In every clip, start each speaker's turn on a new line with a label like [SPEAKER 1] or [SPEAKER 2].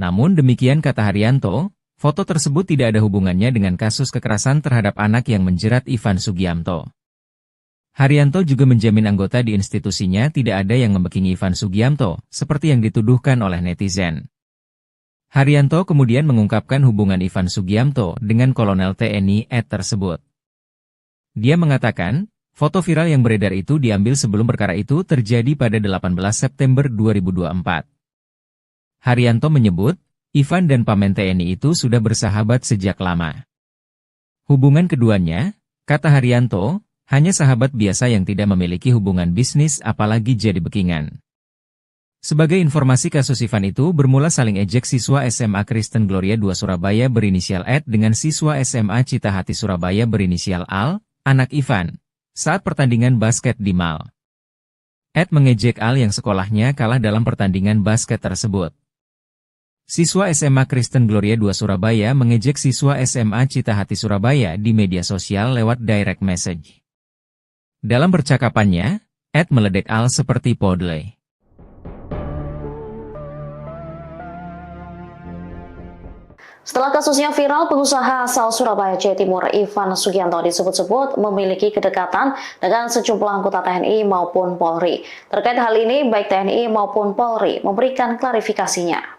[SPEAKER 1] Namun demikian kata Haryanto, foto tersebut tidak ada hubungannya dengan kasus kekerasan terhadap anak yang menjerat Ivan Sugianto. Haryanto juga menjamin anggota di institusinya tidak ada yang membekingi Ivan Sugianto, seperti yang dituduhkan oleh netizen. Haryanto kemudian mengungkapkan hubungan Ivan Sugianto dengan Kolonel TNI Ed tersebut. Dia mengatakan, foto viral yang beredar itu diambil sebelum perkara itu terjadi pada 18 September 2024. Haryanto menyebut, Ivan dan Pamen TNI itu sudah bersahabat sejak lama. Hubungan keduanya, kata Haryanto, hanya sahabat biasa yang tidak memiliki hubungan bisnis apalagi jadi bekingan. Sebagai informasi kasus Ivan itu bermula saling ejek siswa SMA Kristen Gloria II Surabaya berinisial Ed dengan siswa SMA Citahati Surabaya berinisial Al, anak Ivan, saat pertandingan basket di Mal. Ed mengejek Al yang sekolahnya kalah dalam pertandingan basket tersebut. Siswa SMA Kristen Gloria II Surabaya mengejek siswa SMA Citahati Surabaya di media sosial lewat direct message. Dalam percakapannya, Ed meledek Al seperti podle.
[SPEAKER 2] Setelah kasusnya viral, pengusaha asal Surabaya, Jawa Timur, Ivan Sugianto disebut-sebut memiliki kedekatan dengan sejumlah anggota TNI maupun Polri. Terkait hal ini, baik TNI maupun Polri memberikan klarifikasinya.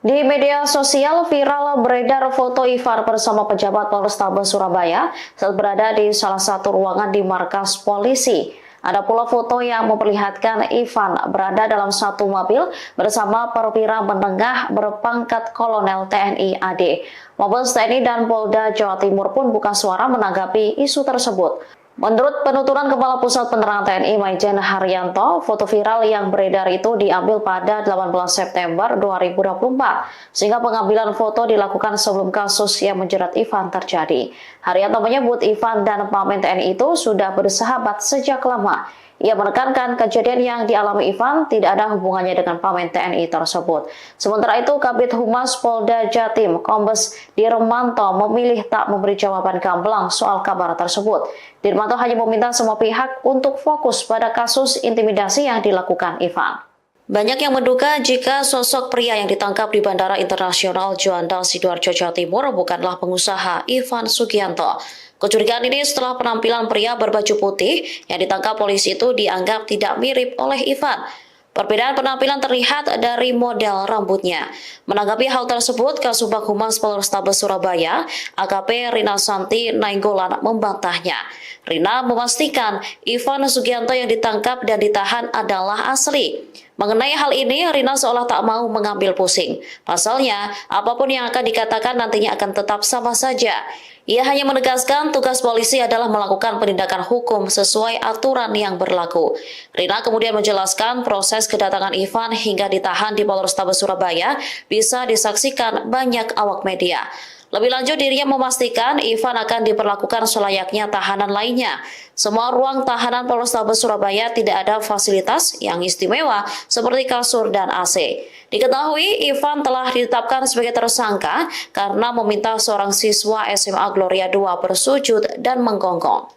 [SPEAKER 2] Di media sosial viral beredar foto Ivan bersama pejabat Polrestabes Surabaya saat berada di salah satu ruangan di markas polisi. Ada pula foto yang memperlihatkan Ivan berada dalam satu mobil bersama perwira menengah berpangkat Kolonel TNI AD. Mabes TNI dan Polda Jawa Timur pun buka suara menanggapi isu tersebut. Menurut penuturan Kepala Pusat Penerangan TNI Maijen Haryanto, foto viral yang beredar itu diambil pada 18 September 2024, sehingga pengambilan foto dilakukan sebelum kasus yang menjerat Ivan terjadi. Haryanto menyebut Ivan dan Pamen TNI itu sudah bersahabat sejak lama. Ia menekankan kejadian yang dialami Ivan tidak ada hubungannya dengan Pamen TNI tersebut. Sementara itu, Kabid Humas Polda Jatim, Kombes Dirmanto memilih tak memberi jawaban gamblang soal kabar tersebut. Dirmanto hanya meminta semua pihak untuk fokus pada kasus intimidasi yang dilakukan Ivan. Banyak yang menduga jika sosok pria yang ditangkap di Bandara Internasional Juanda, Sidoarjo, Jawa Timur bukanlah pengusaha Ivan Sugianto. Kecurigaan ini setelah penampilan pria berbaju putih yang ditangkap polisi itu dianggap tidak mirip oleh Ivan. Perbedaan penampilan terlihat dari model rambutnya. Menanggapi hal tersebut, Kasubag Humas Polrestabes Surabaya, AKP Rina Santi Nainggolan membantahnya. Rina memastikan Ivan Sugianto yang ditangkap dan ditahan adalah asli. Mengenai hal ini, Rina seolah tak mau mengambil pusing. Pasalnya, apapun yang akan dikatakan nantinya akan tetap sama saja. Ia hanya menegaskan tugas polisi adalah melakukan penindakan hukum sesuai aturan yang berlaku. Rina kemudian menjelaskan proses kedatangan Ivan hingga ditahan di Polrestabes Surabaya bisa disaksikan banyak awak media. Lebih lanjut, dirinya memastikan Ivan akan diperlakukan selayaknya tahanan lainnya. Semua ruang tahanan Polrestabes Surabaya tidak ada fasilitas yang istimewa seperti kasur dan AC. Diketahui Ivan telah ditetapkan sebagai tersangka karena meminta seorang siswa SMA Gloria II bersujud dan menggonggong.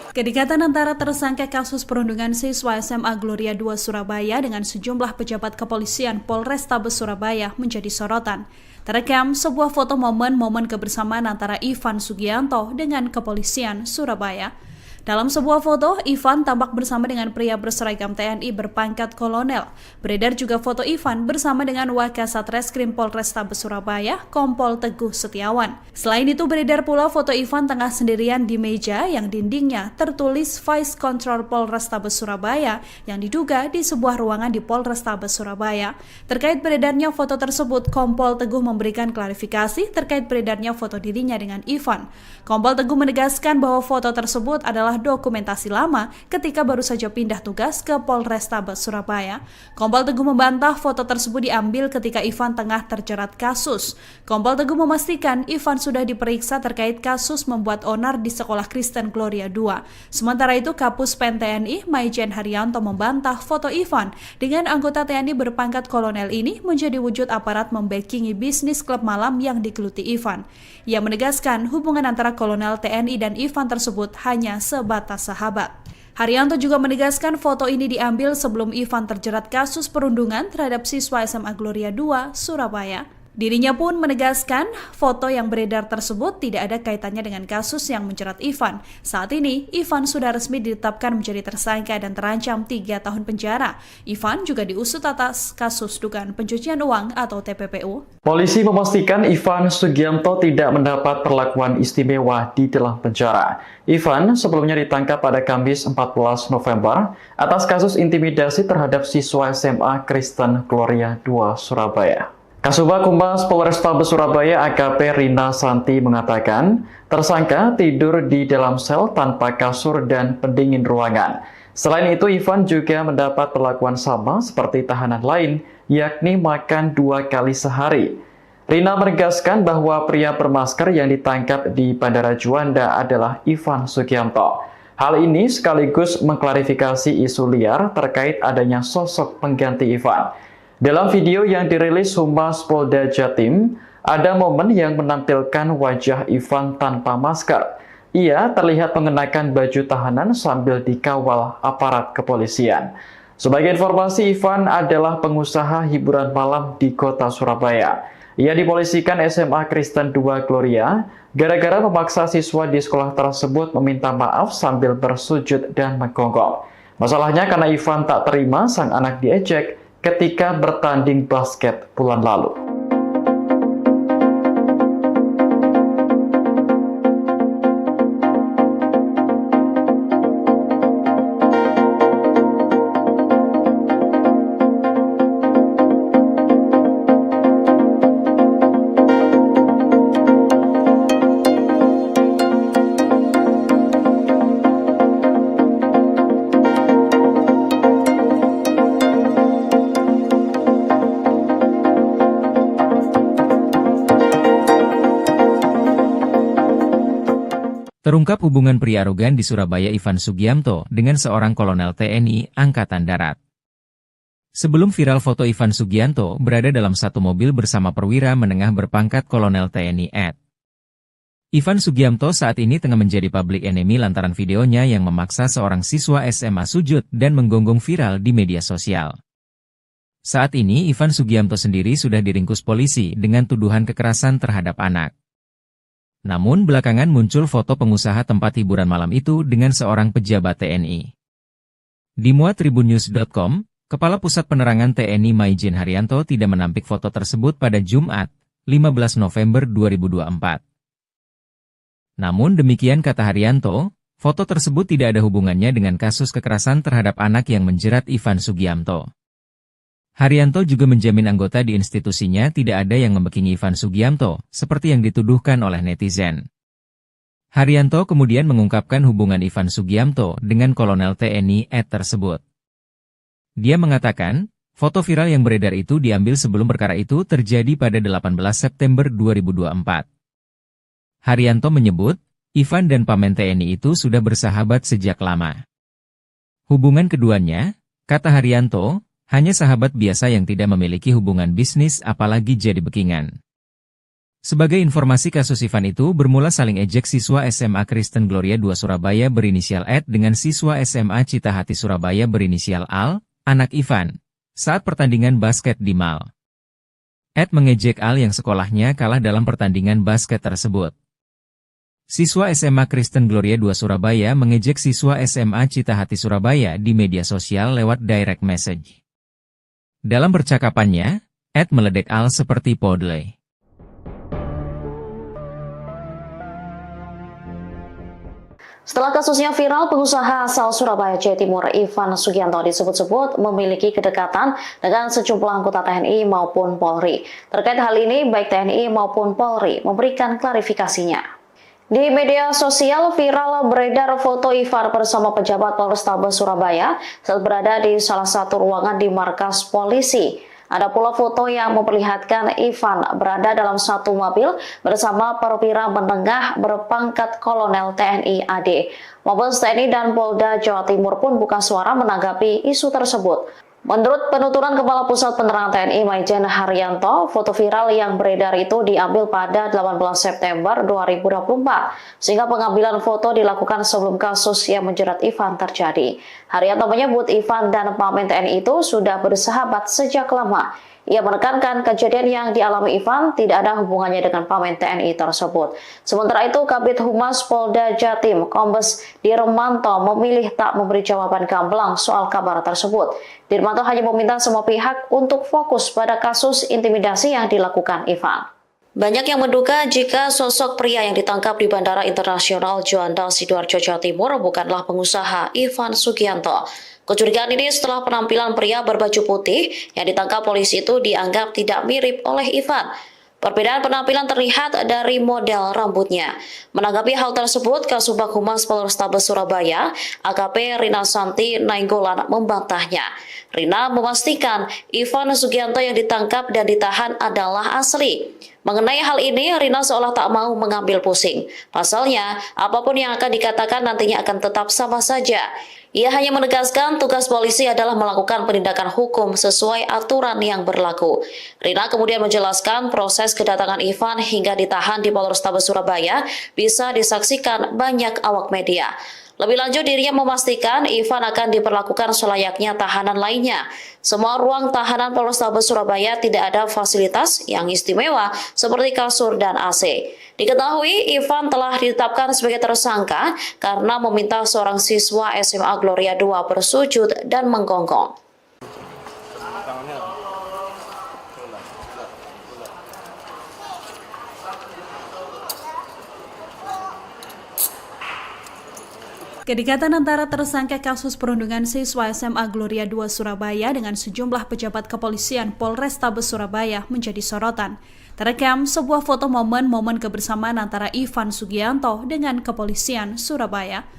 [SPEAKER 3] Kedekatan antara tersangka kasus perundungan siswa SMA Gloria II Surabaya dengan sejumlah pejabat kepolisian Polrestabes Surabaya menjadi sorotan. Terekam sebuah foto momen-momen kebersamaan antara Ivan Sugianto dengan kepolisian Surabaya. Dalam sebuah foto, Ivan tampak bersama dengan pria berseragam TNI berpangkat kolonel. Beredar juga foto Ivan bersama dengan Wakasat Reskrim Polrestabes Surabaya, Kompol Teguh Setiawan. Selain itu, beredar pula foto Ivan tengah sendirian di meja yang dindingnya tertulis Vice Control Polrestabes Surabaya yang diduga di sebuah ruangan di Polrestabes Surabaya. Terkait beredarnya foto tersebut, Kompol Teguh memberikan klarifikasi terkait beredarnya foto dirinya dengan Ivan. Kompol Teguh menegaskan bahwa foto tersebut adalah hanyalah dokumentasi lama ketika baru saja pindah tugas ke Polrestabes Surabaya. Kompol Teguh membantah foto tersebut diambil ketika Ivan tengah terjerat kasus. Kompol Teguh memastikan Ivan sudah diperiksa terkait kasus membuat onar di Sekolah Kristen Gloria II. Sementara itu, Kapus Pen TNI Maijen Haryanto membantah foto Ivan dengan anggota TNI berpangkat kolonel ini menjadi wujud aparat membackingi bisnis klub malam yang digeluti Ivan. Ia menegaskan hubungan antara kolonel TNI dan Ivan tersebut hanya sebatas sahabat. Haryanto juga menegaskan foto ini diambil sebelum Ivan terjerat kasus perundungan terhadap siswa SMA Gloria II Surabaya. Dirinya pun menegaskan foto yang beredar tersebut tidak ada kaitannya dengan kasus yang menjerat Ivan. Saat ini, Ivan sudah resmi ditetapkan menjadi tersangka dan terancam 3 tahun penjara. Ivan juga diusut atas kasus dugaan pencucian uang atau TPPU.
[SPEAKER 4] Polisi memastikan Ivan Sugiamto tidak mendapat perlakuan istimewa di dalam penjara. Ivan sebelumnya ditangkap pada Kamis 14 November atas kasus intimidasi terhadap siswa SMA Kristen Gloria II Surabaya. Kasubag Humas Polrestabes Surabaya AKP Rina Santi mengatakan, tersangka tidur di dalam sel tanpa kasur dan pendingin ruangan. Selain itu, Ivan juga mendapat perlakuan sama seperti tahanan lain, yakni makan 2 kali sehari. Rina menegaskan bahwa pria bermasker yang ditangkap di Bandara Juanda adalah Ivan Sugiamto. Hal ini sekaligus mengklarifikasi isu liar terkait adanya sosok pengganti Ivan. Dalam video yang dirilis Humas Polda Jatim, ada momen yang menampilkan wajah Ivan tanpa masker. Ia terlihat mengenakan baju tahanan sambil dikawal aparat kepolisian. Sebagai informasi, Ivan adalah pengusaha hiburan malam di kota Surabaya. Ia dipolisikan SMA Kristen II Gloria gara-gara memaksa siswa di sekolah tersebut meminta maaf sambil bersujud dan menggonggong. Masalahnya karena Ivan tak terima sang anak diejek ketika bertanding basket bulan lalu.
[SPEAKER 1] Terungkap hubungan pria arogan di Surabaya Ivan Sugiamto dengan seorang kolonel TNI Angkatan Darat. Sebelum viral foto Ivan Sugiamto berada dalam satu mobil bersama perwira menengah berpangkat kolonel TNI Ed. Ivan Sugiamto saat ini tengah menjadi public enemy lantaran videonya yang memaksa seorang siswa SMA sujud dan menggonggong viral di media sosial. Saat ini Ivan Sugiamto sendiri sudah diringkus polisi dengan tuduhan kekerasan terhadap anak. Namun belakangan muncul foto pengusaha tempat hiburan malam itu dengan seorang pejabat TNI. Dimuat tribunnews.com, Kepala Pusat Penerangan TNI Maijen Haryanto tidak menampik foto tersebut pada Jumat, 15 November 2024. Namun demikian kata Haryanto, foto tersebut tidak ada hubungannya dengan kasus kekerasan terhadap anak yang menjerat Ivan Sugiamto. Haryanto juga menjamin anggota di institusinya tidak ada yang membackingi Ivan Sugiamto, seperti yang dituduhkan oleh netizen. Haryanto kemudian mengungkapkan hubungan Ivan Sugiamto dengan kolonel TNI Ed tersebut. Dia mengatakan, foto viral yang beredar itu diambil sebelum perkara itu terjadi pada 18 September 2024. Haryanto menyebut, Ivan dan pamen TNI itu sudah bersahabat sejak lama. Hubungan keduanya, kata Haryanto, hanya sahabat biasa yang tidak memiliki hubungan bisnis apalagi jadi backingan. Sebagai informasi kasus Ivan itu bermula saling ejek siswa SMA Kristen Gloria II Surabaya berinisial Ed dengan siswa SMA Citahati Surabaya berinisial Al, anak Ivan, saat pertandingan basket di Mal. Ed mengejek Al yang sekolahnya kalah dalam pertandingan basket tersebut. Siswa SMA Kristen Gloria II Surabaya mengejek siswa SMA Citahati Surabaya di media sosial lewat direct message. Dalam percakapannya, Ed meledek Al seperti podle.
[SPEAKER 2] Setelah kasusnya viral, pengusaha asal Surabaya, Jawa Timur, Ivan Sugiamto disebut-sebut memiliki kedekatan dengan sejumlah anggota TNI maupun Polri. Terkait hal ini, baik TNI maupun Polri memberikan klarifikasinya. Di media sosial viral beredar foto Ivan bersama pejabat Polrestabes Surabaya saat berada di salah satu ruangan di markas polisi. Ada pula foto yang memperlihatkan Ivan berada dalam satu mobil bersama perwira menengah berpangkat Kolonel TNI AD. Mabes TNI dan Polda Jawa Timur pun buka suara menanggapi isu tersebut. Menurut penuturan Kepala Pusat Penerangan TNI Maijen Haryanto, foto viral yang beredar itu diambil pada 18 September 2024, sehingga pengambilan foto dilakukan sebelum kasus yang menjerat Ivan terjadi. Haryanto menyebut Ivan dan Pamen TNI itu sudah bersahabat sejak lama. Ia menekankan kejadian yang dialami Ivan tidak ada hubungannya dengan Pamen TNI tersebut. Sementara itu, Kabid Humas Polda Jatim, Kombes Dirmanto memilih tak memberi jawaban gamblang soal kabar tersebut. Dirmanto hanya meminta semua pihak untuk fokus pada kasus intimidasi yang dilakukan Ivan. Banyak yang menduga jika sosok pria yang ditangkap di Bandara Internasional Juanda Sidoarjo, Jawa Timur bukanlah pengusaha Ivan Sugianto. Kecurigaan ini setelah penampilan pria berbaju putih yang ditangkap polisi itu dianggap tidak mirip oleh Ivan. Perbedaan penampilan terlihat dari model rambutnya. Menanggapi hal tersebut, Kasubag Humas Polrestabes Surabaya, AKP Rina Santi Nainggolan membantahnya. Rina memastikan Ivan Sugianto yang ditangkap dan ditahan adalah asli. Mengenai hal ini, Rina seolah tak mau mengambil pusing. Pasalnya, apapun yang akan dikatakan nantinya akan tetap sama saja. Ia hanya menegaskan tugas polisi adalah melakukan penindakan hukum sesuai aturan yang berlaku. Rina kemudian menjelaskan proses kedatangan Ivan hingga ditahan di Polrestabes Surabaya bisa disaksikan banyak awak media. Lebih lanjut, dirinya memastikan Ivan akan diperlakukan selayaknya tahanan lainnya. Semua ruang tahanan Polrestabes Surabaya tidak ada fasilitas yang istimewa seperti kasur dan AC. Diketahui Ivan telah ditetapkan sebagai tersangka karena meminta seorang siswa SMA Gloria 2 bersujud dan menggonggong.
[SPEAKER 3] Kedekatan antara tersangka kasus perundungan siswa SMA Gloria 2 Surabaya dengan sejumlah pejabat kepolisian Polrestabes Surabaya menjadi sorotan. Terekam sebuah foto momen-momen kebersamaan antara Ivan Sugianto dengan kepolisian Surabaya.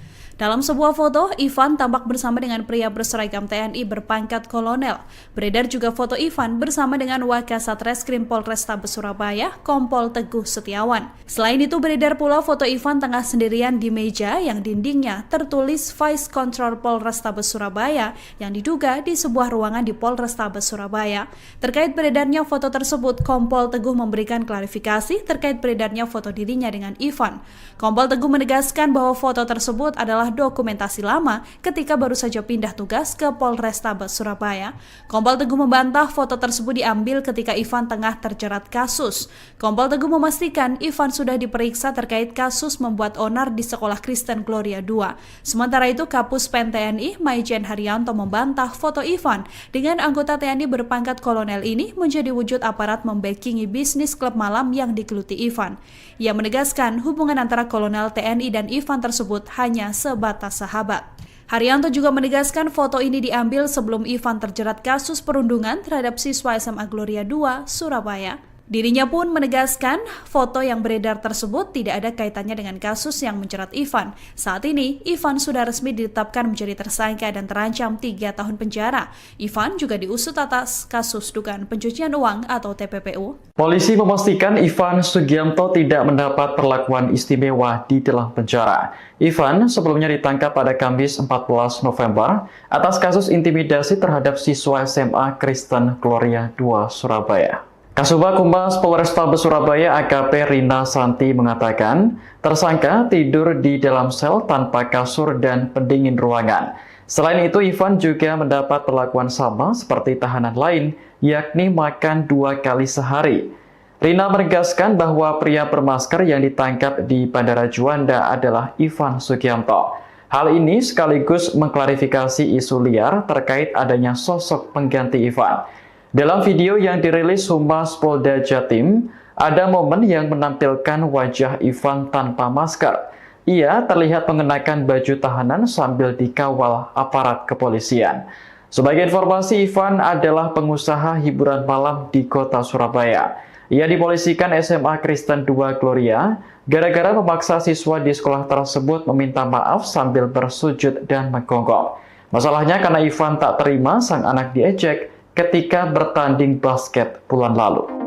[SPEAKER 3] Dalam sebuah foto, Ivan tampak bersama dengan pria berseragam TNI berpangkat kolonel. Beredar juga foto Ivan bersama dengan Wakasat Reskrim Polrestabes Surabaya, Kompol Teguh Setiawan. Selain itu, beredar pula foto Ivan tengah sendirian di meja yang dindingnya tertulis Vice Control Polrestabes Surabaya yang diduga di sebuah ruangan di Polrestabes Surabaya. Terkait beredarnya foto tersebut, Kompol Teguh memberikan klarifikasi terkait beredarnya foto dirinya dengan Ivan. Kompol Teguh menegaskan bahwa foto tersebut adalah dokumentasi lama ketika baru saja pindah tugas ke Polrestabes Surabaya. Kompol Teguh membantah foto tersebut diambil ketika Ivan tengah terjerat kasus. Kompol Teguh memastikan Ivan sudah diperiksa terkait kasus membuat onar di Sekolah Kristen Gloria 2. Sementara itu, Kapus Pen TNI Maijen Haryanto membantah foto Ivan dengan anggota TNI berpangkat kolonel ini menjadi wujud aparat membackingi bisnis klub malam yang digeluti Ivan. Ia menegaskan hubungan antara kolonel TNI dan Ivan tersebut hanya sebatas sahabat. Haryanto juga menegaskan foto ini diambil sebelum Ivan terjerat kasus perundungan terhadap siswa SMA Gloria 2 Surabaya. Dirinya pun menegaskan foto yang beredar tersebut tidak ada kaitannya dengan kasus yang menjerat Ivan. Saat ini, Ivan sudah resmi ditetapkan menjadi tersangka dan terancam 3 tahun penjara. Ivan juga diusut atas kasus dugaan pencucian uang atau TPPU.
[SPEAKER 4] Polisi memastikan Ivan Sugianto tidak mendapat perlakuan istimewa di dalam penjara. Ivan sebelumnya ditangkap pada Kamis 14 November atas kasus intimidasi terhadap siswa SMA Kristen Gloria 2 Surabaya. Kasubag Humas Polrestabes Surabaya AKP Rina Santi mengatakan, tersangka tidur di dalam sel tanpa kasur dan pendingin ruangan. Selain itu, Ivan juga mendapat perlakuan sama seperti tahanan lain, yakni makan 2 kali sehari. Rina menegaskan bahwa pria bermasker yang ditangkap di Bandara Juanda adalah Ivan Sugianto. Hal ini sekaligus mengklarifikasi isu liar terkait adanya sosok pengganti Ivan. Dalam video yang dirilis Humas Polda Jatim, ada momen yang menampilkan wajah Ivan tanpa masker. Ia terlihat mengenakan baju tahanan sambil dikawal aparat kepolisian. Sebagai informasi, Ivan adalah pengusaha hiburan malam di kota Surabaya. Ia dipolisikan SMA Kristen 2 Gloria gara-gara memaksa siswa di sekolah tersebut meminta maaf sambil bersujud dan menggonggong. Masalahnya karena Ivan tak terima sang anak diejek ketika bertanding basket bulan lalu.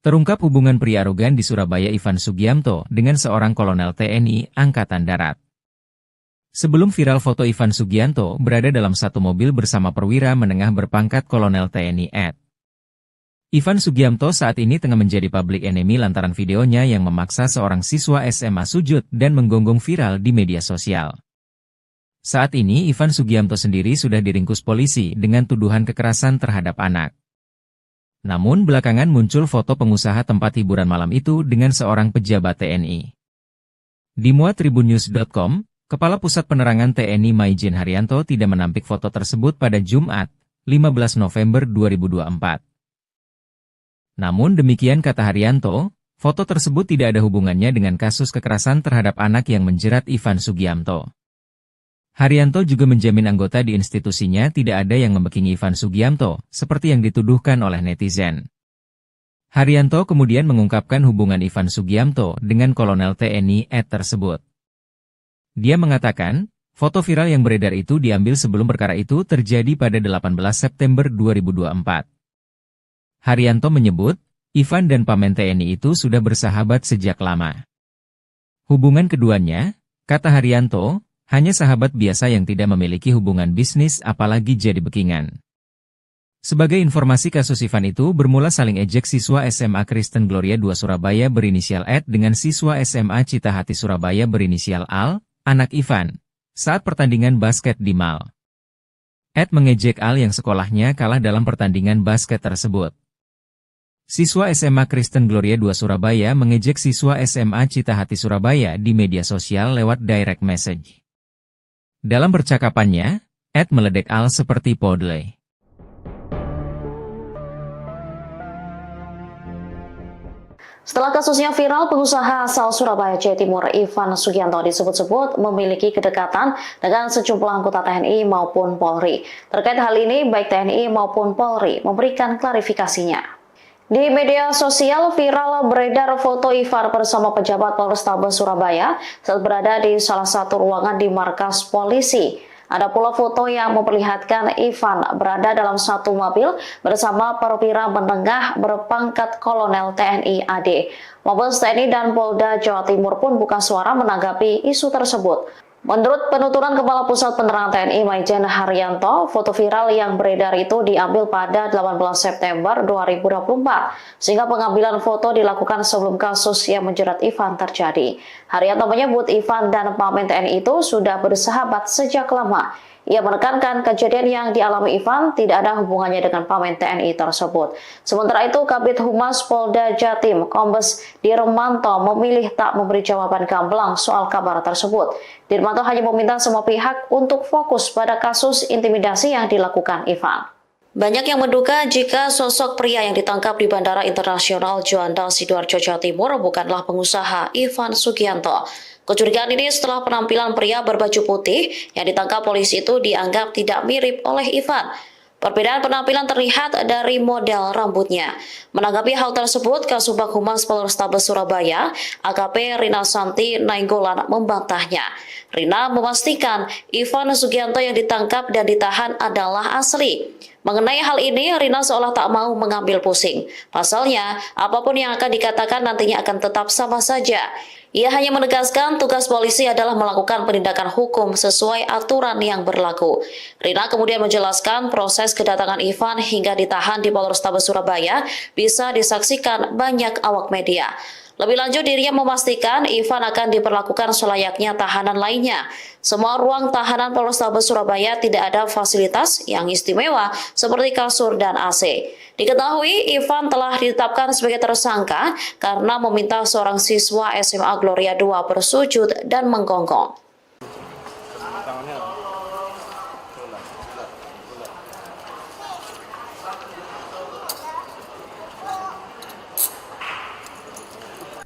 [SPEAKER 1] Terungkap hubungan pria arogan di Surabaya Ivan Sugiamto dengan seorang kolonel TNI Angkatan Darat. Sebelum viral foto Ivan Sugianto berada dalam satu mobil bersama perwira menengah berpangkat kolonel TNI Ed. Ivan Sugiamto saat ini tengah menjadi public enemy lantaran videonya yang memaksa seorang siswa SMA sujud dan menggonggong viral di media sosial. Saat ini Ivan Sugiamto sendiri sudah diringkus polisi dengan tuduhan kekerasan terhadap anak. Namun belakangan muncul foto pengusaha tempat hiburan malam itu dengan seorang pejabat TNI. Dimuat tribunnews.com, Kepala Pusat Penerangan TNI Maijen Haryanto tidak menampik foto tersebut pada Jumat, 15 November 2024. Namun demikian kata Haryanto, foto tersebut tidak ada hubungannya dengan kasus kekerasan terhadap anak yang menjerat Ivan Sugiamto. Haryanto juga menjamin anggota di institusinya tidak ada yang membekingi Ivan Sugiamto, seperti yang dituduhkan oleh netizen. Haryanto kemudian mengungkapkan hubungan Ivan Sugiamto dengan kolonel TNI Ed tersebut. Dia mengatakan, foto viral yang beredar itu diambil sebelum perkara itu terjadi pada 18 September 2024. Haryanto menyebut, Ivan dan pamen TNI itu sudah bersahabat sejak lama. Hubungan keduanya, kata Haryanto, hanya sahabat biasa yang tidak memiliki hubungan bisnis apalagi jadi bekingan. Sebagai informasi kasus Ivan itu bermula saling ejek siswa SMA Kristen Gloria 2 Surabaya berinisial Ed dengan siswa SMA Citahati Surabaya berinisial Al, anak Ivan, saat pertandingan basket di Mal. Ed mengejek Al yang sekolahnya kalah dalam pertandingan basket tersebut. Siswa SMA Kristen Gloria 2 Surabaya mengejek siswa SMA Citahati Surabaya di media sosial lewat direct message. Dalam percakapannya, Ed meledek Al seperti podle.
[SPEAKER 2] Setelah kasusnya viral, pengusaha asal Surabaya, Jawa Timur, Ivan Sugianto disebut-sebut memiliki kedekatan dengan sejumlah anggota TNI maupun Polri. Terkait hal ini, baik TNI maupun Polri memberikan klarifikasinya. Di media sosial viral beredar foto Ivan bersama pejabat Polrestabes Surabaya saat berada di salah satu ruangan di markas polisi. Ada pula foto yang memperlihatkan Ivan berada dalam satu mobil bersama perwira menengah berpangkat Kolonel TNI AD. Mabes TNI dan Polda Jawa Timur pun buka suara menanggapi isu tersebut. Menurut penuturan Kepala Pusat Penerangan TNI Maijen Haryanto, foto viral yang beredar itu diambil pada 18 September 2024, sehingga pengambilan foto dilakukan sebelum kasus yang menjerat Ivan terjadi. Haryanto menyebut Ivan dan pamen TNI itu sudah bersahabat sejak lama. Ia menekankan kejadian yang dialami Ivan tidak ada hubungannya dengan pamen TNI tersebut. Sementara itu, Kabid Humas Polda Jatim, Kombes Dirmanto memilih tak memberi jawaban gamblang soal kabar tersebut. Dirmanto hanya meminta semua pihak untuk fokus pada kasus intimidasi yang dilakukan Ivan. Banyak yang menduga jika sosok pria yang ditangkap di Bandara Internasional Juanda Sidoarjo, Jawa Timur bukanlah pengusaha Ivan Sugianto. Kecurigaan ini setelah penampilan pria berbaju putih yang ditangkap polisi itu dianggap tidak mirip oleh Ivan. Perbedaan penampilan terlihat dari model rambutnya. Menanggapi hal tersebut, Kasubag Humas Polrestabes Surabaya, AKP Rina Santi Nainggolan membantahnya. Rina memastikan Ivan Sugianto yang ditangkap dan ditahan adalah asli. Mengenai hal ini, Rina seolah tak mau mengambil pusing. Pasalnya, apapun yang akan dikatakan nantinya akan tetap sama saja. Ia hanya menegaskan tugas polisi adalah melakukan penindakan hukum sesuai aturan yang berlaku. Rina kemudian menjelaskan proses kedatangan Ivan hingga ditahan di Polrestabes Surabaya bisa disaksikan banyak awak media. Lebih lanjut, dirinya memastikan Ivan akan diperlakukan selayaknya tahanan lainnya. Semua ruang tahanan Polrestabes Surabaya tidak ada fasilitas yang istimewa seperti kasur dan AC. Diketahui Ivan telah ditetapkan sebagai tersangka karena meminta seorang siswa SMA Gloria 2 bersujud dan menggonggong.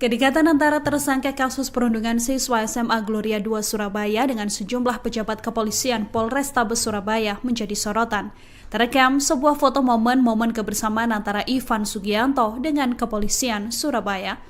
[SPEAKER 3] Kedekatan antara tersangka kasus perundungan siswa SMA Gloria 2 Surabaya dengan sejumlah pejabat kepolisian Polrestabes Surabaya menjadi sorotan. Terekam sebuah foto momen-momen kebersamaan antara Ivan Sugianto dengan kepolisian Surabaya.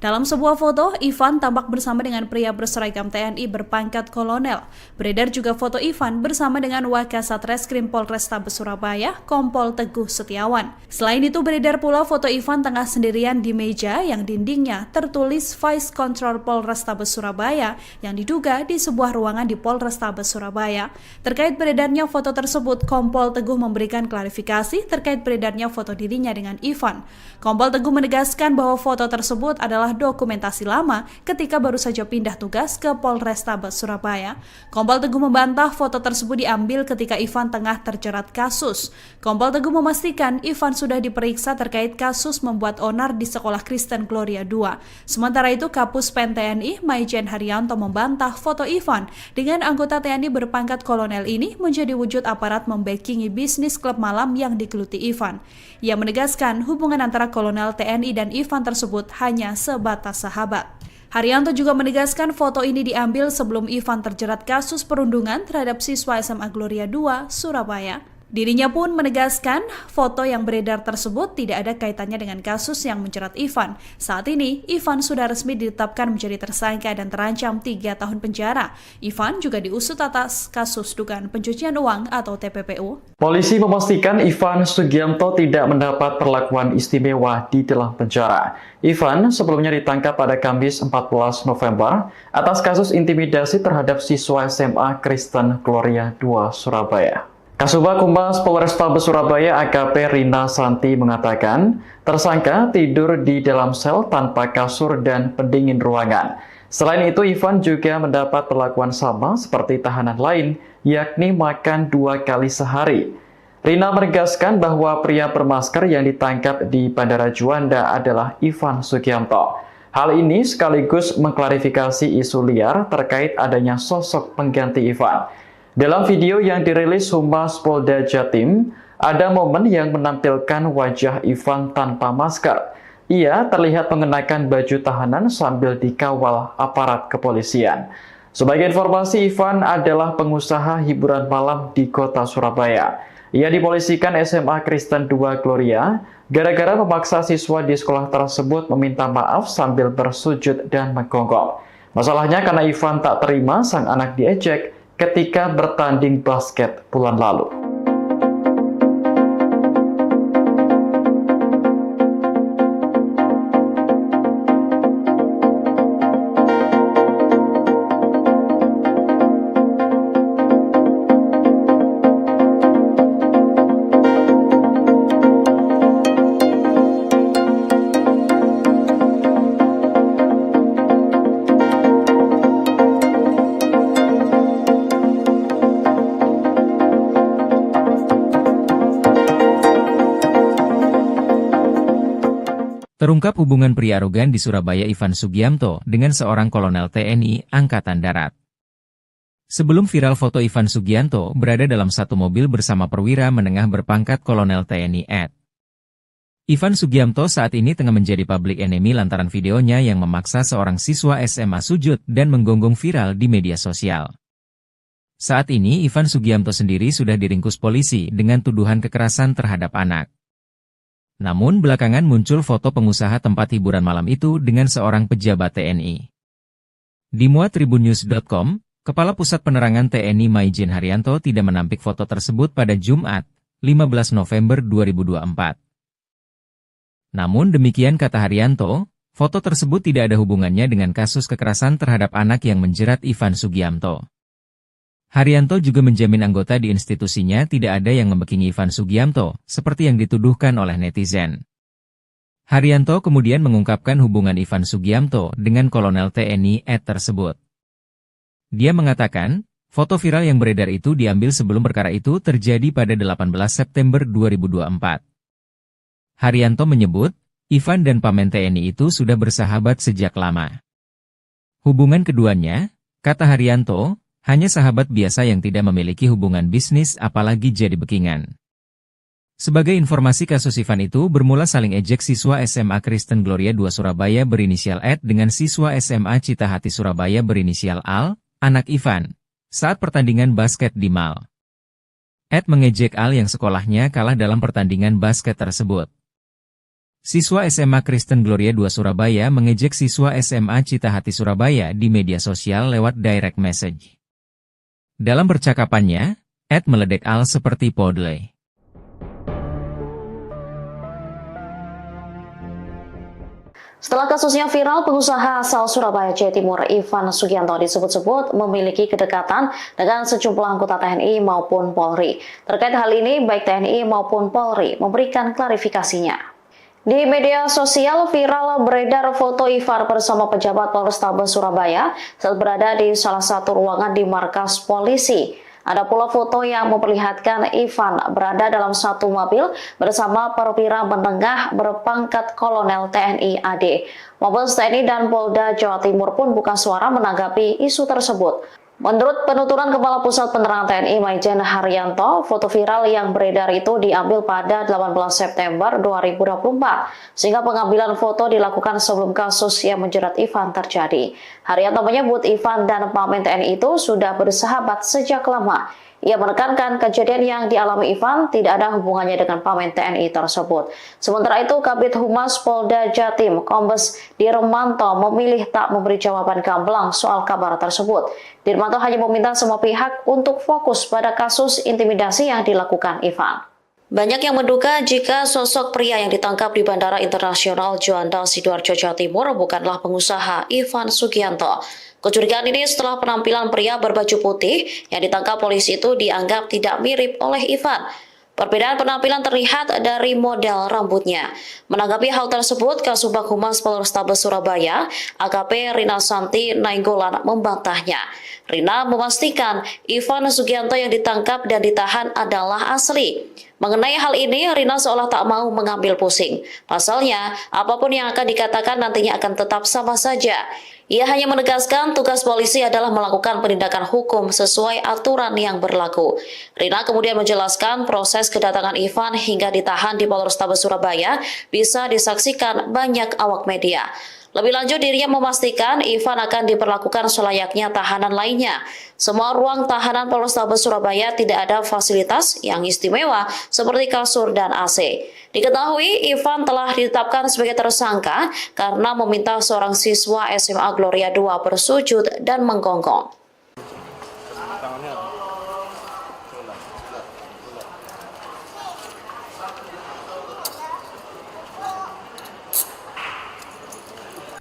[SPEAKER 3] Dalam sebuah foto, Ivan tampak bersama dengan pria berseragam TNI berpangkat kolonel. Beredar juga foto Ivan bersama dengan Wakasat Reskrim Polrestabes Surabaya, Kompol Teguh Setiawan. Selain itu, beredar pula foto Ivan tengah sendirian di meja yang dindingnya tertulis Vice Control Polrestabes Surabaya yang diduga di sebuah ruangan di Polrestabes Surabaya. Terkait beredarnya foto tersebut, Kompol Teguh memberikan klarifikasi terkait beredarnya foto dirinya dengan Ivan. Kompol Teguh menegaskan bahwa foto tersebut adalah dokumentasi lama ketika baru saja pindah tugas ke Polrestabes Surabaya. Kompol Teguh membantah foto tersebut diambil ketika Ivan tengah terjerat kasus. Kompol Teguh memastikan Ivan sudah diperiksa terkait kasus membuat onar di Sekolah Kristen Gloria 2. Sementara itu, Kapus Pen TNI Maijen Haryanto membantah foto Ivan dengan anggota TNI berpangkat kolonel ini menjadi wujud aparat membackingi bisnis klub malam yang digeluti Ivan. Ia menegaskan hubungan antara kolonel TNI dan Ivan tersebut hanya sebatas sahabat. Haryanto juga menegaskan foto ini diambil sebelum Ivan terjerat kasus perundungan terhadap siswa SMA Gloria 2 Surabaya. Dirinya pun menegaskan foto yang beredar tersebut tidak ada kaitannya dengan kasus yang menjerat Ivan. Saat ini, Ivan sudah resmi ditetapkan menjadi tersangka dan terancam 3 tahun penjara. Ivan juga diusut atas kasus dugaan pencucian uang atau TPPU.
[SPEAKER 4] Polisi memastikan Ivan Sugianto tidak mendapat perlakuan istimewa di dalam penjara. Ivan sebelumnya ditangkap pada Kamis 14 November atas kasus intimidasi terhadap siswa SMA Kristen Gloria 2 Surabaya. Kasubag Humas Polrestabes Surabaya AKP Rina Santi mengatakan, tersangka tidur di dalam sel tanpa kasur dan pendingin ruangan. Selain itu, Ivan juga mendapat perlakuan sama seperti tahanan lain, yakni makan 2 kali sehari. Rina menegaskan bahwa pria bermasker yang ditangkap di Bandara Juanda adalah Ivan Sugianto. Hal ini sekaligus mengklarifikasi isu liar terkait adanya sosok pengganti Ivan. Dalam video yang dirilis Humas Polda Jatim, ada momen yang menampilkan wajah Ivan tanpa masker. Ia terlihat mengenakan baju tahanan sambil dikawal aparat kepolisian. Sebagai informasi, Ivan adalah pengusaha hiburan malam di kota Surabaya. Ia dipolisikan SMA Kristen 2 Gloria gara-gara memaksa siswa di sekolah tersebut meminta maaf sambil bersujud dan menggonggong. Masalahnya karena Ivan tak terima sang anak diejek ketika bertanding basket bulan lalu.
[SPEAKER 1] Terungkap hubungan pria arogan di Surabaya Ivan Sugianto dengan seorang kolonel TNI Angkatan Darat. Sebelum viral foto Ivan Sugianto berada dalam satu mobil bersama perwira menengah berpangkat kolonel TNI Ed. Ivan Sugianto saat ini tengah menjadi public enemy lantaran videonya yang memaksa seorang siswa SMA sujud dan menggonggong viral di media sosial. Saat ini Ivan Sugianto sendiri sudah diringkus polisi dengan tuduhan kekerasan terhadap anak. Namun belakangan muncul foto pengusaha tempat hiburan malam itu dengan seorang pejabat TNI. Dimuat tribunnews.com, Kepala Pusat Penerangan TNI Maijen Haryanto tidak menampik foto tersebut pada Jumat, 15 November 2024. Namun demikian kata Haryanto, foto tersebut tidak ada hubungannya dengan kasus kekerasan terhadap anak yang menjerat Ivan Sugianto. Haryanto juga menjamin anggota di institusinya tidak ada yang membackingi Ivan Sugianto, seperti yang dituduhkan oleh netizen. Haryanto kemudian mengungkapkan hubungan Ivan Sugiamto dengan Kolonel TNI Ed tersebut. Dia mengatakan, foto viral yang beredar itu diambil sebelum perkara itu terjadi pada 18 September 2024. Haryanto menyebut, Ivan dan Pamen TNI itu sudah bersahabat sejak lama. Hubungan keduanya, kata Haryanto, hanya sahabat biasa yang tidak memiliki hubungan bisnis apalagi jadi backingan. Sebagai informasi, kasus Ivan itu bermula saling ejek siswa SMA Kristen Gloria 2 Surabaya berinisial Ed dengan siswa SMA Citahati Surabaya berinisial Al, anak Ivan, saat pertandingan basket di Mal. Ed mengejek Al yang sekolahnya kalah dalam pertandingan basket tersebut. Siswa SMA Kristen Gloria 2 Surabaya mengejek siswa SMA Citahati Surabaya di media sosial lewat direct message. Dalam percakapannya, Ed meledek Al seperti podle.
[SPEAKER 2] Setelah kasusnya viral, pengusaha asal Surabaya, Jawa Timur, Ivan Sugianto disebut-sebut memiliki kedekatan dengan sejumlah anggota TNI maupun Polri. Terkait hal ini, baik TNI maupun Polri memberikan klarifikasinya. Di media sosial viral beredar foto Ivan bersama pejabat Polrestabes Surabaya saat berada di salah satu ruangan di markas polisi. Ada pula foto yang memperlihatkan Ivan berada dalam satu mobil bersama perwira menengah berpangkat Kolonel TNI AD. Mabes TNI dan Polda Jawa Timur pun buka suara menanggapi isu tersebut. Menurut penuturan Kepala Pusat Penerangan TNI Maijen Haryanto, foto viral yang beredar itu diambil pada 18 September 2024, sehingga pengambilan foto dilakukan sebelum kasus yang menjerat Ivan terjadi. Haryanto menyebut Ivan dan Pamen TNI itu sudah bersahabat sejak lama. Ia menekankan kejadian yang dialami Ivan tidak ada hubungannya dengan Pamen TNI tersebut. Sementara itu, Kabid Humas Polda Jatim, Kombes Dirmanto memilih tak memberi jawaban gamblang soal kabar tersebut. Dirmanto hanya meminta semua pihak untuk fokus pada kasus intimidasi yang dilakukan Ivan. Banyak yang menduga jika sosok pria yang ditangkap di Bandara Internasional Juanda, Sidoarjo, Jawa Timur bukanlah pengusaha Ivan Sugianto. Kecurigaan ini setelah penampilan pria berbaju putih yang ditangkap polisi itu dianggap tidak mirip oleh Ivan. Perbedaan penampilan terlihat dari model rambutnya. Menanggapi hal tersebut, Kasubag Humas Polrestabes Surabaya, AKP Rina Santi Nainggolan membantahnya. Rina memastikan Ivan Sugianto yang ditangkap dan ditahan adalah asli. Mengenai hal ini, Rina seolah tak mau mengambil pusing. Pasalnya, apapun yang akan dikatakan nantinya akan tetap sama saja. Ia hanya menegaskan tugas polisi adalah melakukan penindakan hukum sesuai aturan yang berlaku. Rina kemudian menjelaskan proses kedatangan Ivan hingga ditahan di Polrestabes Surabaya bisa disaksikan banyak awak media. Lebih lanjut, dirinya memastikan Ivan akan diperlakukan selayaknya tahanan lainnya. Semua ruang tahanan Polrestabes Surabaya tidak ada fasilitas yang istimewa seperti kasur dan AC. Diketahui Ivan telah ditetapkan sebagai tersangka karena meminta seorang siswa SMA Gloria 2 bersujud dan menggonggong.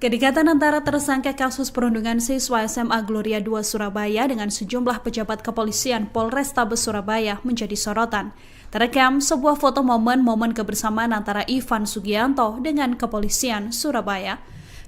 [SPEAKER 3] Kedekatan antara tersangka kasus perundungan siswa SMA Gloria 2 Surabaya dengan sejumlah pejabat kepolisian Polrestabes Surabaya menjadi sorotan. Terekam sebuah foto momen-momen kebersamaan antara Ivan Sugianto dengan kepolisian Surabaya.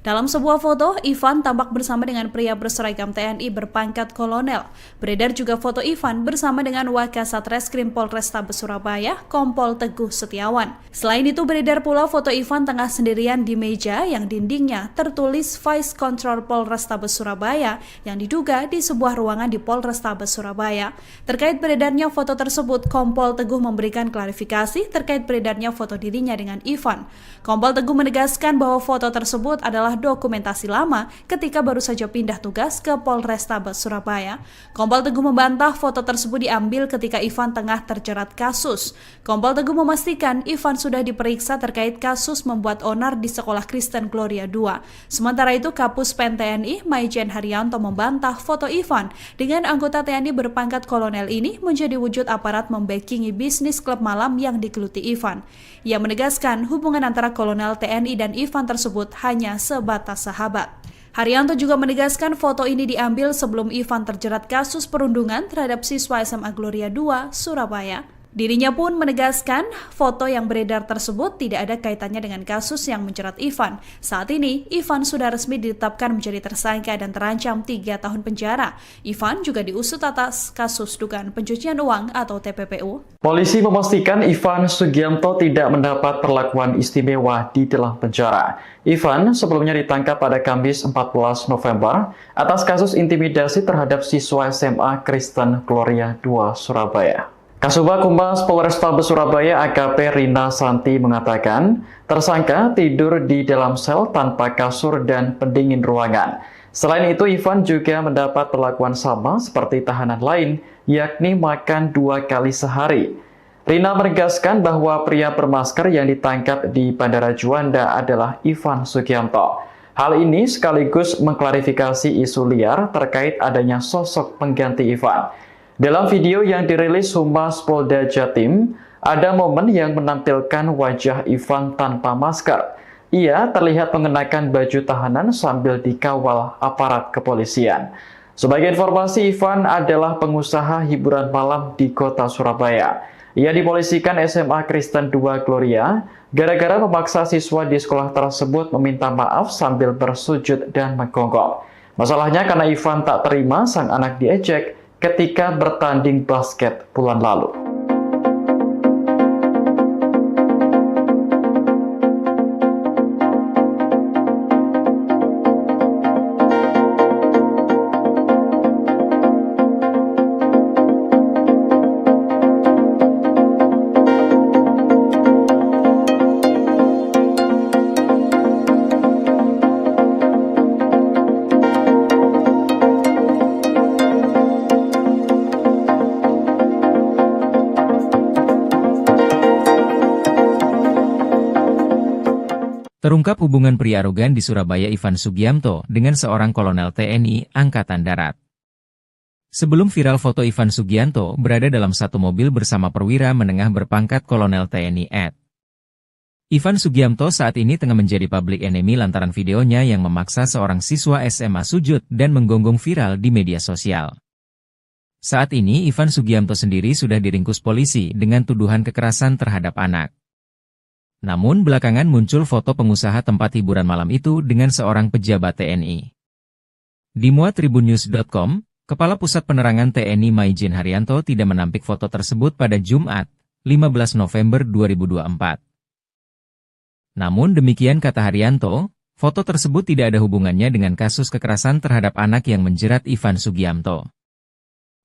[SPEAKER 3] Dalam sebuah foto, Ivan tampak bersama dengan pria berseragam TNI berpangkat kolonel. Beredar juga foto Ivan bersama dengan Wakasat Reskrim Polrestabes Surabaya, Kompol Teguh Setiawan. Selain itu, beredar pula foto Ivan tengah sendirian di meja yang dindingnya tertulis Vice Control Polrestabes Surabaya yang diduga di sebuah ruangan di Polrestabes Surabaya. Terkait beredarnya foto tersebut, Kompol Teguh memberikan klarifikasi terkait beredarnya foto dirinya dengan Ivan. Kompol Teguh menegaskan bahwa foto tersebut adalah dokumentasi lama ketika baru saja pindah tugas ke Polrestabes Surabaya. Kompol Teguh membantah foto tersebut diambil ketika Ivan tengah terjerat kasus. Kompol Teguh memastikan Ivan sudah diperiksa terkait kasus membuat onar di Sekolah Kristen Gloria 2. Sementara itu, Kapus Pen TNI Maijen Haryanto membantah foto Ivan dengan anggota TNI berpangkat kolonel ini menjadi wujud aparat membackingi bisnis klub malam yang digeluti Ivan. Ia menegaskan hubungan antara kolonel TNI dan Ivan tersebut hanya sebatas sahabat. Haryanto juga menegaskan foto ini diambil sebelum Ivan terjerat kasus perundungan terhadap siswa SMA Gloria 2 Surabaya. Dirinya pun menegaskan foto yang beredar tersebut tidak ada kaitannya dengan kasus yang menjerat Ivan. Saat ini, Ivan sudah resmi ditetapkan menjadi tersangka dan terancam 3 tahun penjara. Ivan juga diusut atas kasus dugaan pencucian uang atau TPPU.
[SPEAKER 4] Polisi memastikan Ivan Sugiamto tidak mendapat perlakuan istimewa di dalam penjara. Ivan sebelumnya ditangkap pada Kamis 14 November atas kasus intimidasi terhadap siswa SMA Kristen Gloria 2 Surabaya. Kasubag Humas Polrestabes Surabaya AKP Rina Santi mengatakan, tersangka tidur di dalam sel tanpa kasur dan pendingin ruangan. Selain itu, Ivan juga mendapat perlakuan sama seperti tahanan lain, yakni makan 2 kali sehari. Rina menegaskan bahwa pria bermasker yang ditangkap di Bandara Juanda adalah Ivan Sugiamto. Hal ini sekaligus mengklarifikasi isu liar terkait adanya sosok pengganti Ivan. Dalam video yang dirilis Humas Polda Jatim, ada momen yang menampilkan wajah Ivan tanpa masker. Ia terlihat mengenakan baju tahanan sambil dikawal aparat kepolisian. Sebagai informasi, Ivan adalah pengusaha hiburan malam di kota Surabaya. Ia dipolisikan SMA Kristen 2 Gloria gara-gara memaksa siswa di sekolah tersebut meminta maaf sambil bersujud dan menggonggong. Masalahnya karena Ivan tak terima sang anak diejek ketika bertanding basket bulan lalu.
[SPEAKER 1] Terungkap hubungan pria arogan di Surabaya Ivan Sugiamto dengan seorang kolonel TNI Angkatan Darat. Sebelum viral foto Ivan Sugiamto berada dalam satu mobil bersama perwira menengah berpangkat kolonel TNI Ed. Ivan Sugiamto saat ini tengah menjadi public enemy lantaran videonya yang memaksa seorang siswa SMA sujud dan menggonggong viral di media sosial. Saat ini Ivan Sugiamto sendiri sudah diringkus polisi dengan tuduhan kekerasan terhadap anak. Namun belakangan muncul foto pengusaha tempat hiburan malam itu dengan seorang pejabat TNI. Dimuat tribunnews.com, Kepala Pusat Penerangan TNI Maijen Haryanto tidak menampik foto tersebut pada Jumat, 15 November 2024. Namun demikian kata Haryanto, foto tersebut tidak ada hubungannya dengan kasus kekerasan terhadap anak yang menjerat Ivan Sugiamto.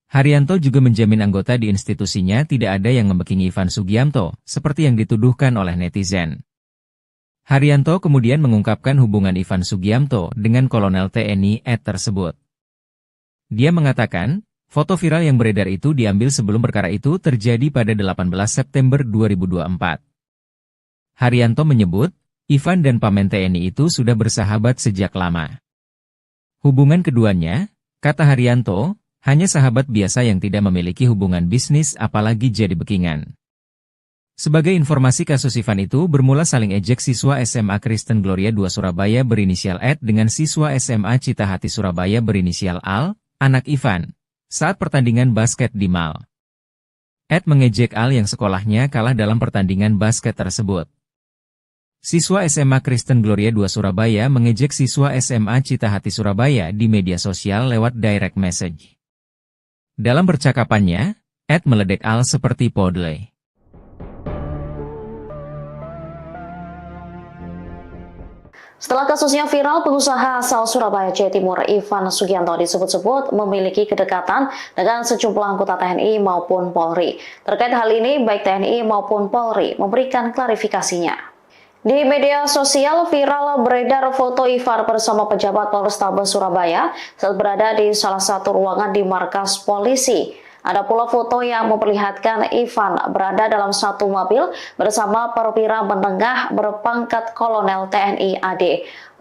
[SPEAKER 1] Haryanto juga menjamin anggota di institusinya tidak ada yang membekingi Ivan Sugiamto, seperti yang dituduhkan oleh netizen. Haryanto kemudian mengungkapkan hubungan Ivan Sugiamto dengan kolonel TNI Ed tersebut. Dia mengatakan, foto viral yang beredar itu diambil sebelum perkara itu terjadi pada 18 September 2024. Haryanto menyebut, Ivan dan pamen TNI itu sudah bersahabat sejak lama. Hubungan keduanya, kata Haryanto, hanya sahabat biasa yang tidak memiliki hubungan bisnis apalagi jadi bekingan. Sebagai informasi kasus Ivan itu bermula saling ejek siswa SMA Kristen Gloria 2 Surabaya berinisial Ed dengan siswa SMA Citahati Surabaya berinisial Al, anak Ivan, saat pertandingan basket di Mal. Ed mengejek Al yang sekolahnya kalah dalam pertandingan basket tersebut. Siswa SMA Kristen Gloria 2 Surabaya mengejek siswa SMA Citahati Surabaya di media sosial lewat direct message. Dalam percakapannya, Ed meledek Al seperti podle.
[SPEAKER 2] Setelah kasusnya viral, pengusaha asal Surabaya, Jawa Timur, Ivan Sugiamto disebut-sebut memiliki kedekatan dengan sejumlah anggota TNI maupun Polri. Terkait hal ini, baik TNI maupun Polri memberikan klarifikasinya. Di media sosial viral beredar foto Ivan bersama pejabat Polrestabes Surabaya saat berada di salah satu ruangan di markas polisi. Ada pula foto yang memperlihatkan Ivan berada dalam satu mobil bersama perwira menengah berpangkat kolonel TNI AD.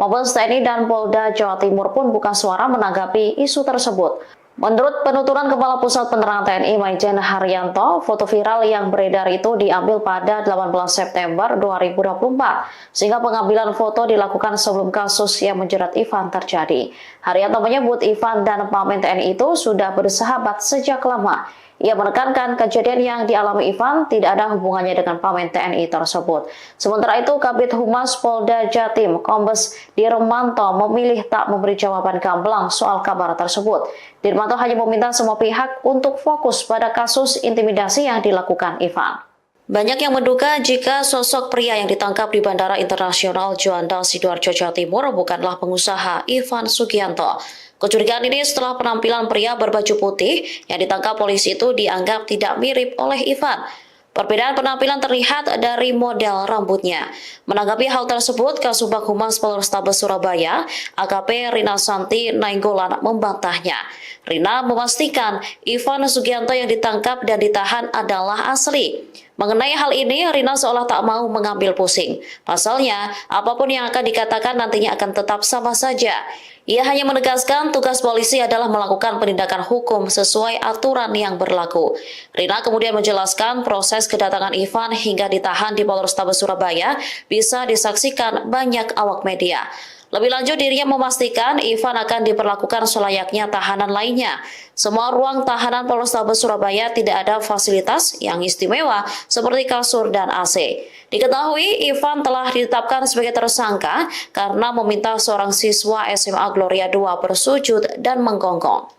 [SPEAKER 2] Mabes TNI dan Polda Jawa Timur pun buka suara menanggapi isu tersebut. Menurut penuturan Kepala Pusat Penerangan TNI Maijen Haryanto, foto viral yang beredar itu diambil pada 18 September 2024, sehingga pengambilan foto dilakukan sebelum kasus yang menjerat Ivan terjadi. Haryanto menyebut Ivan dan Pamen TNI itu sudah bersahabat sejak lama. Ia menekankan kejadian yang dialami Ivan tidak ada hubungannya dengan Pamen TNI tersebut. Sementara itu, Kabid Humas Polda Jatim, Kombes Dirmanto memilih tak memberi jawaban gamblang soal kabar tersebut. Dirmanto hanya meminta semua pihak untuk fokus pada kasus intimidasi yang dilakukan Ivan. Banyak yang menduga jika sosok pria yang ditangkap di Bandara Internasional Juanda, Sidoarjo, Jawa Timur bukanlah pengusaha Ivan Sugianto. Kecurigaan ini setelah penampilan pria berbaju putih yang ditangkap polisi itu dianggap tidak mirip oleh Ivan. Perbedaan penampilan terlihat dari model rambutnya. Menanggapi hal tersebut, Kasubag Humas Polrestabes Surabaya, AKP Rina Santi Nainggolan membantahnya. Rina memastikan Ivan Sugianto yang ditangkap dan ditahan adalah asli. Mengenai hal ini, Rina seolah tak mau mengambil pusing. Pasalnya, apapun yang akan dikatakan nantinya akan tetap sama saja. Ia hanya menegaskan tugas polisi adalah melakukan penindakan hukum sesuai aturan yang berlaku. Rina kemudian menjelaskan proses kedatangan Ivan hingga ditahan di Polrestabes Surabaya bisa disaksikan banyak awak media. Lebih lanjut, dirinya memastikan Ivan akan diperlakukan selayaknya tahanan lainnya. Semua ruang tahanan Polrestabes Surabaya tidak ada fasilitas yang istimewa seperti kasur dan AC. Diketahui Ivan telah ditetapkan sebagai tersangka karena meminta seorang siswa SMA Gloria 2 bersujud dan menggonggong.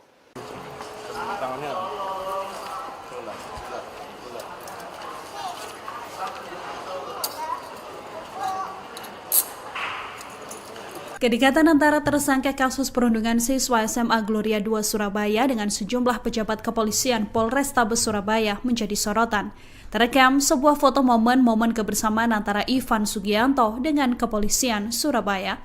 [SPEAKER 3] Kedekatan antara tersangka kasus perundungan siswa SMA Gloria 2 Surabaya dengan sejumlah pejabat kepolisian Polrestabes Surabaya menjadi sorotan. Terekam sebuah foto momen-momen kebersamaan antara Ivan Sugianto dengan kepolisian Surabaya.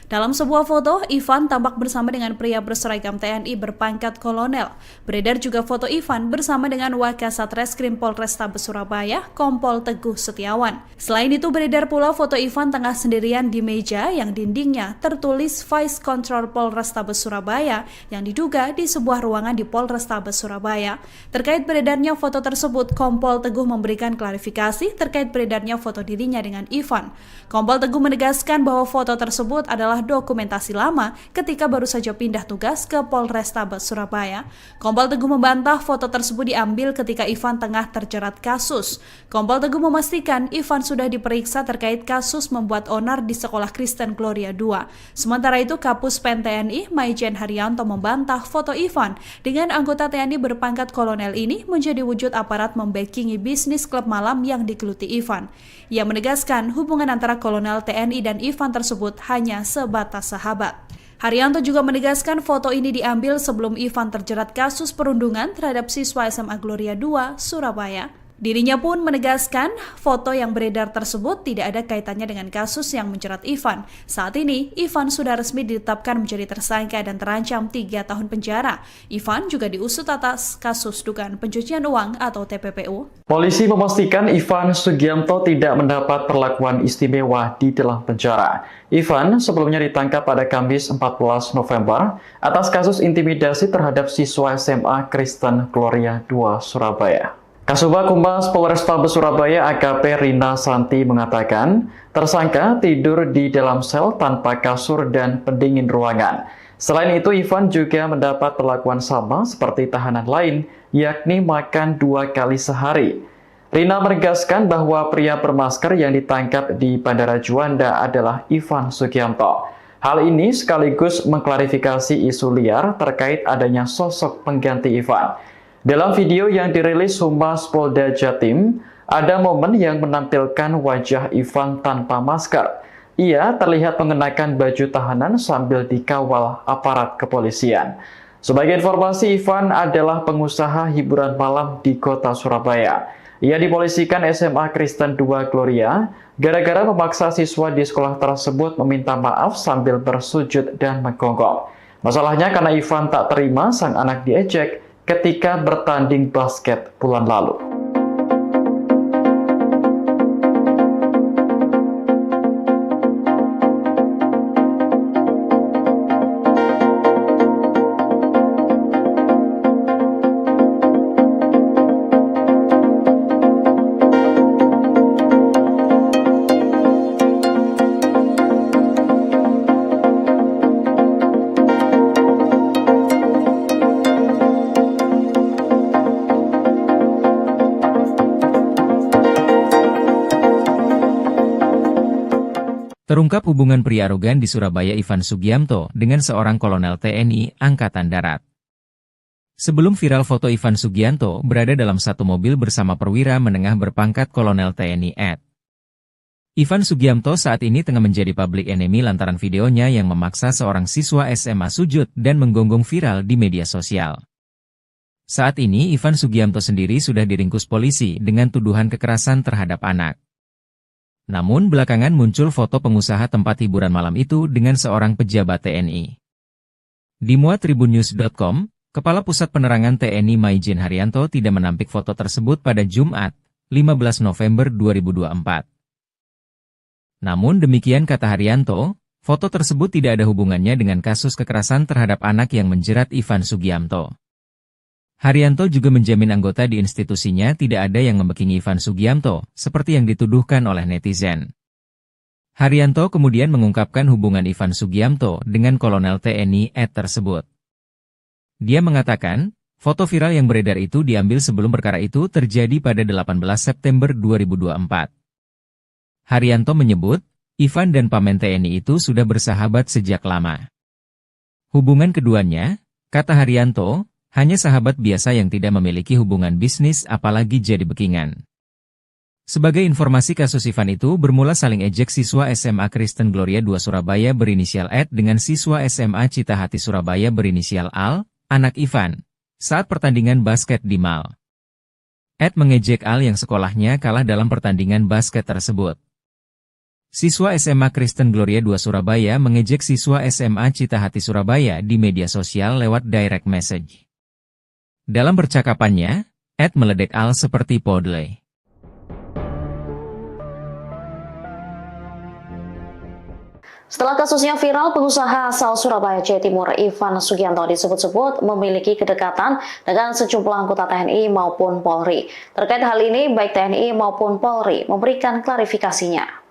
[SPEAKER 3] Dalam sebuah foto, Ivan tampak bersama dengan pria berseragam TNI berpangkat kolonel. Beredar juga foto Ivan bersama dengan Wakasat Reskrim Polrestabes Surabaya, Kompol Teguh Setiawan. Selain itu, beredar pula foto Ivan tengah sendirian di meja yang dindingnya tertulis Vice Control Polrestabes Surabaya yang diduga di sebuah ruangan di Polrestabes Surabaya. Terkait beredarnya foto tersebut, Kompol Teguh memberikan klarifikasi terkait beredarnya foto dirinya dengan Ivan. Kompol Teguh menegaskan bahwa foto tersebut adalah dokumentasi lama ketika baru saja pindah tugas ke Polrestabes Surabaya. Kompol Teguh membantah foto tersebut diambil ketika Ivan tengah terjerat kasus. Kompol Teguh memastikan Ivan sudah diperiksa terkait kasus membuat onar di Sekolah Kristen Gloria 2. Sementara itu, Kapus Pen TNI Maijen Haryanto membantah foto Ivan dengan anggota TNI berpangkat kolonel ini menjadi wujud aparat membackingi bisnis klub malam yang digeluti Ivan. Ia menegaskan hubungan antara kolonel TNI dan Ivan tersebut hanya sebatas sahabat. Haryanto juga menegaskan foto ini diambil sebelum Ivan terjerat kasus perundungan terhadap siswa SMA Gloria 2 Surabaya. Dirinya pun menegaskan foto yang beredar tersebut tidak ada kaitannya dengan kasus yang menjerat Ivan. Saat ini, Ivan sudah resmi ditetapkan menjadi tersangka dan terancam 3 tahun penjara. Ivan juga diusut atas kasus dugaan pencucian uang atau TPPU.
[SPEAKER 4] Polisi memastikan Ivan Sugianto tidak mendapat perlakuan istimewa di dalam penjara. Ivan sebelumnya ditangkap pada Kamis 14 November atas kasus intimidasi terhadap siswa SMA Kristen Gloria 2 Surabaya. Kasubag Humas Polrestabes Surabaya AKP Rina Santi mengatakan, tersangka tidur di dalam sel tanpa kasur dan pendingin ruangan. Selain itu, Ivan juga mendapat perlakuan sama seperti tahanan lain, yakni makan 2 kali sehari. Rina menegaskan bahwa pria bermasker yang ditangkap di Bandara Juanda adalah Ivan Sugianto. Hal ini sekaligus mengklarifikasi isu liar terkait adanya sosok pengganti Ivan. Dalam video yang dirilis Humas Polda Jatim, ada momen yang menampilkan wajah Ivan tanpa masker. Ia terlihat mengenakan baju tahanan sambil dikawal aparat kepolisian. Sebagai informasi, Ivan adalah pengusaha hiburan malam di kota Surabaya. Ia dipolisikan SMA Kristen 2 Gloria gara-gara memaksa siswa di sekolah tersebut meminta maaf sambil bersujud dan menggonggong. Masalahnya karena Ivan tak terima sang anak diejek ketika bertanding basket bulan lalu.
[SPEAKER 1] Terungkap hubungan pria arogan di Surabaya Ivan Sugiamto dengan seorang kolonel TNI Angkatan Darat. Sebelum viral foto Ivan Sugianto berada dalam satu mobil bersama perwira menengah berpangkat kolonel TNI Ed. Ivan Sugiamto saat ini tengah menjadi public enemy lantaran videonya yang memaksa seorang siswa SMA sujud dan menggonggong viral di media sosial. Saat ini Ivan Sugiamto sendiri sudah diringkus polisi dengan tuduhan kekerasan terhadap anak. Namun belakangan muncul foto pengusaha tempat hiburan malam itu dengan seorang pejabat TNI. Dimuat tribunnews.com, Kepala Pusat Penerangan TNI Maijen Haryanto tidak menampik foto tersebut pada Jumat, 15 November 2024. Namun demikian kata Haryanto, foto tersebut tidak ada hubungannya dengan kasus kekerasan terhadap anak yang menjerat Ivan Sugiamto. Haryanto juga menjamin anggota di institusinya tidak ada yang membekingi Ivan Sugiamto, seperti yang dituduhkan oleh netizen. Haryanto kemudian mengungkapkan hubungan Ivan Sugiamto dengan kolonel TNI Ed tersebut. Dia mengatakan, foto viral yang beredar itu diambil sebelum perkara itu terjadi pada 18 September 2024. Haryanto menyebut, Ivan dan pamen TNI itu sudah bersahabat sejak lama. Hubungan keduanya, kata Haryanto, hanya sahabat biasa yang tidak memiliki hubungan bisnis apalagi jadi bekingan. Sebagai informasi kasus Ivan itu bermula saling ejek siswa SMA Kristen Gloria 2 Surabaya berinisial Ed dengan siswa SMA Citahati Surabaya berinisial Al, anak Ivan, saat pertandingan basket di Mal. Ed mengejek Al yang sekolahnya kalah dalam pertandingan basket tersebut. Siswa SMA Kristen Gloria 2 Surabaya mengejek siswa SMA Citahati Surabaya di media sosial lewat direct message. Dalam percakapannya, Ed meledek Al seperti podle.
[SPEAKER 2] Setelah kasusnya viral, pengusaha asal Surabaya, Jawa Timur, Ivan Sugianto disebut-sebut memiliki kedekatan dengan sejumlah anggota TNI maupun Polri. Terkait hal ini, baik TNI maupun Polri memberikan klarifikasinya.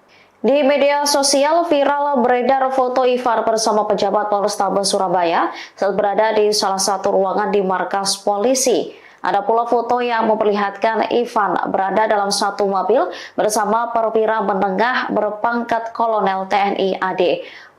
[SPEAKER 2] Di media sosial viral beredar foto Ivan bersama pejabat Polrestabes Surabaya saat berada di salah satu ruangan di markas polisi. Ada pula foto yang memperlihatkan Ivan berada dalam satu mobil bersama perwira menengah berpangkat Kolonel TNI AD.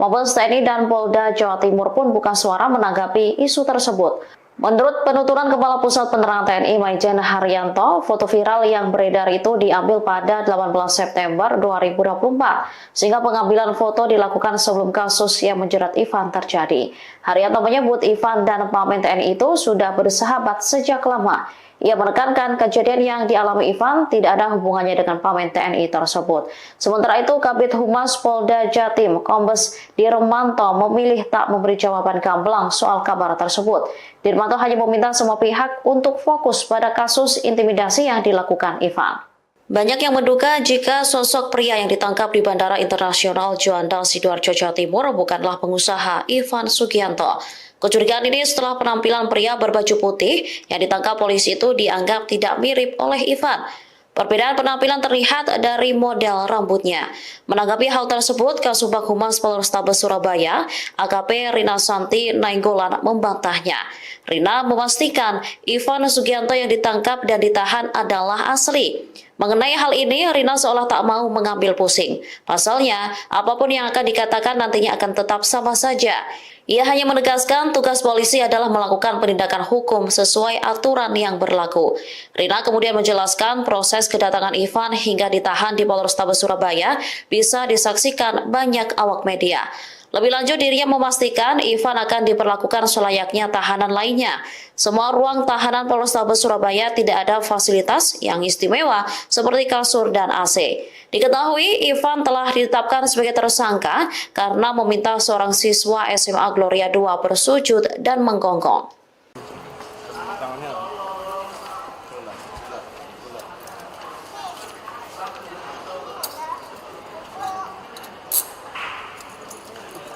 [SPEAKER 2] Mabes TNI dan Polda Jawa Timur pun buka suara menanggapi isu tersebut. Menurut penuturan Kepala Pusat Penerangan TNI Maijen Haryanto, foto viral yang beredar itu diambil pada 18 September 2024, sehingga pengambilan foto dilakukan sebelum kasus yang menjerat Ivan terjadi. Haryanto menyebut Ivan dan pamen TNI itu sudah bersahabat sejak lama. Ia menekankan kejadian yang dialami Ivan tidak ada hubungannya dengan pamen TNI tersebut. Sementara itu, Kabid Humas Polda Jatim, Kombes Dirmanto memilih tak memberi jawaban gamblang soal kabar tersebut. Dirmanto hanya meminta semua pihak untuk fokus pada kasus intimidasi yang dilakukan Ivan. Banyak yang menduga jika sosok pria yang ditangkap di Bandara Internasional Juanda Sidoarjo, Jawa Timur bukanlah pengusaha Ivan Sugianto. Kecurigaan ini setelah penampilan pria berbaju putih yang ditangkap polisi itu dianggap tidak mirip oleh Ivan. Perbedaan penampilan terlihat dari model rambutnya. Menanggapi hal tersebut, Kasubag Humas Polrestabes Surabaya, AKP Rina Santi Nainggolan membantahnya. Rina memastikan Ivan Sugianto yang ditangkap dan ditahan adalah asli. Mengenai hal ini, Rina seolah tak mau mengambil pusing. Pasalnya, apapun yang akan dikatakan nantinya akan tetap sama saja. Ia hanya menegaskan tugas polisi adalah melakukan penindakan hukum sesuai aturan yang berlaku. Rina kemudian menjelaskan proses kedatangan Ivan hingga ditahan di Polrestabes Surabaya bisa disaksikan banyak awak media. Lebih lanjut, dirinya memastikan Ivan akan diperlakukan selayaknya tahanan lainnya. Semua ruang tahanan Polrestabes Surabaya tidak ada fasilitas yang istimewa seperti kasur dan AC. Diketahui Ivan telah ditetapkan sebagai tersangka karena meminta seorang siswa SMA Gloria 2 bersujud dan menggonggong.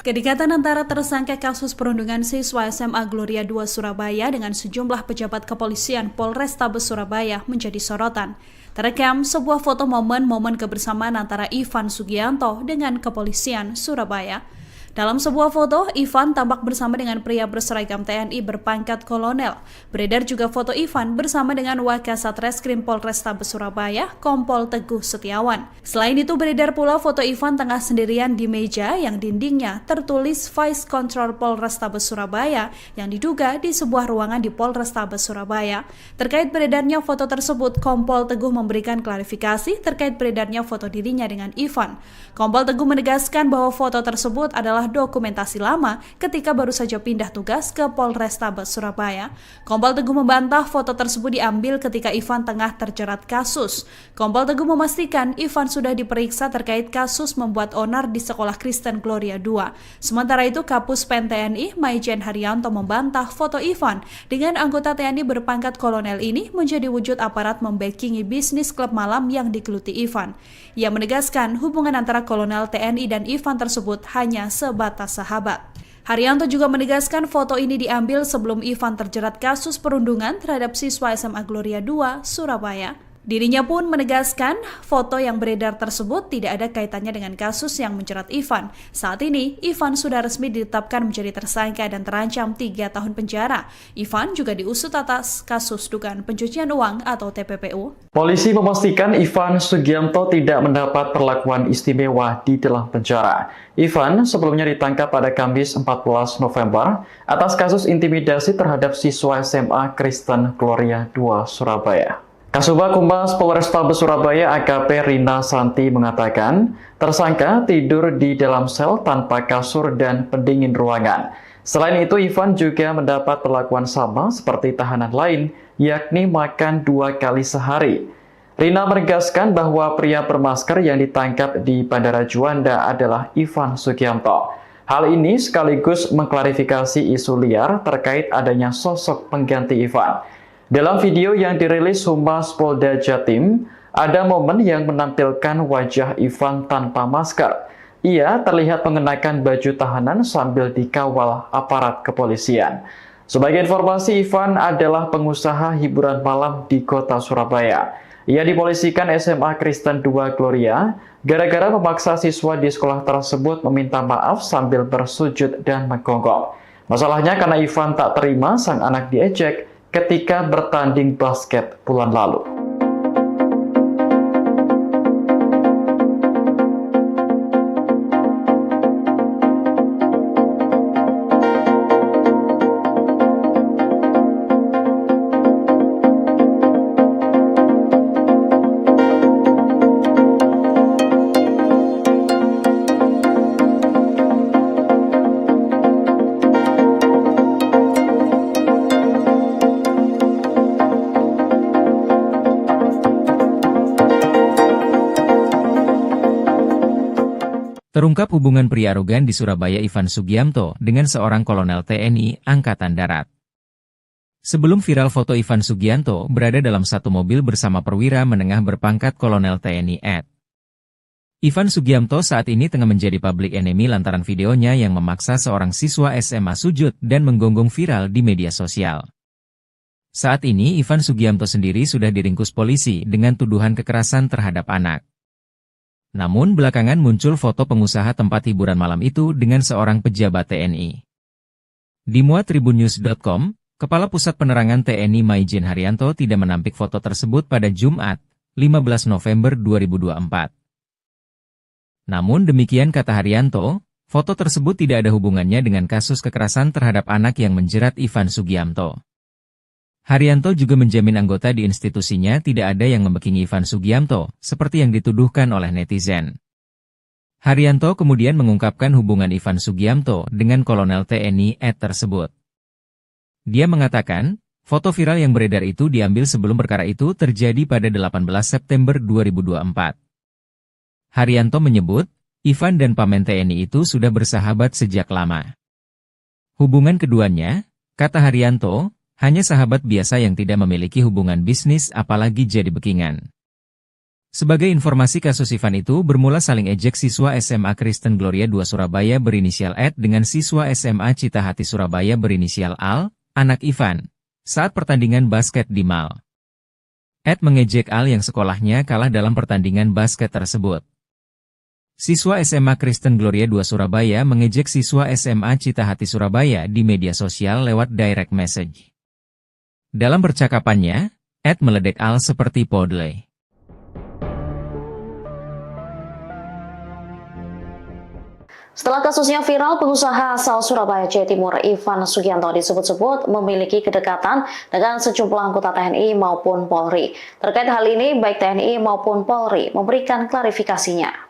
[SPEAKER 3] Kedekatan antara tersangka kasus perundungan siswa SMA Gloria 2 Surabaya dengan sejumlah pejabat kepolisian Polrestabes Surabaya menjadi sorotan. Terekam sebuah foto momen-momen kebersamaan antara Ivan Sugianto dengan kepolisian Surabaya. Dalam sebuah foto, Ivan tampak bersama dengan pria berseragam TNI berpangkat kolonel. Beredar juga foto Ivan bersama dengan Wakasat Reskrim Polrestabes Surabaya, Kompol Teguh Setiawan. Selain itu, beredar pula foto Ivan tengah sendirian di meja yang dindingnya tertulis Vice Control Polrestabes Surabaya yang diduga di sebuah ruangan di Polrestabes Surabaya. Terkait beredarnya foto tersebut, Kompol Teguh memberikan klarifikasi terkait beredarnya foto dirinya dengan Ivan. Kompol Teguh menegaskan bahwa foto tersebut adalah dokumentasi lama ketika baru saja pindah tugas ke Polrestabes Surabaya. Kompol Teguh membantah foto tersebut diambil ketika Ivan tengah terjerat kasus. Kompol Teguh memastikan Ivan sudah diperiksa terkait kasus membuat onar di Sekolah Kristen Gloria II. Sementara itu, Kapus Pen TNI Maijen Haryanto membantah foto Ivan dengan anggota TNI berpangkat kolonel ini menjadi wujud aparat membackingi bisnis klub malam yang digeluti Ivan. Ia menegaskan hubungan antara kolonel TNI dan Ivan tersebut hanya sebatas sahabat. Haryanto juga menegaskan foto ini diambil sebelum Ivan terjerat kasus perundungan terhadap siswa SMA Gloria II, Surabaya. Dirinya pun menegaskan foto yang beredar tersebut tidak ada kaitannya dengan kasus yang menjerat Ivan. Saat ini, Ivan sudah resmi ditetapkan menjadi tersangka dan terancam 3 tahun penjara. Ivan juga diusut atas kasus dugaan pencucian uang atau TPPU.
[SPEAKER 4] Polisi memastikan Ivan Sugiamto tidak mendapat perlakuan istimewa di dalam penjara. Ivan sebelumnya ditangkap pada Kamis 14 November atas kasus intimidasi terhadap siswa SMA Kristen Gloria II, Surabaya. Kasubag Humas Polrestabes Surabaya AKP Rina Santi mengatakan, tersangka tidur di dalam sel tanpa kasur dan pendingin ruangan. Selain itu, Ivan juga mendapat perlakuan sama seperti tahanan lain, yakni makan 2 kali sehari. Rina menegaskan bahwa pria bermasker yang ditangkap di Bandara Juanda adalah Ivan Sugiamto. Hal ini sekaligus mengklarifikasi isu liar terkait adanya sosok pengganti Ivan. Dalam video yang dirilis Humas Polda Jatim, ada momen yang menampilkan wajah Ivan tanpa masker. Ia terlihat mengenakan baju tahanan sambil dikawal aparat kepolisian. Sebagai informasi, Ivan adalah pengusaha hiburan malam di kota Surabaya. Ia dipolisikan SMA Kristen II Gloria gara-gara memaksa siswa di sekolah tersebut meminta maaf sambil bersujud dan menggonggong. Masalahnya karena Ivan tak terima sang anak diejek ketika bertanding basket bulan lalu.
[SPEAKER 1] Terungkap hubungan pria arogan di Surabaya Ivan Sugiamto dengan seorang kolonel TNI Angkatan Darat. Sebelum viral foto Ivan Sugiamto berada dalam satu mobil bersama perwira menengah berpangkat kolonel TNI Ed. Ivan Sugiamto saat ini tengah menjadi public enemy lantaran videonya yang memaksa seorang siswa SMA sujud dan menggonggong viral di media sosial. Saat ini Ivan Sugiamto sendiri sudah diringkus polisi dengan tuduhan kekerasan terhadap anak. Namun belakangan muncul foto pengusaha tempat hiburan malam itu dengan seorang pejabat TNI. Dimuat tribunnews.com, Kepala Pusat Penerangan TNI Maijen Haryanto tidak menampik foto tersebut pada Jumat, 15 November 2024. Namun demikian kata Haryanto, foto tersebut tidak ada hubungannya dengan kasus kekerasan terhadap anak yang menjerat Ivan Sugiamto. Haryanto juga menjamin anggota di institusinya tidak ada yang membackingi Ivan Sugiamto, seperti yang dituduhkan oleh netizen. Haryanto kemudian mengungkapkan hubungan Ivan Sugiamto dengan kolonel TNI Ed tersebut. Dia mengatakan, foto viral yang beredar itu diambil sebelum perkara itu terjadi pada 18 September 2024. Haryanto menyebut, Ivan dan pamen TNI itu sudah bersahabat sejak lama. Hubungan keduanya, kata Haryanto, hanya sahabat biasa yang tidak memiliki hubungan bisnis apalagi jadi backingan. Sebagai informasi kasus Ivan itu bermula saling ejek siswa SMA Kristen Gloria II Surabaya berinisial Ed dengan siswa SMA Citahati Surabaya berinisial Al, anak Ivan, saat pertandingan basket di Mal. Ed mengejek Al yang sekolahnya kalah dalam pertandingan basket tersebut. Siswa SMA Kristen Gloria 2 Surabaya mengejek siswa SMA Citahati Surabaya di media sosial lewat direct message. Dalam percakapannya, Ed meledek Al seperti podle.
[SPEAKER 2] Setelah kasusnya viral, pengusaha asal Surabaya, Jawa Timur, Ivan Sugianto disebut-sebut memiliki kedekatan dengan sejumlah anggota TNI maupun Polri. Terkait hal ini, baik TNI maupun Polri memberikan klarifikasinya.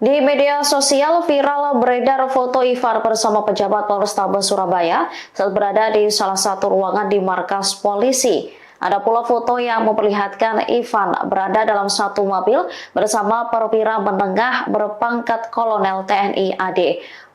[SPEAKER 2] Di media sosial viral beredar foto Ivan bersama pejabat Polrestabes Surabaya saat berada di salah satu ruangan di markas polisi. Ada pula foto yang memperlihatkan Ivan berada dalam satu mobil bersama perwira menengah berpangkat Kolonel TNI AD.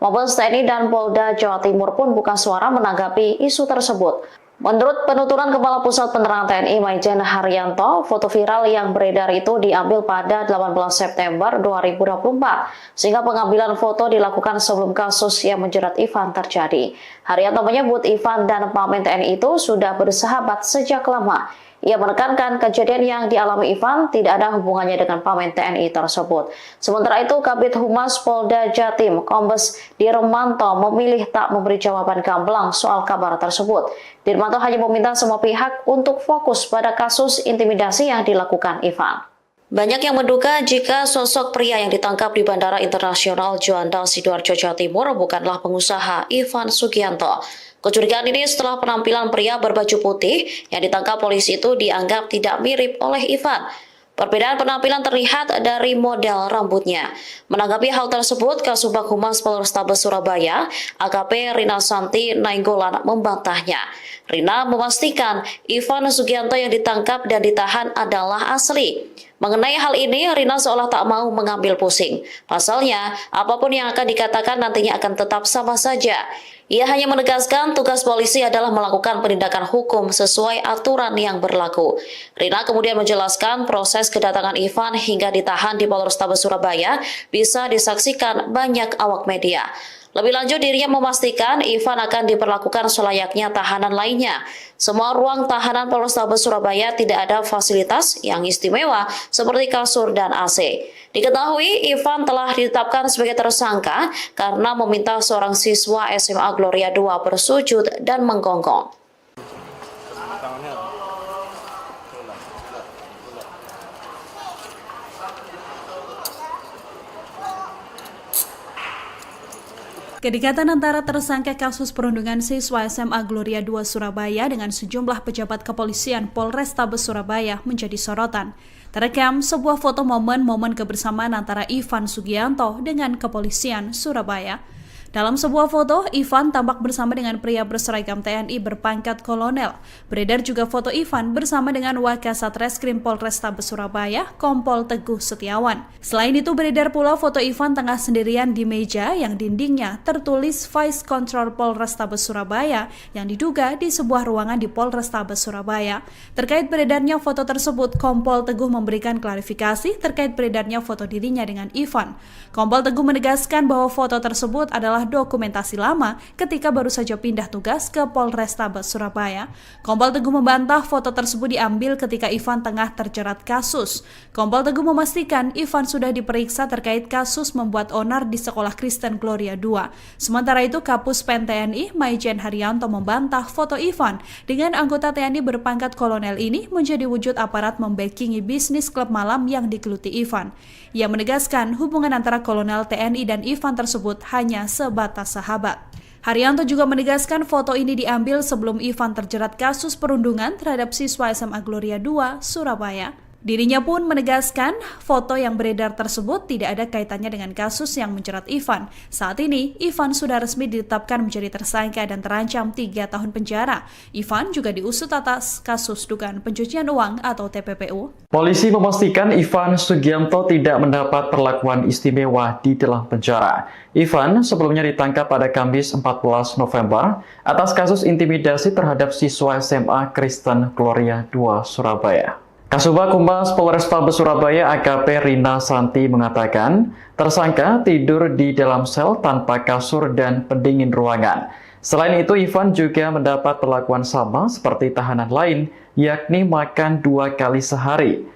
[SPEAKER 2] Mabes TNI dan Polda Jawa Timur pun buka suara menanggapi isu tersebut. Menurut penuturan Kepala Pusat Penerangan TNI Maijen Haryanto, foto viral yang beredar itu diambil pada 18 September 2024, sehingga pengambilan foto dilakukan sebelum kasus yang menjerat Ivan terjadi. Haryanto menyebut Ivan dan Pamen TNI itu sudah bersahabat sejak lama. Ia menekankan kejadian yang dialami Ivan tidak ada hubungannya dengan Pamen TNI tersebut. Sementara itu, Kabid Humas Polda Jatim, Kombes Dirmanto memilih tak memberi jawaban gamblang soal kabar tersebut. Dirmanto hanya meminta semua pihak untuk fokus pada kasus intimidasi yang dilakukan Ivan. Banyak yang menduga jika sosok pria yang ditangkap di Bandara Internasional Juanda Sidoarjo, Jawa Timur bukanlah pengusaha Ivan Sugianto. Kecurigaan ini setelah penampilan pria berbaju putih yang ditangkap polisi itu dianggap tidak mirip oleh Ivan. Perbedaan penampilan terlihat dari model rambutnya. Menanggapi hal tersebut, Kasubag Humas Polrestabes Surabaya, AKP Rina Santi Nainggolan membantahnya. Rina memastikan Ivan Sugianto yang ditangkap dan ditahan adalah asli. Mengenai hal ini, Rina seolah tak mau mengambil pusing. Pasalnya, apapun yang akan dikatakan nantinya akan tetap sama saja. Ia hanya menegaskan tugas polisi adalah melakukan penindakan hukum sesuai aturan yang berlaku. Rina kemudian menjelaskan proses kedatangan Ivan hingga ditahan di Polrestabes Surabaya bisa disaksikan banyak awak media. Lebih lanjut, dirinya memastikan Ivan akan diperlakukan selayaknya tahanan lainnya. Semua ruang tahanan Polrestabes Surabaya tidak ada fasilitas yang istimewa seperti kasur dan AC. Diketahui Ivan telah ditetapkan sebagai tersangka karena meminta seorang siswa SMA Gloria 2 bersujud dan menggonggong.
[SPEAKER 3] Kedekatan antara tersangka kasus perundungan siswa SMA Gloria 2 Surabaya dengan sejumlah pejabat kepolisian Polrestabes Surabaya menjadi sorotan. Terekam sebuah foto momen-momen kebersamaan antara Ivan Sugianto dengan kepolisian Surabaya. Dalam sebuah foto, Ivan tampak bersama dengan pria berseragam TNI berpangkat kolonel. Beredar juga foto Ivan bersama dengan Wakasat Reskrim Polrestabes Surabaya, Kompol Teguh Setiawan. Selain itu, beredar pula foto Ivan tengah sendirian di meja yang dindingnya tertulis Vice Control Polrestabes Surabaya yang diduga di sebuah ruangan di Polrestabes Surabaya. Terkait beredarnya foto tersebut, Kompol Teguh memberikan klarifikasi terkait beredarnya foto dirinya dengan Ivan. Kompol Teguh menegaskan bahwa foto tersebut adalah dokumentasi lama ketika baru saja pindah tugas ke Polrestabes Surabaya. Kompol Teguh membantah foto tersebut diambil ketika Ivan tengah terjerat kasus. Kompol Teguh memastikan Ivan sudah diperiksa terkait kasus membuat onar di Sekolah Kristen Gloria 2. Sementara itu, Kapus Pen TNI Maijen Haryanto membantah foto Ivan dengan anggota TNI berpangkat kolonel ini menjadi wujud aparat membackingi bisnis klub malam yang digeluti Ivan. Ia menegaskan hubungan antara kolonel TNI dan Ivan tersebut hanya sebatas sahabat. Haryanto juga menegaskan foto ini diambil sebelum Ivan terjerat kasus perundungan terhadap siswa SMA Gloria 2 Surabaya. Dirinya pun menegaskan foto yang beredar tersebut tidak ada kaitannya dengan kasus yang menjerat Ivan. Saat ini, Ivan sudah resmi ditetapkan menjadi tersangka dan terancam 3 tahun penjara. Ivan juga diusut atas kasus dugaan pencucian uang atau TPPU.
[SPEAKER 4] Polisi memastikan Ivan Sugianto tidak mendapat perlakuan istimewa di dalam penjara. Ivan sebelumnya ditangkap pada Kamis 14 November atas kasus intimidasi terhadap siswa SMA Kristen Gloria 2 Surabaya. Kasubag Humas Polrestabes Surabaya AKP Rina Santi mengatakan tersangka tidur di dalam sel tanpa kasur dan pendingin ruangan. Selain itu, Ivan juga mendapat perlakuan sama seperti tahanan lain, yakni makan 2 kali sehari.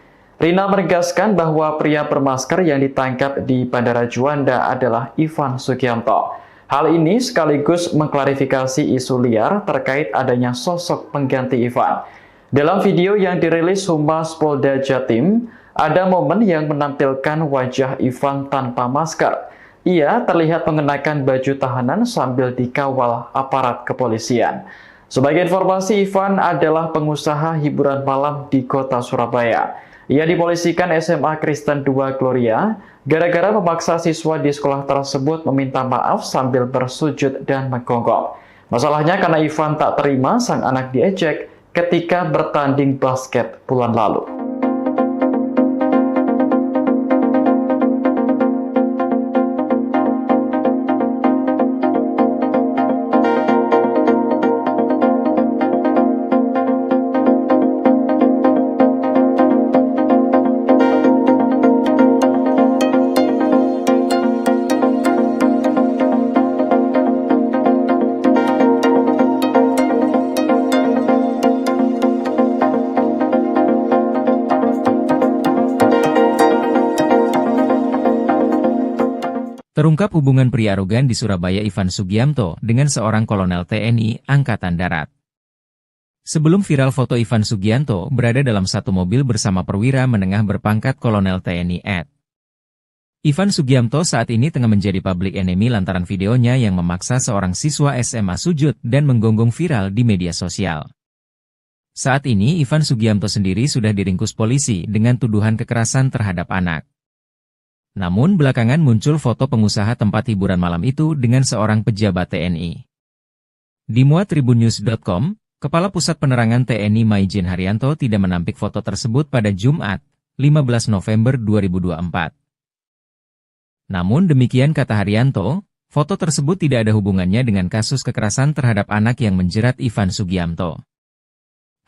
[SPEAKER 4] Rina menegaskan bahwa pria bermasker yang ditangkap di Bandara Juanda adalah Ivan Sugiamto. Hal ini sekaligus mengklarifikasi isu liar terkait adanya sosok pengganti Ivan. Dalam video yang dirilis Humas Polda Jatim, ada momen yang menampilkan wajah Ivan tanpa masker. Ia terlihat mengenakan baju tahanan sambil dikawal aparat kepolisian. Sebagai informasi, Ivan adalah pengusaha hiburan malam di kota Surabaya. Ia dipolisikan SMA Kristen 2 Gloria gara-gara memaksa siswa di sekolah tersebut meminta maaf sambil bersujud dan menggonggong. Masalahnya karena Ivan tak terima sang anak diejek ketika bertanding basket bulan lalu.
[SPEAKER 1] Terungkap hubungan pria arogan di Surabaya Ivan Sugiamto dengan seorang kolonel TNI Angkatan Darat. Sebelum viral foto Ivan Sugiamto berada dalam satu mobil bersama perwira menengah berpangkat kolonel TNI Ed. Ivan Sugiamto saat ini tengah menjadi public enemy lantaran videonya yang memaksa seorang siswa SMA sujud dan menggonggong viral di media sosial. Saat ini Ivan Sugiamto sendiri sudah diringkus polisi dengan tuduhan kekerasan terhadap anak. Namun belakangan muncul foto pengusaha tempat hiburan malam itu dengan seorang pejabat TNI. Dimuat tribunnews.com, Kepala Pusat Penerangan TNI Maijen Haryanto tidak menampik foto tersebut pada Jumat, 15 November 2024. Namun demikian kata Haryanto, foto tersebut tidak ada hubungannya dengan kasus kekerasan terhadap anak yang menjerat Ivan Sugiamto.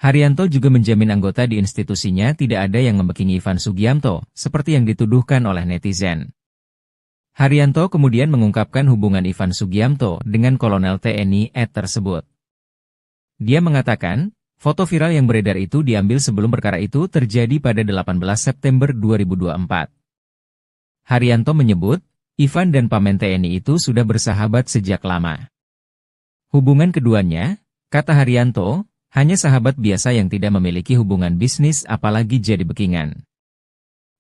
[SPEAKER 1] Haryanto juga menjamin anggota di institusinya tidak ada yang membekingi Ivan Sugiamto, seperti yang dituduhkan oleh netizen. Haryanto kemudian mengungkapkan hubungan Ivan Sugiamto dengan kolonel TNI Ed tersebut. Dia mengatakan, foto viral yang beredar itu diambil sebelum perkara itu terjadi pada 18 September 2024. Haryanto menyebut, Ivan dan pamen TNI itu sudah bersahabat sejak lama. Hubungan keduanya, kata Haryanto, hanya sahabat biasa yang tidak memiliki hubungan bisnis apalagi jadi bekingan.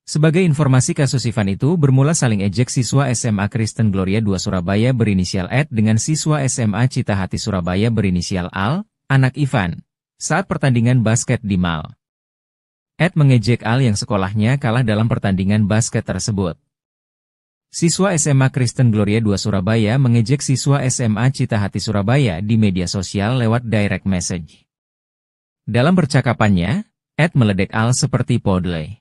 [SPEAKER 1] Sebagai informasi kasus Ivan itu bermula saling ejek siswa SMA Kristen Gloria 2 Surabaya berinisial Ed dengan siswa SMA Citahati Surabaya berinisial Al, anak Ivan, saat pertandingan basket di Mal. Ed mengejek Al yang sekolahnya kalah dalam pertandingan basket tersebut. Siswa SMA Kristen Gloria 2 Surabaya mengejek siswa SMA Citahati Surabaya di media sosial lewat direct message. Dalam percakapannya, Ed meledek Al seperti podle.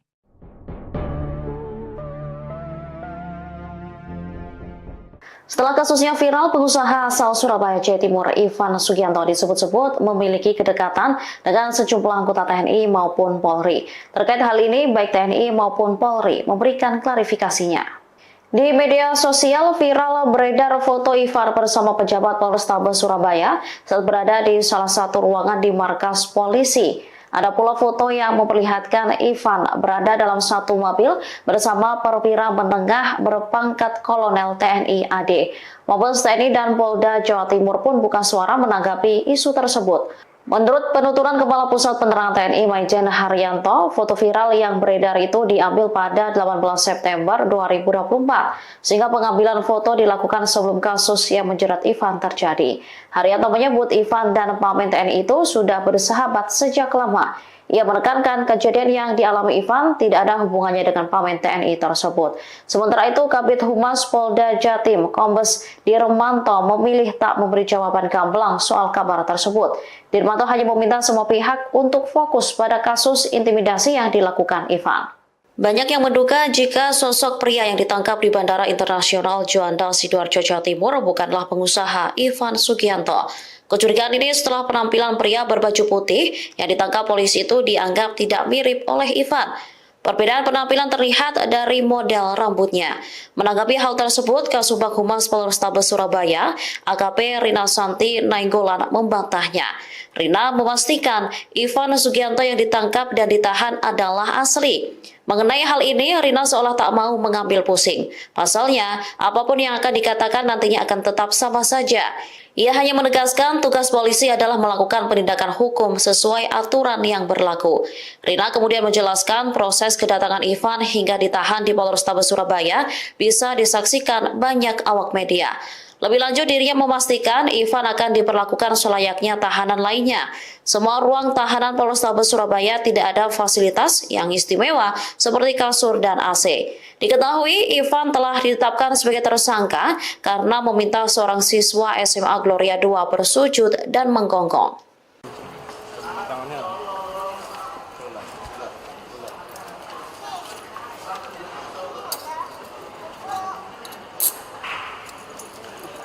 [SPEAKER 2] Setelah kasusnya viral, pengusaha asal Surabaya, Jawa Timur, Ivan Sugiamto disebut-sebut memiliki kedekatan dengan sejumlah anggota TNI maupun Polri. Terkait hal ini, baik TNI maupun Polri memberikan klarifikasinya. Di media sosial viral beredar foto Ivan bersama pejabat Polrestabes Surabaya saat berada di salah satu ruangan di markas polisi. Ada pula foto yang memperlihatkan Ivan berada dalam satu mobil bersama perwira menengah berpangkat Kolonel TNI AD. Mabes TNI dan Polda Jawa Timur pun buka suara menanggapi isu tersebut. Menurut penuturan Kepala Pusat Penerangan TNI Maijen Haryanto, foto viral yang beredar itu diambil pada 18 September 2024, sehingga pengambilan foto dilakukan sebelum kasus yang menjerat Ivan terjadi. Haryanto menyebut Ivan dan pamen TNI itu sudah bersahabat sejak lama. Ia menekankan kejadian yang dialami Ivan tidak ada hubungannya dengan pamen TNI tersebut. Sementara itu, Kabid Humas Polda Jatim, Kombes Dirmanto memilih tak memberi jawaban gamblang soal kabar tersebut. Dirmanto hanya meminta semua pihak untuk fokus pada kasus intimidasi yang dilakukan Ivan. Banyak yang menduga jika sosok pria yang ditangkap di Bandara Internasional Juanda, Sidoarjo, Jawa Timur bukanlah pengusaha Ivan Sugiamto. Kecurigaan ini setelah penampilan pria berbaju putih yang ditangkap polisi itu dianggap tidak mirip oleh Ivan. Perbedaan penampilan terlihat dari model rambutnya. Menanggapi hal tersebut, Kasubag Humas Polrestabes Surabaya, AKP Rina Santi Nainggolan membantahnya. Rina memastikan Ivan Sugianto yang ditangkap dan ditahan adalah asli. Mengenai hal ini, Rina seolah tak mau mengambil pusing. Pasalnya, apapun yang akan dikatakan nantinya akan tetap sama saja. Ia hanya menegaskan tugas polisi adalah melakukan penindakan hukum sesuai aturan yang berlaku. Rina kemudian menjelaskan proses kedatangan Ivan hingga ditahan di Polrestabes Surabaya bisa disaksikan banyak awak media. Lebih lanjut, dirinya memastikan Ivan akan diperlakukan selayaknya tahanan lainnya. Semua ruang tahanan Polrestabes Surabaya tidak ada fasilitas yang istimewa seperti kasur dan AC. Diketahui Ivan telah ditetapkan sebagai tersangka karena meminta seorang siswa SMA Gloria 2 bersujud dan menggonggong.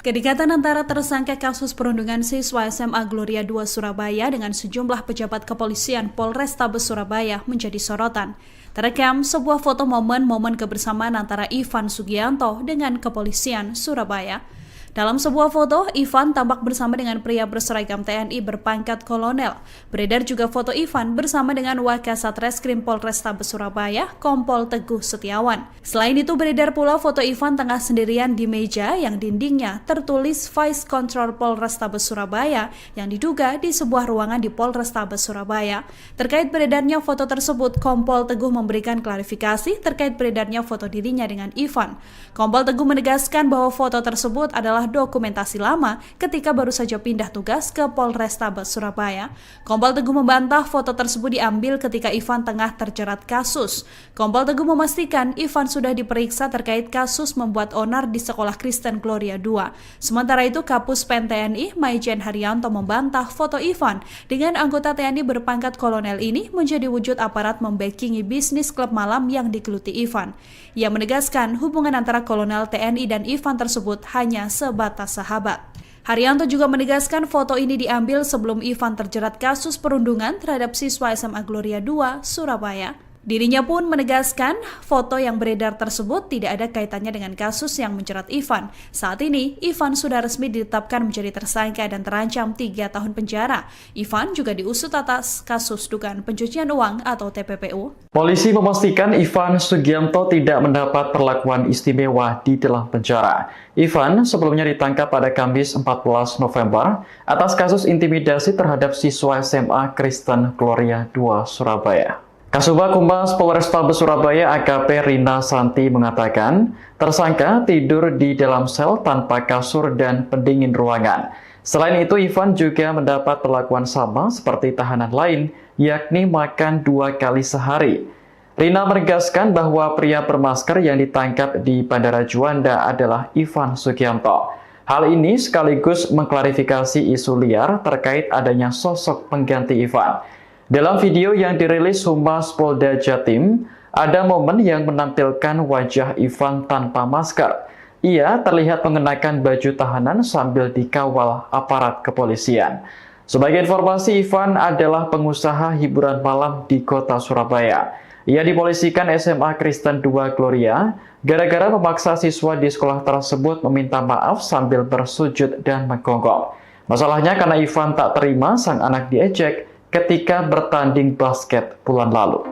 [SPEAKER 3] Kedekatan antara tersangka kasus perundungan siswa SMA Gloria 2 Surabaya dengan sejumlah pejabat kepolisian Polrestabes Surabaya menjadi sorotan. Terekam sebuah foto momen-momen kebersamaan antara Ivan Sugianto dengan kepolisian Surabaya. Dalam sebuah foto, Ivan tampak bersama dengan pria berseragam TNI berpangkat kolonel. Beredar juga foto Ivan bersama dengan Wakasat Reskrim Polrestabes Surabaya, Kompol Teguh Setiawan. Selain itu, beredar pula foto Ivan tengah sendirian di meja yang dindingnya tertulis Vice Control Polrestabes Surabaya yang diduga di sebuah ruangan di Polrestabes Surabaya. Terkait beredarnya foto tersebut, Kompol Teguh memberikan klarifikasi terkait beredarnya foto dirinya dengan Ivan. Kompol Teguh menegaskan bahwa foto tersebut adalah dokumentasi lama ketika baru saja pindah tugas ke Polrestabes Surabaya. Kompol Teguh membantah foto tersebut diambil ketika Ivan tengah terjerat kasus. Kompol Teguh memastikan Ivan sudah diperiksa terkait kasus membuat onar di Sekolah Kristen Gloria 2. Sementara itu, Kapus Pen TNI Maijen Haryanto membantah foto Ivan dengan anggota TNI berpangkat kolonel ini menjadi wujud aparat membackingi bisnis klub malam yang digeluti Ivan. Ia menegaskan hubungan antara kolonel TNI dan Ivan tersebut hanya sebatas sahabat. Haryanto juga menegaskan foto ini diambil sebelum Ivan terjerat kasus perundungan terhadap siswa SMA Gloria 2 Surabaya. Dirinya pun menegaskan foto yang beredar tersebut tidak ada kaitannya dengan kasus yang menjerat Ivan. Saat ini, Ivan sudah resmi ditetapkan menjadi tersangka dan terancam 3 tahun penjara. Ivan juga diusut atas kasus dugaan pencucian uang atau TPPU.
[SPEAKER 4] Polisi memastikan Ivan Sugianto tidak mendapat perlakuan istimewa di dalam penjara. Ivan sebelumnya ditangkap pada Kamis 14 November atas kasus intimidasi terhadap siswa SMA Kristen Gloria 2 Surabaya. Kasubag Humas Polrestabes Surabaya AKP Rina Santi mengatakan, tersangka tidur di dalam sel tanpa kasur dan pendingin ruangan. Selain itu, Ivan juga mendapat perlakuan sama seperti tahanan lain, yakni makan 2 kali sehari. Rina menegaskan bahwa pria bermasker yang ditangkap di Bandara Juanda adalah Ivan Sugianto. Hal ini sekaligus mengklarifikasi isu liar terkait adanya sosok pengganti Ivan. Dalam video yang dirilis Humas Polda Jatim, ada momen yang menampilkan wajah Ivan tanpa masker. Ia terlihat mengenakan baju tahanan sambil dikawal aparat kepolisian. Sebagai informasi, Ivan adalah pengusaha hiburan malam di kota Surabaya. Ia dipolisikan SMA Kristen 2 Gloria gara-gara memaksa siswa di sekolah tersebut meminta maaf sambil bersujud dan menggonggong. Masalahnya karena Ivan tak terima sang anak diejek ketika bertanding basket bulan lalu.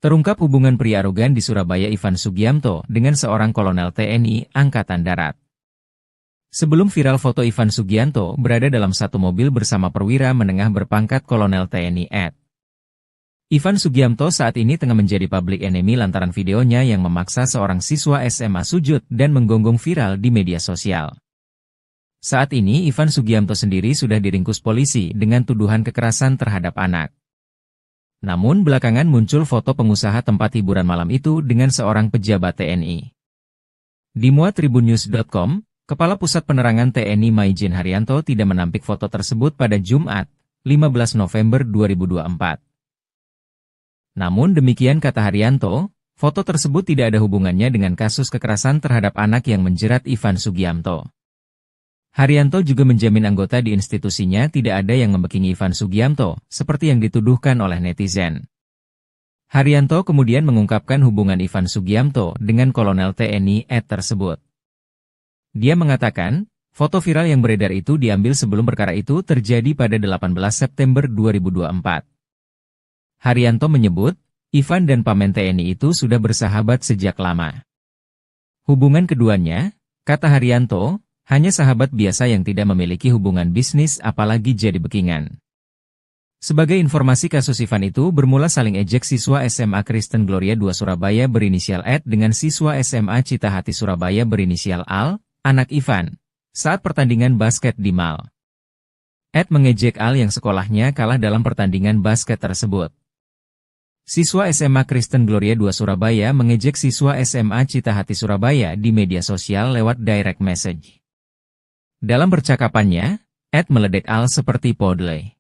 [SPEAKER 1] Terungkap hubungan pria arogan di Surabaya Ivan Sugianto dengan seorang kolonel TNI Angkatan Darat. Sebelum viral foto Ivan Sugianto berada dalam satu mobil bersama perwira menengah berpangkat kolonel TNI Ed. Ivan Sugianto saat ini tengah menjadi public enemy lantaran videonya yang memaksa seorang siswa SMA sujud dan menggonggong viral di media sosial. Saat ini Ivan Sugiamto sendiri sudah diringkus polisi dengan tuduhan kekerasan terhadap anak. Namun belakangan muncul foto pengusaha tempat hiburan malam itu dengan seorang pejabat TNI. Dimuat tribunnews.com, Kepala Pusat Penerangan TNI Maijen Haryanto tidak menampik foto tersebut pada Jumat, 15 November 2024. Namun demikian kata Haryanto, foto tersebut tidak ada hubungannya dengan kasus kekerasan terhadap anak yang menjerat Ivan Sugiamto. Haryanto juga menjamin anggota di institusinya tidak ada yang membekini Ivan Sugiamto, seperti yang dituduhkan oleh netizen. Haryanto kemudian mengungkapkan hubungan Ivan Sugiamto dengan Kolonel TNI Ed tersebut. Dia mengatakan, foto viral yang beredar itu diambil sebelum perkara itu terjadi pada 18 September 2024. Haryanto menyebut, Ivan dan Pamen TNI itu sudah bersahabat sejak lama. Hubungan keduanya, kata Haryanto, hanya sahabat biasa yang tidak memiliki hubungan bisnis apalagi jadi backingan. Sebagai informasi kasus Ivan itu bermula saling ejek siswa SMA Kristen Gloria 2 Surabaya berinisial Ed dengan siswa SMA Citahati Surabaya berinisial Al, anak Ivan, saat pertandingan basket di Mal. Ed mengejek Al yang sekolahnya kalah dalam pertandingan basket tersebut. Siswa SMA Kristen Gloria 2 Surabaya mengejek siswa SMA Citahati Surabaya di media sosial lewat direct message. Dalam percakapannya, Ed meledek Al seperti podle.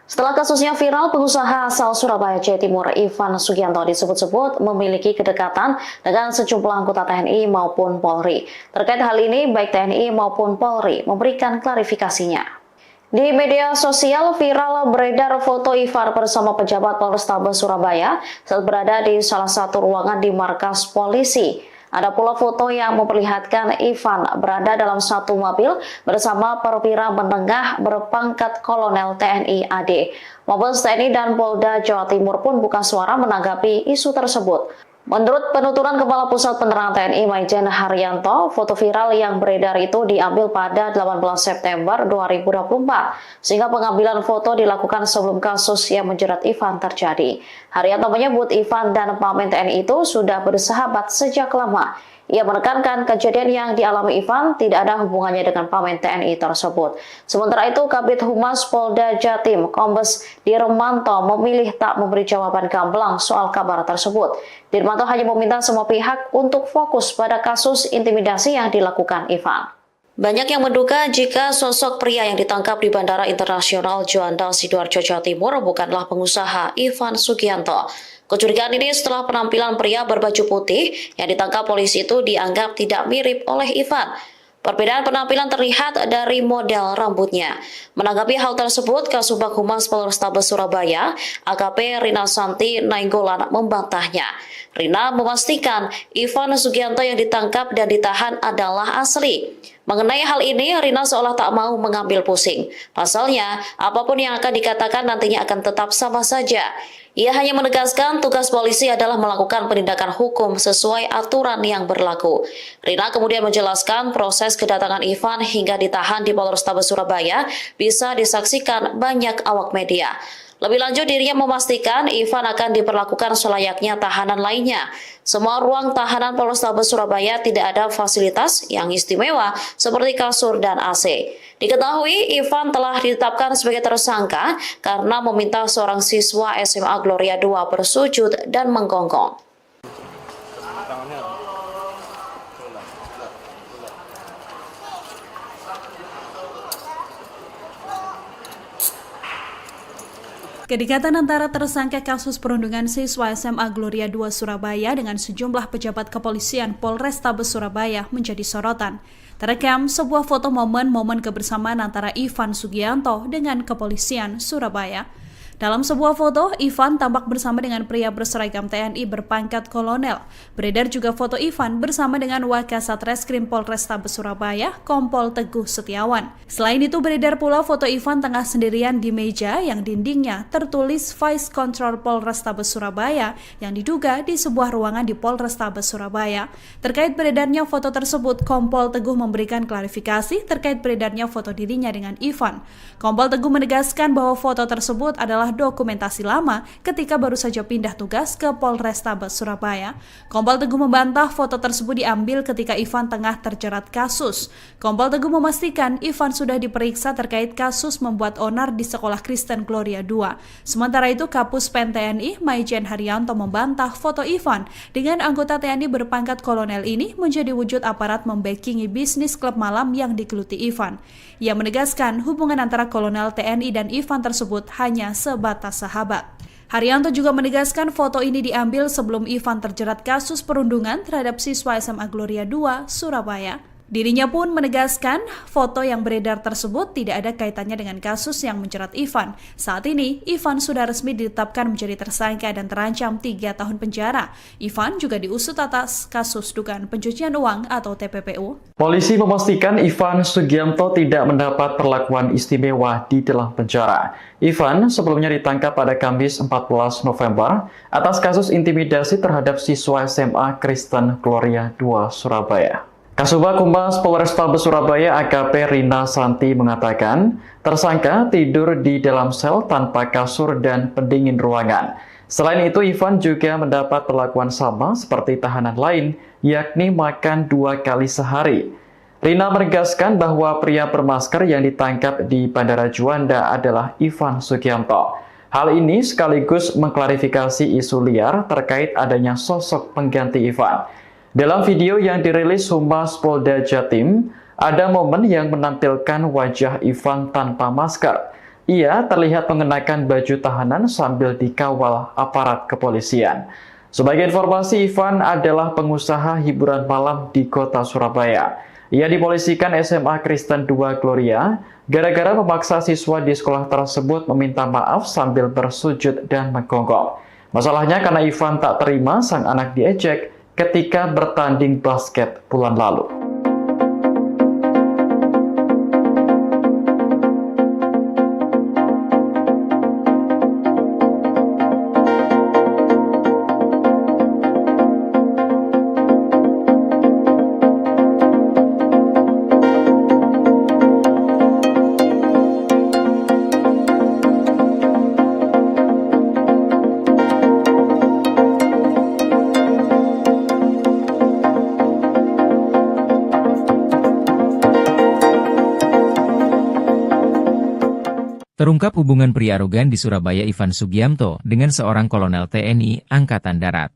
[SPEAKER 2] Setelah kasusnya viral, pengusaha asal Surabaya, Jawa Timur, Ivan Sugiamto disebut-sebut memiliki kedekatan dengan sejumlah anggota TNI maupun Polri. Terkait hal ini, baik TNI maupun Polri memberikan klarifikasinya. Di media sosial viral beredar foto Ivan bersama pejabat Polrestabes Surabaya saat berada di salah satu ruangan di markas polisi. Ada pula foto yang memperlihatkan Ivan berada dalam satu mobil bersama perwira menengah berpangkat Kolonel TNI AD. Mabes TNI dan Polda Jawa Timur pun buka suara menanggapi isu tersebut. Menurut penuturan Kepala Pusat Penerangan TNI Maijen Haryanto, foto viral yang beredar itu diambil pada 18 September 2024, sehingga pengambilan foto dilakukan sebelum kasus yang menjerat Ivan terjadi. Haryanto menyebut Ivan dan Pamen TNI itu sudah bersahabat sejak lama. Ia menekankan kejadian yang dialami Ivan tidak ada hubungannya dengan Pamen TNI tersebut. Sementara itu, Kabid Humas Polda Jatim, Kombes Dirmanto memilih tak memberi jawaban gamblang soal kabar tersebut. Dirmanto hanya meminta semua pihak untuk fokus pada kasus intimidasi yang dilakukan Ivan. Banyak yang menduga jika sosok pria yang ditangkap di Bandara Internasional Juanda Sidoarjo, Jawa Timur bukanlah pengusaha Ivan Sugiamto. Kecurigaan ini setelah penampilan pria berbaju putih yang ditangkap polisi itu dianggap tidak mirip oleh Ivan. Perbedaan penampilan terlihat dari model rambutnya. Menanggapi hal tersebut, Kasubag Humas Polrestabes Surabaya, AKP Rina Santi Nainggolan membantahnya. Rina memastikan Ivan Sugiamto yang ditangkap dan ditahan adalah asli. Mengenai hal ini, Rina seolah tak mau mengambil pusing. Pasalnya, apapun yang akan dikatakan nantinya akan tetap sama saja. Ia hanya menegaskan tugas polisi adalah melakukan penindakan hukum sesuai aturan yang berlaku. Rina kemudian menjelaskan proses kedatangan Ivan hingga ditahan di Polrestabes Surabaya bisa disaksikan banyak awak media. Lebih lanjut, dirinya memastikan Ivan akan diperlakukan selayaknya tahanan lainnya. Semua ruang tahanan Polrestabes Surabaya tidak ada fasilitas yang istimewa seperti kasur dan AC. Diketahui Ivan telah ditetapkan sebagai tersangka karena meminta seorang siswa SMA Gloria 2 bersujud dan menggonggong.
[SPEAKER 3] Kedekatan antara tersangka kasus perundungan siswa SMA Gloria 2 Surabaya dengan sejumlah pejabat kepolisian Polrestabes Surabaya menjadi sorotan. Terekam sebuah foto momen-momen kebersamaan antara Ivan Sugiamto dengan kepolisian Surabaya. Dalam sebuah foto, Ivan tampak bersama dengan pria berseragam TNI berpangkat kolonel. Beredar juga foto Ivan bersama dengan Wakasat Reskrim Polrestabes Surabaya, Kompol Teguh Setiawan. Selain itu, beredar pula foto Ivan tengah sendirian di meja yang dindingnya tertulis Vice Control Polrestabes Surabaya yang diduga di sebuah ruangan di Polrestabes Surabaya. Terkait beredarnya foto tersebut, Kompol Teguh memberikan klarifikasi terkait beredarnya foto dirinya dengan Ivan. Kompol Teguh menegaskan bahwa foto tersebut adalah sejumlah dokumentasi lama ketika baru saja pindah tugas ke Polrestabes Surabaya. Kompol Teguh membantah foto tersebut diambil ketika Ivan tengah terjerat kasus. Kompol Teguh memastikan Ivan sudah diperiksa terkait kasus membuat onar di Sekolah Kristen Gloria II. Sementara itu, Kapus Pen TNI Maijen Haryanto membantah foto Ivan dengan anggota TNI berpangkat kolonel ini menjadi wujud aparat membackingi bisnis klub malam yang digeluti Ivan. Ia menegaskan hubungan antara kolonel TNI dan Ivan tersebut hanya sebatas sahabat. Haryanto juga menegaskan foto ini diambil sebelum Ivan terjerat kasus perundungan terhadap siswa SMA Gloria II Surabaya. Dirinya pun menegaskan foto yang beredar tersebut tidak ada kaitannya dengan kasus yang menjerat Ivan. Saat ini, Ivan sudah resmi ditetapkan menjadi tersangka dan terancam 3 tahun penjara. Ivan juga diusut atas kasus dugaan pencucian uang atau TPPU.
[SPEAKER 4] Polisi memastikan Ivan Sugiamto tidak mendapat perlakuan istimewa di dalam penjara. Ivan sebelumnya ditangkap pada Kamis 14 November atas kasus intimidasi terhadap siswa SMA Kristen Gloria II Surabaya. Kasubag Humas Polrestabes Surabaya AKP Rina Santi mengatakan, tersangka tidur di dalam sel tanpa kasur dan pendingin ruangan. Selain itu, Ivan juga mendapat perlakuan sama seperti tahanan lain, yakni makan 2 kali sehari. Rina menegaskan bahwa pria bermasker yang ditangkap di Bandara Juanda adalah Ivan Sugiamto. Hal ini sekaligus mengklarifikasi isu liar terkait adanya sosok pengganti Ivan. Dalam video yang dirilis Humas Polda Jatim, ada momen yang menampilkan wajah Ivan tanpa masker. Ia terlihat mengenakan baju tahanan sambil dikawal aparat kepolisian. Sebagai informasi, Ivan adalah pengusaha hiburan malam di kota Surabaya. Ia dipolisikan SMA Kristen II Gloria gara-gara memaksa siswa di sekolah tersebut meminta maaf sambil bersujud dan menggonggong. Masalahnya karena Ivan tak terima sang anak diejek ketika bertanding basket bulan lalu.
[SPEAKER 1] Terungkap hubungan pria arogan di Surabaya Ivan Sugiamto dengan seorang kolonel TNI Angkatan Darat.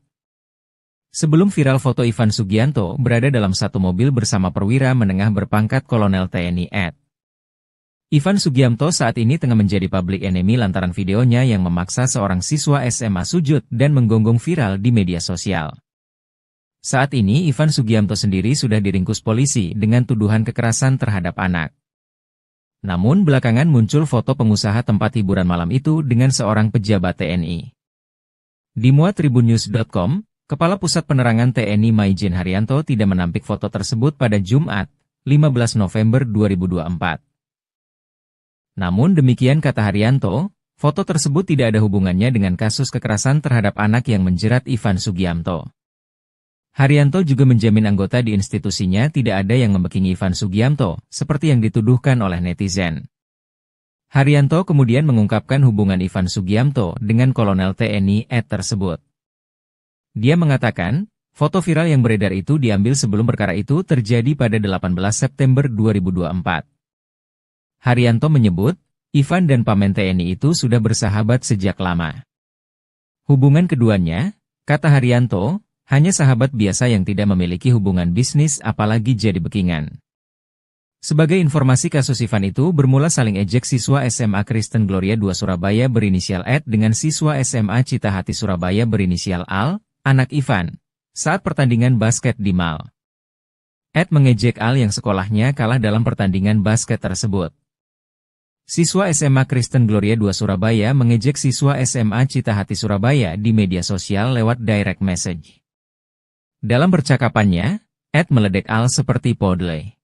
[SPEAKER 1] Sebelum viral foto Ivan Sugiamto berada dalam satu mobil bersama perwira menengah berpangkat kolonel TNI Ed. Ivan Sugiamto saat ini tengah menjadi public enemy lantaran videonya yang memaksa seorang siswa SMA sujud dan menggonggong viral di media sosial. Saat ini Ivan Sugiamto sendiri sudah diringkus polisi dengan tuduhan kekerasan terhadap anak. Namun belakangan muncul foto pengusaha tempat hiburan malam itu dengan seorang pejabat TNI. Dimuat tribunnews.com, Kepala Pusat Penerangan TNI Maijen Haryanto tidak menampik foto tersebut pada Jumat, 15 November 2024. Namun demikian kata Haryanto, foto tersebut tidak ada hubungannya dengan kasus kekerasan terhadap anak yang menjerat Ivan Sugiamto. Haryanto juga menjamin anggota di institusinya tidak ada yang membackingi Ivan Sugiamto, seperti yang dituduhkan oleh netizen. Haryanto kemudian mengungkapkan hubungan Ivan Sugiamto dengan kolonel TNI Ed tersebut. Dia mengatakan, foto viral yang beredar itu diambil sebelum perkara itu terjadi pada 18 September 2024. Haryanto menyebut, Ivan dan pamen TNI itu sudah bersahabat sejak lama. Hubungan keduanya, kata Haryanto, hanya sahabat biasa yang tidak memiliki hubungan bisnis apalagi jadi backingan. Sebagai informasi kasus Ivan itu bermula saling ejek siswa SMA Kristen Gloria II Surabaya berinisial Ed dengan siswa SMA Citahati Surabaya berinisial Al, anak Ivan, saat pertandingan basket di Mal. Ed mengejek Al yang sekolahnya kalah dalam pertandingan basket tersebut. Siswa SMA Kristen Gloria II Surabaya mengejek siswa SMA Citahati Surabaya di media sosial lewat direct message. Dalam percakapannya, Ed meledek Al seperti podle.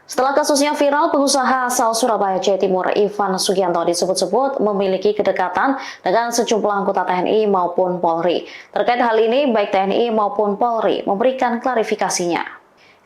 [SPEAKER 2] Setelah kasusnya viral, pengusaha asal Surabaya, Jawa Timur, Ivan Sugiamto disebut-sebut memiliki kedekatan dengan sejumlah anggota TNI maupun Polri. Terkait hal ini, baik TNI maupun Polri memberikan klarifikasinya.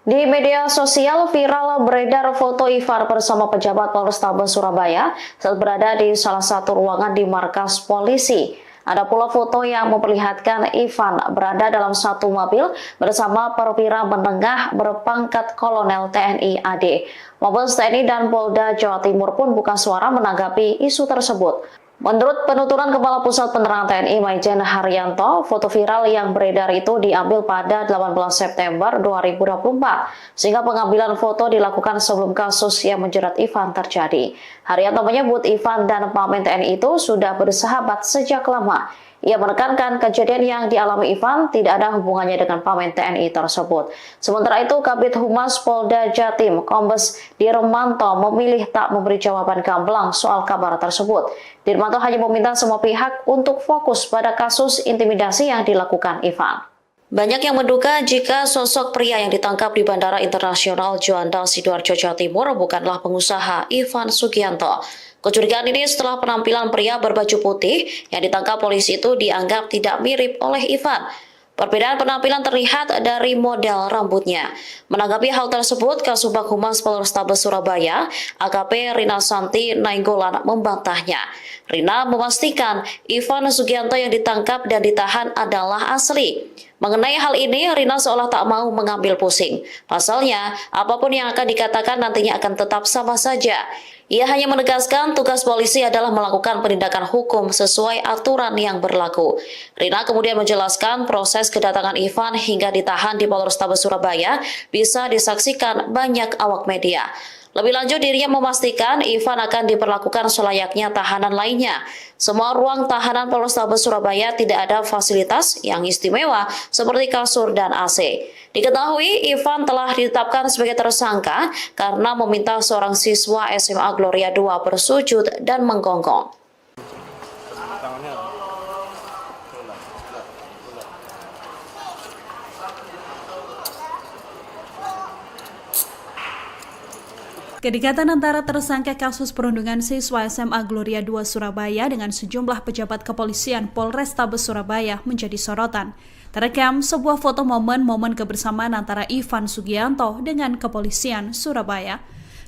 [SPEAKER 2] Di media sosial viral beredar foto Ivan bersama pejabat Polrestabes Surabaya saat berada di salah satu ruangan di markas polisi. Ada pula foto yang memperlihatkan Ivan berada dalam satu mobil bersama perwira menengah berpangkat Kolonel TNI AD. Mabes TNI dan Polda Jawa Timur pun buka suara menanggapi isu tersebut. Menurut penuturan Kepala Pusat Penerangan TNI Maijen Haryanto, foto viral yang beredar itu diambil pada 18 September 2024, sehingga pengambilan foto dilakukan sebelum kasus yang menjerat Ivan terjadi. Haryanto menyebut Ivan dan Pamen TNI itu sudah bersahabat sejak lama. Ia menekankan kejadian yang dialami Ivan tidak ada hubungannya dengan Pamen TNI tersebut. Sementara itu, Kabid Humas Polda Jatim, Kombes Dirmanto memilih tak memberi jawaban gamblang soal kabar tersebut. Dirmanto hanya meminta semua pihak untuk fokus pada kasus intimidasi yang dilakukan Ivan. Banyak yang menduga jika sosok pria yang ditangkap di Bandara Internasional Juanda Sidoarjo, Jawa Timur bukanlah pengusaha Ivan Sugianto. Kecurigaan ini setelah penampilan pria berbaju putih yang ditangkap polisi itu dianggap tidak mirip oleh Ivan. Perbedaan penampilan terlihat dari model rambutnya. Menanggapi hal tersebut, Kasubag Humas Polrestabes Surabaya, AKP Rina Santi Nainggolan membantahnya. Rina memastikan Ivan Sugianto yang ditangkap dan ditahan adalah asli. Mengenai hal ini, Rina seolah tak mau mengambil pusing. Pasalnya, apapun yang akan dikatakan nantinya akan tetap sama saja. Ia hanya menegaskan tugas polisi adalah melakukan penindakan hukum sesuai aturan yang berlaku. Rina kemudian menjelaskan proses kedatangan Ivan hingga ditahan di Polrestabes Surabaya bisa disaksikan banyak awak media. Lebih lanjut, dirinya memastikan Ivan akan diperlakukan selayaknya tahanan lainnya. Semua ruang tahanan Polrestabes Surabaya tidak ada fasilitas yang istimewa seperti kasur dan AC. Diketahui Ivan telah ditetapkan sebagai tersangka karena meminta seorang siswa SMA Gloria 2 bersujud dan menggonggong.
[SPEAKER 3] Kedekatan antara tersangka kasus perundungan siswa SMA Gloria 2 Surabaya dengan sejumlah pejabat kepolisian Polrestabes Surabaya menjadi sorotan. Terekam sebuah foto momen-momen kebersamaan antara Ivan Sugianto dengan kepolisian Surabaya.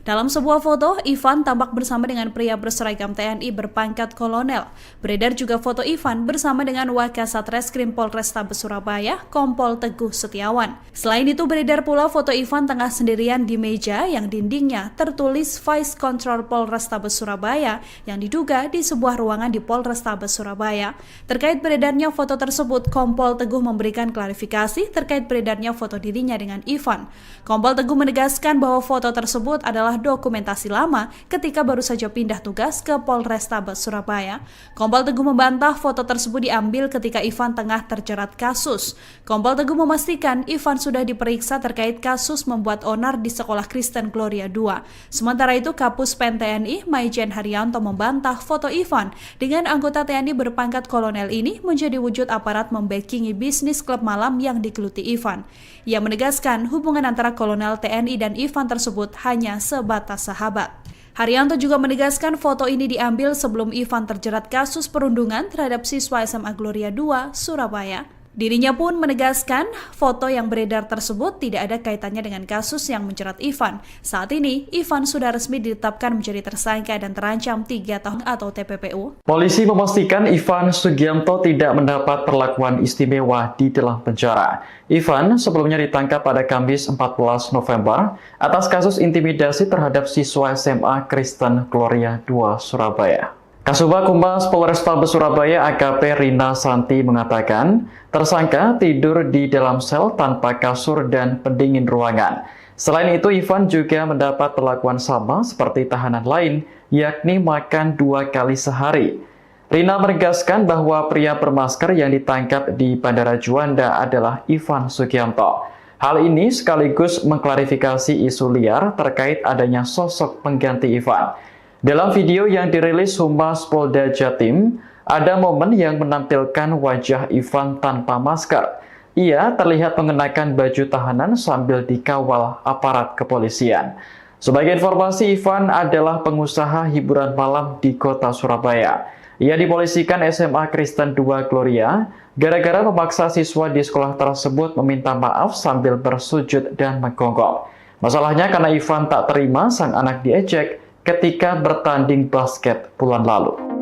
[SPEAKER 3] Dalam sebuah foto, Ivan tampak bersama dengan pria berseragam TNI berpangkat kolonel. Beredar juga foto Ivan bersama dengan Wakasat Reskrim Polrestabes Surabaya, Kompol Teguh Setiawan. Selain itu, beredar pula foto Ivan tengah sendirian di meja yang dindingnya tertulis Vice Control Polrestabes Surabaya yang diduga di sebuah ruangan di Polrestabes Surabaya. Terkait beredarnya foto tersebut, Kompol Teguh memberikan klarifikasi terkait beredarnya foto dirinya dengan Ivan. Kompol Teguh menegaskan bahwa foto tersebut adalah dokumentasi lama ketika baru saja pindah tugas ke Polrestabes Surabaya. Kompol Teguh membantah foto tersebut diambil ketika Ivan tengah terjerat kasus. Kompol Teguh memastikan Ivan sudah diperiksa terkait kasus membuat onar di Sekolah Kristen Gloria 2. Sementara itu, Kapus Pen TNI Maijen Haryanto membantah foto Ivan dengan anggota TNI berpangkat kolonel ini menjadi wujud aparat membackingi bisnis klub malam yang digeluti Ivan. Ia menegaskan hubungan antara kolonel TNI dan Ivan tersebut hanya sebatas sahabat. Haryanto juga menegaskan foto ini diambil sebelum Ivan terjerat kasus perundungan terhadap siswa SMA Gloria 2 Surabaya. Dirinya pun menegaskan foto yang beredar tersebut tidak ada kaitannya dengan kasus yang menjerat Ivan. Saat ini, Ivan sudah resmi ditetapkan menjadi tersangka dan terancam 3 tahun atau TPPU.
[SPEAKER 4] Polisi memastikan Ivan Sugianto tidak mendapat perlakuan istimewa di dalam penjara. Ivan sebelumnya ditangkap pada Kamis 14 November atas kasus intimidasi terhadap siswa SMA Kristen Gloria 2 Surabaya. Kasubag Humas Polrestabes Surabaya AKP Rina Santi mengatakan, tersangka tidur di dalam sel tanpa kasur dan pendingin ruangan. Selain itu, Ivan juga mendapat perlakuan sama seperti tahanan lain, yakni makan 2 kali sehari. Rina menegaskan bahwa pria bermasker yang ditangkap di Bandara Juanda adalah Ivan Sugianto. Hal ini sekaligus mengklarifikasi isu liar terkait adanya sosok pengganti Ivan. Dalam video yang dirilis Humas Polda Jatim, ada momen yang menampilkan wajah Ivan tanpa masker. Ia terlihat mengenakan baju tahanan sambil dikawal aparat kepolisian. Sebagai informasi, Ivan adalah pengusaha hiburan malam di kota Surabaya. Ia dipolisikan SMA Kristen 2 Gloria gara-gara memaksa siswa di sekolah tersebut meminta maaf sambil bersujud dan menggonggong. Masalahnya karena Ivan tak terima sang anak diejek ketika bertanding basket bulan lalu.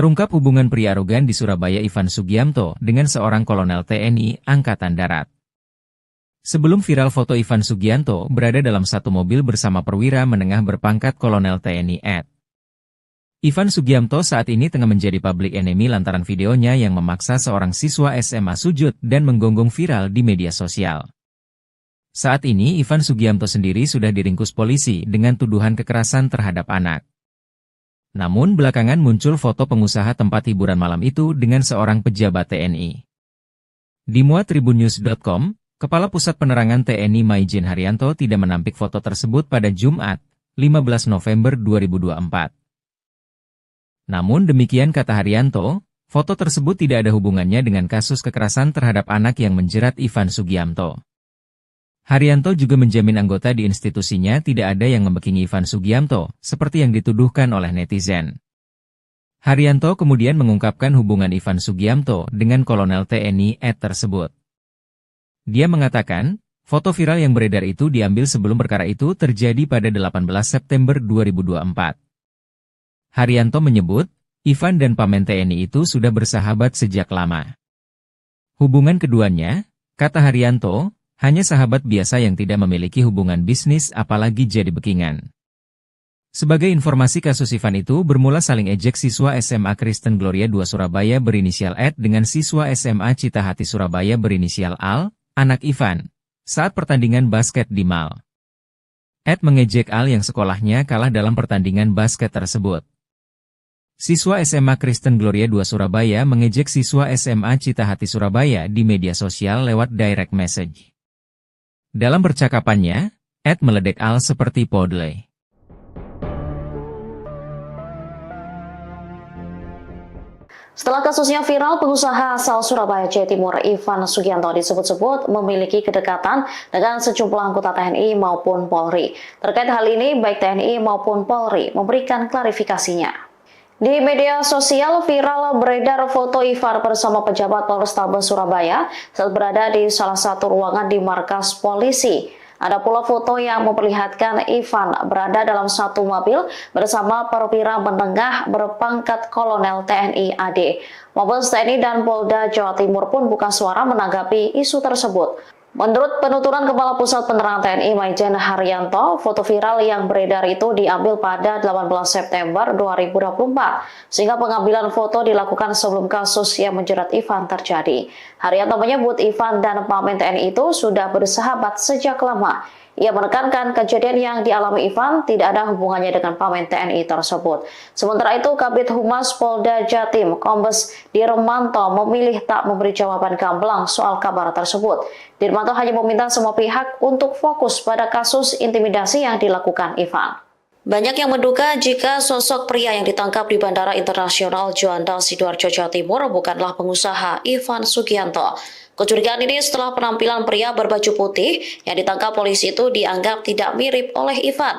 [SPEAKER 1] Terungkap hubungan pria arogan di Surabaya Ivan Sugiamto dengan seorang kolonel TNI Angkatan Darat. Sebelum viral foto Ivan Sugianto berada dalam satu mobil bersama perwira menengah berpangkat kolonel TNI Ed. Ivan Sugiamto saat ini tengah menjadi public enemy lantaran videonya yang memaksa seorang siswa SMA sujud dan menggonggong viral di media sosial. Saat ini Ivan Sugiamto sendiri sudah diringkus polisi dengan tuduhan kekerasan terhadap anak. Namun belakangan muncul foto pengusaha tempat hiburan malam itu dengan seorang pejabat TNI. Dimuat tribunnews.com, Kepala Pusat Penerangan TNI Maijen Haryanto tidak menampik foto tersebut pada Jumat, 15 November 2024. Namun demikian kata Haryanto, foto tersebut tidak ada hubungannya dengan kasus kekerasan terhadap anak yang menjerat Ivan Sugiamto. Haryanto juga menjamin anggota di institusinya tidak ada yang membekingi Ivan Sugiamto, seperti yang dituduhkan oleh netizen. Haryanto kemudian mengungkapkan hubungan Ivan Sugiamto dengan kolonel TNI Ed tersebut. Dia mengatakan, foto viral yang beredar itu diambil sebelum perkara itu terjadi pada 18 September 2024. Haryanto menyebut, Ivan dan pamen TNI itu sudah bersahabat sejak lama. Hubungan keduanya, kata Haryanto, hanya sahabat biasa yang tidak memiliki hubungan bisnis apalagi jadi bekingan. Sebagai informasi kasus Ivan itu bermula saling ejek siswa SMA Kristen Gloria 2 Surabaya berinisial Ed dengan siswa SMA Citahati Surabaya berinisial Al, anak Ivan, saat pertandingan basket di Mal. Ed mengejek Al yang sekolahnya kalah dalam pertandingan basket tersebut. Siswa SMA Kristen Gloria 2 Surabaya mengejek siswa SMA Citahati Surabaya di media sosial lewat direct message. Dalam percakapannya, Ed meledek Al seperti podle.
[SPEAKER 2] Setelah kasusnya viral, pengusaha asal Surabaya, Jawa Timur, Ivan Sugianto disebut-sebut memiliki kedekatan dengan sejumlah anggota TNI maupun Polri. Terkait hal ini, baik TNI maupun Polri memberikan klarifikasinya. Di media sosial viral beredar foto Ivan bersama pejabat Polrestabes Surabaya saat berada di salah satu ruangan di markas polisi. Ada pula foto yang memperlihatkan Ivan berada dalam satu mobil bersama perwira menengah berpangkat Kolonel TNI AD. Mabes TNI dan Polda Jawa Timur pun buka suara menanggapi isu tersebut. Menurut penuturan Kepala Pusat Penerangan TNI Maijen Haryanto, foto viral yang beredar itu diambil pada 18 September 2024, sehingga pengambilan foto dilakukan sebelum kasus yang menjerat Ivan terjadi. Haryanto menyebut Ivan dan pamen TNI itu sudah bersahabat sejak lama. Ia menekankan kejadian yang dialami Ivan tidak ada hubungannya dengan pamen TNI tersebut. Sementara itu, Kabid Humas Polda Jatim, Kombes Dirmanto memilih tak memberi jawaban gamblang soal kabar tersebut. Dirmanto hanya meminta semua pihak untuk fokus pada kasus intimidasi yang dilakukan Ivan. Banyak yang menduga jika sosok pria yang ditangkap di Bandara Internasional Juanda, Sidoarjo, Jawa Timur bukanlah pengusaha Ivan Sugianto. Kecurigaan ini setelah penampilan pria berbaju putih yang ditangkap polisi itu dianggap tidak mirip oleh Ivan.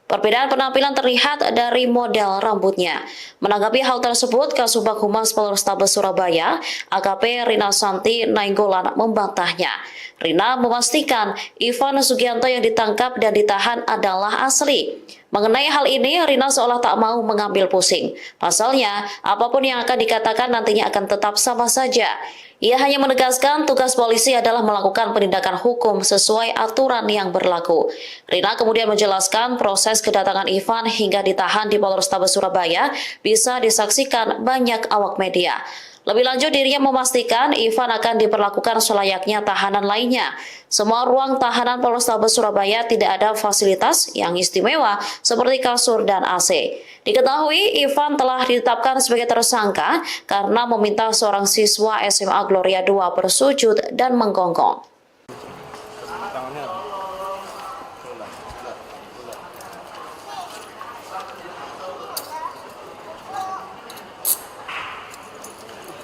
[SPEAKER 2] Perbedaan penampilan terlihat dari model rambutnya. Menanggapi hal tersebut, Kasubag Humas Polrestabes Surabaya, AKP Rina Santi Nainggolan membantahnya. Rina memastikan Ivan Sugianto yang ditangkap dan ditahan adalah asli. Mengenai hal ini, Rina seolah tak mau mengambil pusing. Pasalnya, apapun yang akan dikatakan nantinya akan tetap sama saja. Ia hanya menegaskan tugas polisi adalah melakukan penindakan hukum sesuai aturan yang berlaku. Rina kemudian menjelaskan proses kedatangan Ivan hingga ditahan di Polrestabes Surabaya bisa disaksikan banyak awak media. Lebih lanjut, dirinya memastikan Ivan akan diperlakukan selayaknya tahanan lainnya. Semua ruang tahanan Polrestabes Surabaya tidak ada fasilitas yang istimewa seperti kasur dan AC. Diketahui Ivan telah ditetapkan sebagai tersangka karena meminta seorang siswa SMA Gloria 2 bersujud dan menggonggong.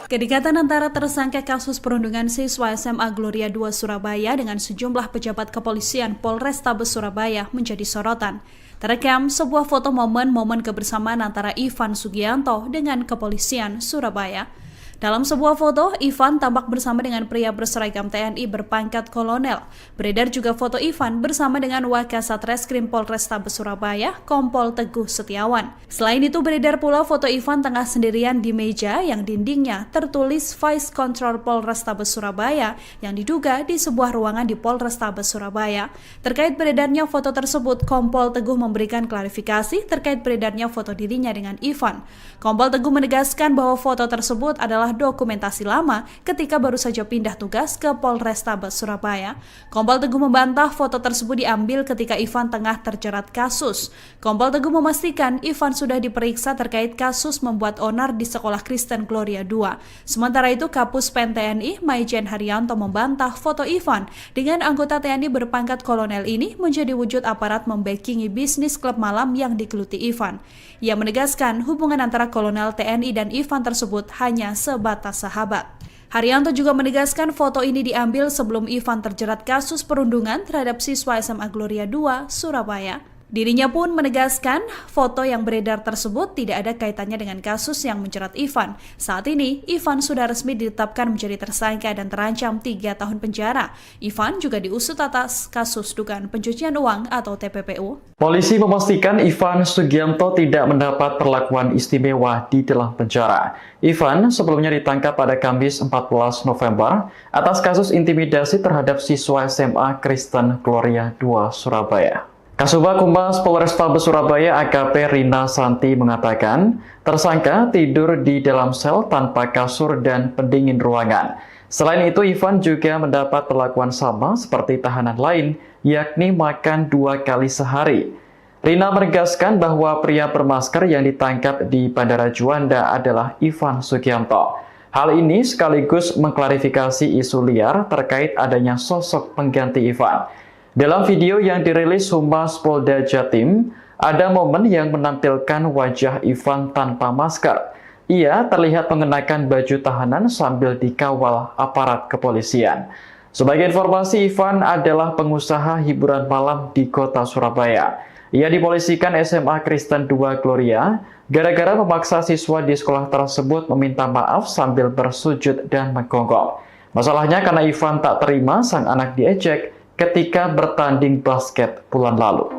[SPEAKER 3] Kedekatan antara tersangka kasus perundungan siswa SMA Gloria 2 Surabaya dengan sejumlah pejabat kepolisian Polrestabes Surabaya menjadi sorotan. Terekam sebuah foto momen-momen kebersamaan antara Ivan Sugianto dengan kepolisian Surabaya. Dalam sebuah foto, Ivan tampak bersama dengan pria berseragam TNI berpangkat kolonel. Beredar juga foto Ivan bersama dengan Wakasat Reskrim Polrestabes Surabaya, Kompol Teguh Setiawan. Selain itu, beredar pula foto Ivan tengah sendirian di meja yang dindingnya tertulis Vice Control Polrestabes Surabaya yang diduga di sebuah ruangan di Polrestabes Surabaya. Terkait beredarnya foto tersebut, Kompol Teguh memberikan klarifikasi terkait beredarnya foto dirinya dengan Ivan. Kompol Teguh menegaskan bahwa foto tersebut adalah dokumentasi lama ketika baru saja pindah tugas ke Polrestabes Surabaya. Kompol Teguh membantah foto tersebut diambil ketika Ivan tengah terjerat kasus. Kompol Teguh memastikan Ivan sudah diperiksa terkait kasus membuat onar di Sekolah Kristen Gloria 2. Sementara itu, Kapus Pen TNI Maijen Haryanto membantah foto Ivan dengan anggota TNI berpangkat kolonel ini menjadi wujud aparat membackingi bisnis klub malam yang digeluti Ivan. Ia menegaskan hubungan antara kolonel TNI dan Ivan tersebut hanya sebatas sahabat. Haryanto juga menegaskan foto ini diambil sebelum Ivan terjerat kasus perundungan terhadap siswa SMA Gloria 2 Surabaya. Dirinya pun menegaskan foto yang beredar tersebut tidak ada kaitannya dengan kasus yang menjerat Ivan. Saat ini, Ivan sudah resmi ditetapkan menjadi tersangka dan terancam 3 tahun penjara. Ivan juga diusut atas kasus dugaan pencucian uang atau TPPU.
[SPEAKER 4] Polisi memastikan Ivan Sugianto tidak mendapat perlakuan istimewa di dalam penjara. Ivan sebelumnya ditangkap pada Kamis 14 November atas kasus intimidasi terhadap siswa SMA Kristen Gloria 2 Surabaya. Kasubag Humas Polrestabes Surabaya AKP Rina Santi mengatakan, tersangka tidur di dalam sel tanpa kasur dan pendingin ruangan. Selain itu, Ivan juga mendapat perlakuan sama seperti tahanan lain, yakni makan 2 kali sehari. Rina menegaskan bahwa pria bermasker yang ditangkap di Bandara Juanda adalah Ivan Sugianto. Hal ini sekaligus mengklarifikasi isu liar terkait adanya sosok pengganti Ivan. Dalam video yang dirilis Humas Polda Jatim, ada momen yang menampilkan wajah Ivan tanpa masker. Ia terlihat mengenakan baju tahanan sambil dikawal aparat kepolisian. Sebagai informasi, Ivan adalah pengusaha hiburan malam di kota Surabaya. Ia dipolisikan SMA Kristen 2 Gloria gara-gara memaksa siswa di sekolah tersebut meminta maaf sambil bersujud dan menggonggong. Masalahnya karena Ivan tak terima sang anak diejek ketika bertanding basket bulan lalu.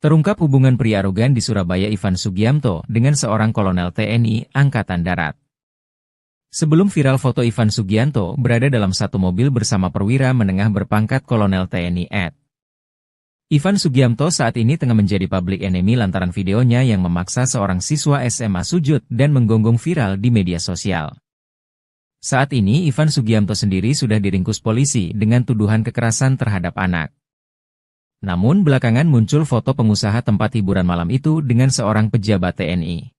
[SPEAKER 1] Terungkap hubungan pria arogan di Surabaya Ivan Sugianto dengan seorang kolonel TNI Angkatan Darat. Sebelum viral foto Ivan Sugianto berada dalam satu mobil bersama perwira menengah berpangkat kolonel TNI Ed. Ivan Sugianto saat ini tengah menjadi public enemy lantaran videonya yang memaksa seorang siswa SMA sujud dan menggonggong viral di media sosial. Saat ini Ivan Sugianto sendiri sudah diringkus polisi dengan tuduhan kekerasan terhadap anak. Namun belakangan muncul foto pengusaha tempat hiburan malam itu dengan seorang pejabat TNI.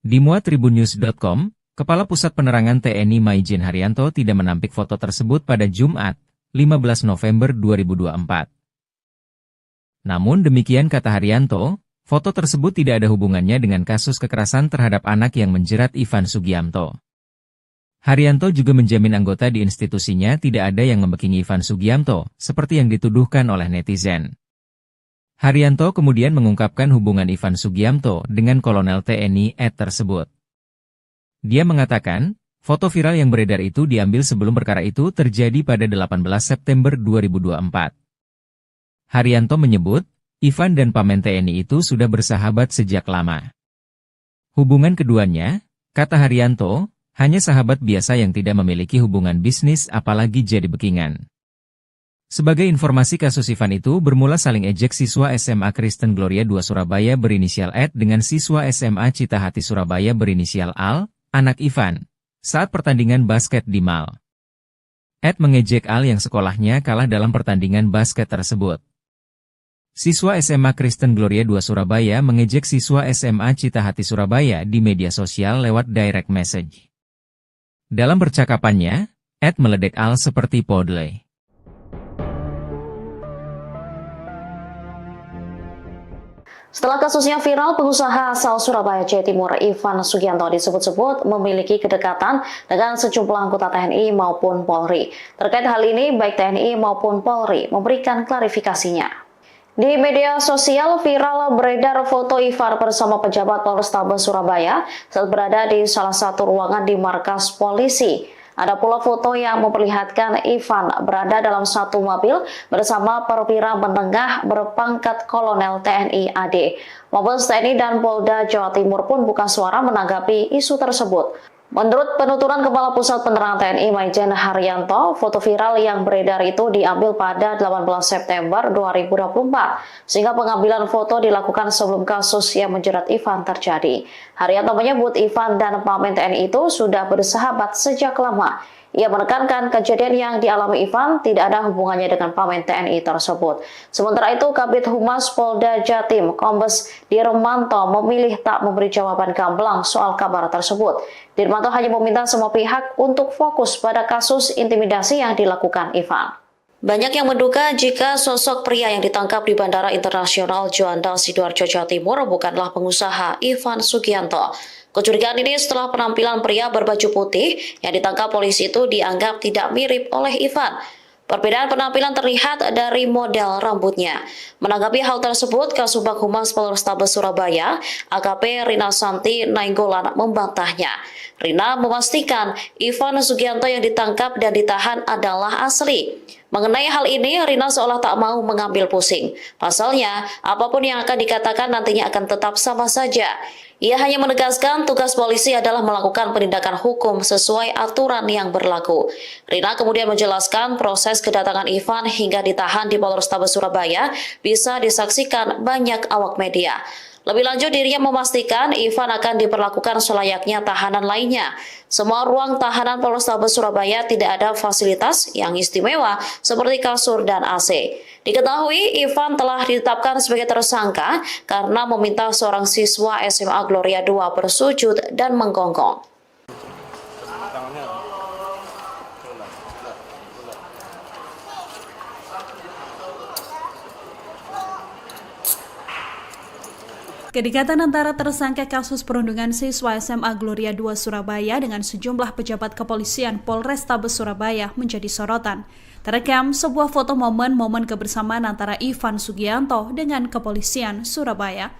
[SPEAKER 1] Dimuat tribunnews.com, Kepala Pusat Penerangan TNI Maijen Haryanto tidak menampik foto tersebut pada Jumat, 15 November 2024. Namun demikian kata Haryanto, foto tersebut tidak ada hubungannya dengan kasus kekerasan terhadap anak yang menjerat Ivan Sugianto. Haryanto juga menjamin anggota di institusinya tidak ada yang membackingi Ivan Sugianto, seperti yang dituduhkan oleh netizen. Haryanto kemudian mengungkapkan hubungan Ivan Sugiamto dengan Kolonel TNI Ed tersebut. Dia mengatakan, foto viral yang beredar itu diambil sebelum perkara itu terjadi pada 18 September 2024. Haryanto menyebut, Ivan dan Pamen TNI itu sudah bersahabat sejak lama. Hubungan keduanya, kata Haryanto, hanya sahabat biasa yang tidak memiliki hubungan bisnis apalagi jadi backingan. Sebagai informasi, kasus Ivan itu bermula saling ejek siswa SMA Kristen Gloria 2 Surabaya berinisial Ed dengan siswa SMA Citahati Surabaya berinisial Al, anak Ivan, saat pertandingan basket di Mal. Ed mengejek Al yang sekolahnya kalah dalam pertandingan basket tersebut. Siswa SMA Kristen Gloria 2 Surabaya mengejek siswa SMA Citahati Surabaya di media sosial lewat direct message. Dalam percakapannya, Ed meledek Al seperti podle.
[SPEAKER 2] Setelah kasusnya viral, pengusaha asal Surabaya, Jawa Timur, Ivan Sugianto disebut-sebut memiliki kedekatan dengan sejumlah anggota TNI maupun Polri. Terkait hal ini, baik TNI maupun Polri memberikan klarifikasinya. Di media sosial viral beredar foto Ivan bersama pejabat Polrestabes Surabaya saat berada di salah satu ruangan di markas polisi. Ada pula foto yang memperlihatkan Ivan berada dalam satu mobil bersama perwira menengah berpangkat Kolonel TNI AD. Mabes TNI dan Polda Jawa Timur pun buka suara menanggapi isu tersebut. Menurut penuturan Kepala Pusat Penerangan TNI Maijen Haryanto, foto viral yang beredar itu diambil pada 18 September 2024, sehingga pengambilan foto dilakukan sebelum kasus yang menjerat Ivan terjadi. Haryanto menyebut Ivan dan Pamen TNI itu sudah bersahabat sejak lama. Ia menekankan kejadian yang dialami Ivan tidak ada hubungannya dengan Pamen TNI tersebut. Sementara itu, Kabid Humas Polda Jatim, Kombes Dirmanto memilih tak memberi jawaban gamblang soal kabar tersebut. Dirmanto hanya meminta semua pihak untuk fokus pada kasus intimidasi yang dilakukan Ivan. Banyak yang menduga jika sosok pria yang ditangkap di Bandara Internasional Juanda Sidoarjo, Jawa Timur bukanlah pengusaha Ivan Sugianto. Kecurigaan ini setelah penampilan pria berbaju putih yang ditangkap polisi itu dianggap tidak mirip oleh Ivan. Perbedaan penampilan terlihat dari model rambutnya. Menanggapi hal tersebut, Kasubag Humas Polrestabes Surabaya, AKP Rina Santi Nainggolan membantahnya. Rina memastikan Ivan Sugianto yang ditangkap dan ditahan adalah asli. Mengenai hal ini, Rina seolah tak mau mengambil pusing. Pasalnya, apapun yang akan dikatakan nantinya akan tetap sama saja. Ia hanya menegaskan tugas polisi adalah melakukan penindakan hukum sesuai aturan yang berlaku. Rina kemudian menjelaskan proses kedatangan Ivan hingga ditahan di Polrestabes Surabaya bisa disaksikan banyak awak media. Lebih lanjut, dirinya memastikan Ivan akan diperlakukan selayaknya tahanan lainnya. Semua ruang tahanan Polrestabes Surabaya tidak ada fasilitas yang istimewa seperti kasur dan AC. Diketahui Ivan telah ditetapkan sebagai tersangka karena meminta seorang siswa SMA Gloria 2 bersujud dan menggonggong.
[SPEAKER 3] Kedekatan antara tersangka kasus perundungan siswa SMA Gloria 2 Surabaya dengan sejumlah pejabat kepolisian Polrestabes Surabaya menjadi sorotan. Terekam sebuah foto momen-momen kebersamaan antara Ivan Sugianto dengan kepolisian Surabaya.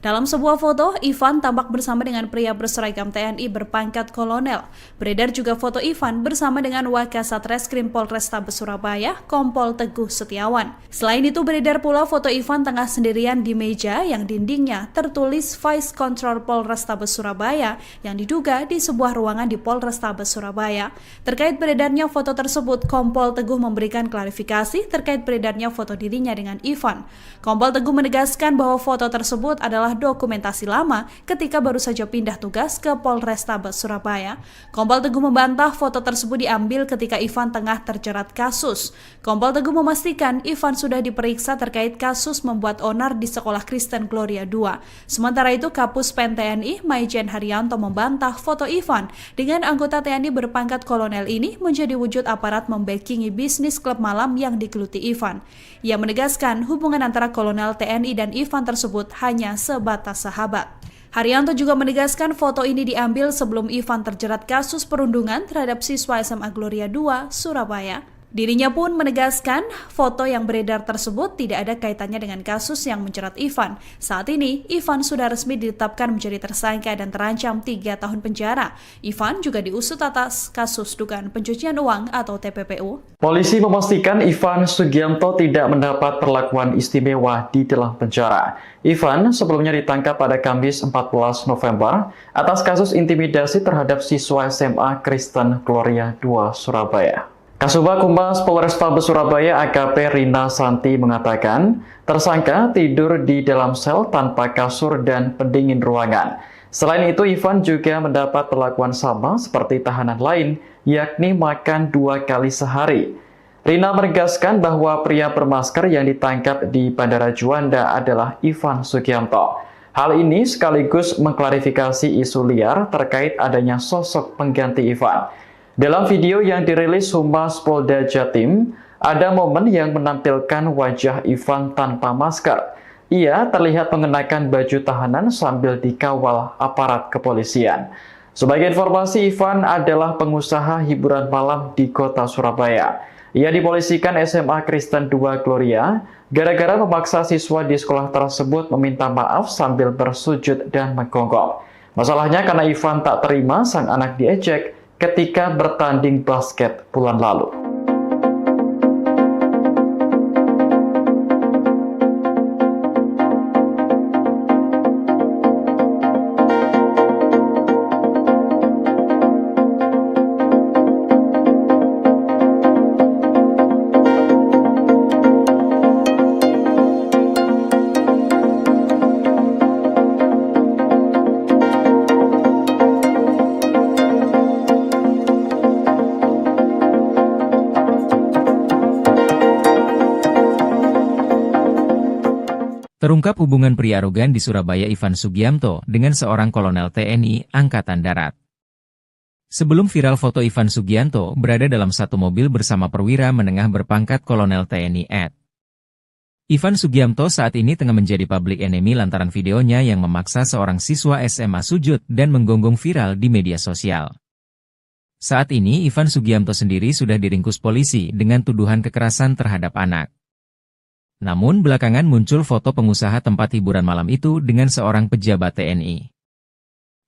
[SPEAKER 3] Dalam sebuah foto, Ivan tampak bersama dengan pria berseragam TNI berpangkat kolonel. Beredar juga foto Ivan bersama dengan Wakasat Reskrim Polrestabes Surabaya, Kompol Teguh Setiawan. Selain itu, beredar pula foto Ivan tengah sendirian di meja yang dindingnya tertulis Vice Control Polrestabes Surabaya yang diduga di sebuah ruangan di Polrestabes Surabaya. Terkait beredarnya foto tersebut, Kompol Teguh memberikan klarifikasi terkait beredarnya foto dirinya dengan Ivan. Kompol Teguh menegaskan bahwa foto tersebut adalah dokumentasi lama ketika baru saja pindah tugas ke Polrestabes Surabaya. Kompol Teguh membantah foto tersebut diambil ketika Ivan tengah terjerat kasus. Kompol Teguh memastikan Ivan sudah diperiksa terkait kasus membuat onar di Sekolah Kristen Gloria 2. Sementara itu, Kapus Pen TNI Maijen Haryanto membantah foto Ivan dengan anggota TNI berpangkat kolonel ini menjadi wujud aparat membackingi bisnis klub malam yang digeluti Ivan. Ia menegaskan hubungan antara kolonel TNI dan Ivan tersebut hanya sebatas sahabat. Haryanto juga menegaskan foto ini diambil sebelum Ivan terjerat kasus perundungan terhadap siswa SMA Gloria 2 Surabaya. Dirinya pun menegaskan foto yang beredar tersebut tidak ada kaitannya dengan kasus yang menjerat Ivan. Saat ini, Ivan sudah resmi ditetapkan menjadi tersangka dan terancam 3 tahun penjara. Ivan juga diusut atas kasus dugaan pencucian uang atau TPPU.
[SPEAKER 4] Polisi memastikan Ivan Sugiamto tidak mendapat perlakuan istimewa di dalam penjara. Ivan sebelumnya ditangkap pada Kamis 14 November atas kasus intimidasi terhadap siswa SMA Kristen Gloria II Surabaya. Kasubag Humas Polrestabes Surabaya AKP Rina Santi mengatakan, tersangka tidur di dalam sel tanpa kasur dan pendingin ruangan. Selain itu, Ivan juga mendapat perlakuan sama seperti tahanan lain, yakni makan 2 kali sehari. Rina menegaskan bahwa pria bermasker yang ditangkap di Bandara Juanda adalah Ivan Sugiamto. Hal ini sekaligus mengklarifikasi isu liar terkait adanya sosok pengganti Ivan. Dalam video yang dirilis Humas Polda Jatim, ada momen yang menampilkan wajah Ivan tanpa masker. Ia terlihat mengenakan baju tahanan sambil dikawal aparat kepolisian. Sebagai informasi, Ivan adalah pengusaha hiburan malam di kota Surabaya. Ia dipolisikan SMA Kristen II Gloria gara-gara memaksa siswa di sekolah tersebut meminta maaf sambil bersujud dan menggonggong. Masalahnya karena Ivan tak terima sang anak diejek ketika bertanding basket bulan lalu.
[SPEAKER 1] Terungkap hubungan pria arogan di Surabaya Ivan Sugiamto dengan seorang kolonel TNI Angkatan Darat. Sebelum viral foto Ivan Sugiamto berada dalam satu mobil bersama perwira menengah berpangkat kolonel TNI Ed. Ivan Sugiamto saat ini tengah menjadi public enemy lantaran videonya yang memaksa seorang siswa SMA sujud dan menggonggong viral di media sosial. Saat ini Ivan Sugiamto sendiri sudah diringkus polisi dengan tuduhan kekerasan terhadap anak. Namun belakangan muncul foto pengusaha tempat hiburan malam itu dengan seorang pejabat TNI.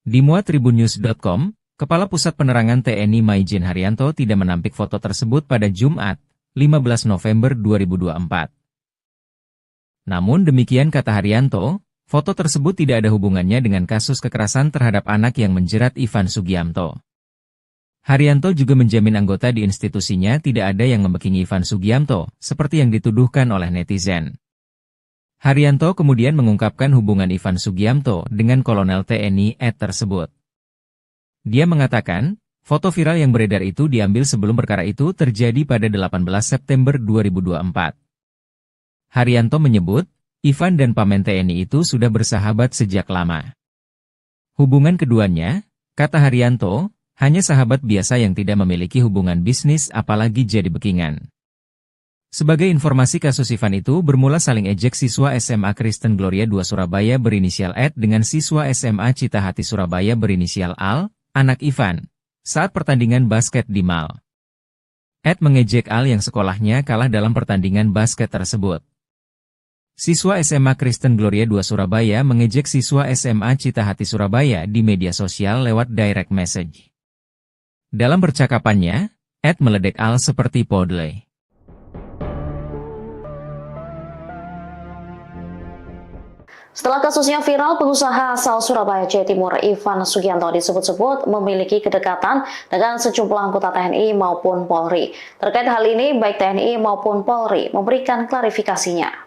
[SPEAKER 1] Dimuat tribunnews.com, Kepala Pusat Penerangan TNI Maijen Haryanto tidak menampik foto tersebut pada Jumat, 15 November 2024. Namun demikian kata Haryanto, foto tersebut tidak ada hubungannya dengan kasus kekerasan terhadap anak yang menjerat Ivan Sugiamto. Haryanto juga menjamin anggota di institusinya tidak ada yang membekingi Ivan Sugiamto, seperti yang dituduhkan oleh netizen. Haryanto kemudian mengungkapkan hubungan Ivan Sugiamto dengan kolonel TNI Ed tersebut. Dia mengatakan, foto viral yang beredar itu diambil sebelum perkara itu terjadi pada 18 September 2024. Haryanto menyebut, Ivan dan pamen TNI itu sudah bersahabat sejak lama. Hubungan keduanya, kata Haryanto, hanya sahabat biasa yang tidak memiliki hubungan bisnis apalagi jadi bekingan. Sebagai informasi kasus Ivan itu bermula saling ejek siswa SMA Kristen Gloria II Surabaya berinisial Ed dengan siswa SMA Citahati Surabaya berinisial Al, anak Ivan, saat pertandingan basket di Mal. Ed mengejek Al yang sekolahnya kalah dalam pertandingan basket tersebut. Siswa SMA Kristen Gloria II Surabaya mengejek siswa SMA Citahati Surabaya di media sosial lewat direct message. Dalam percakapannya, Ed meledek Al seperti podle.
[SPEAKER 2] Setelah kasusnya viral, pengusaha asal Surabaya, Jawa Timur, Ivan Sugiamto disebut-sebut memiliki kedekatan dengan sejumlah anggota TNI maupun Polri. Terkait hal ini, baik TNI maupun Polri memberikan klarifikasinya.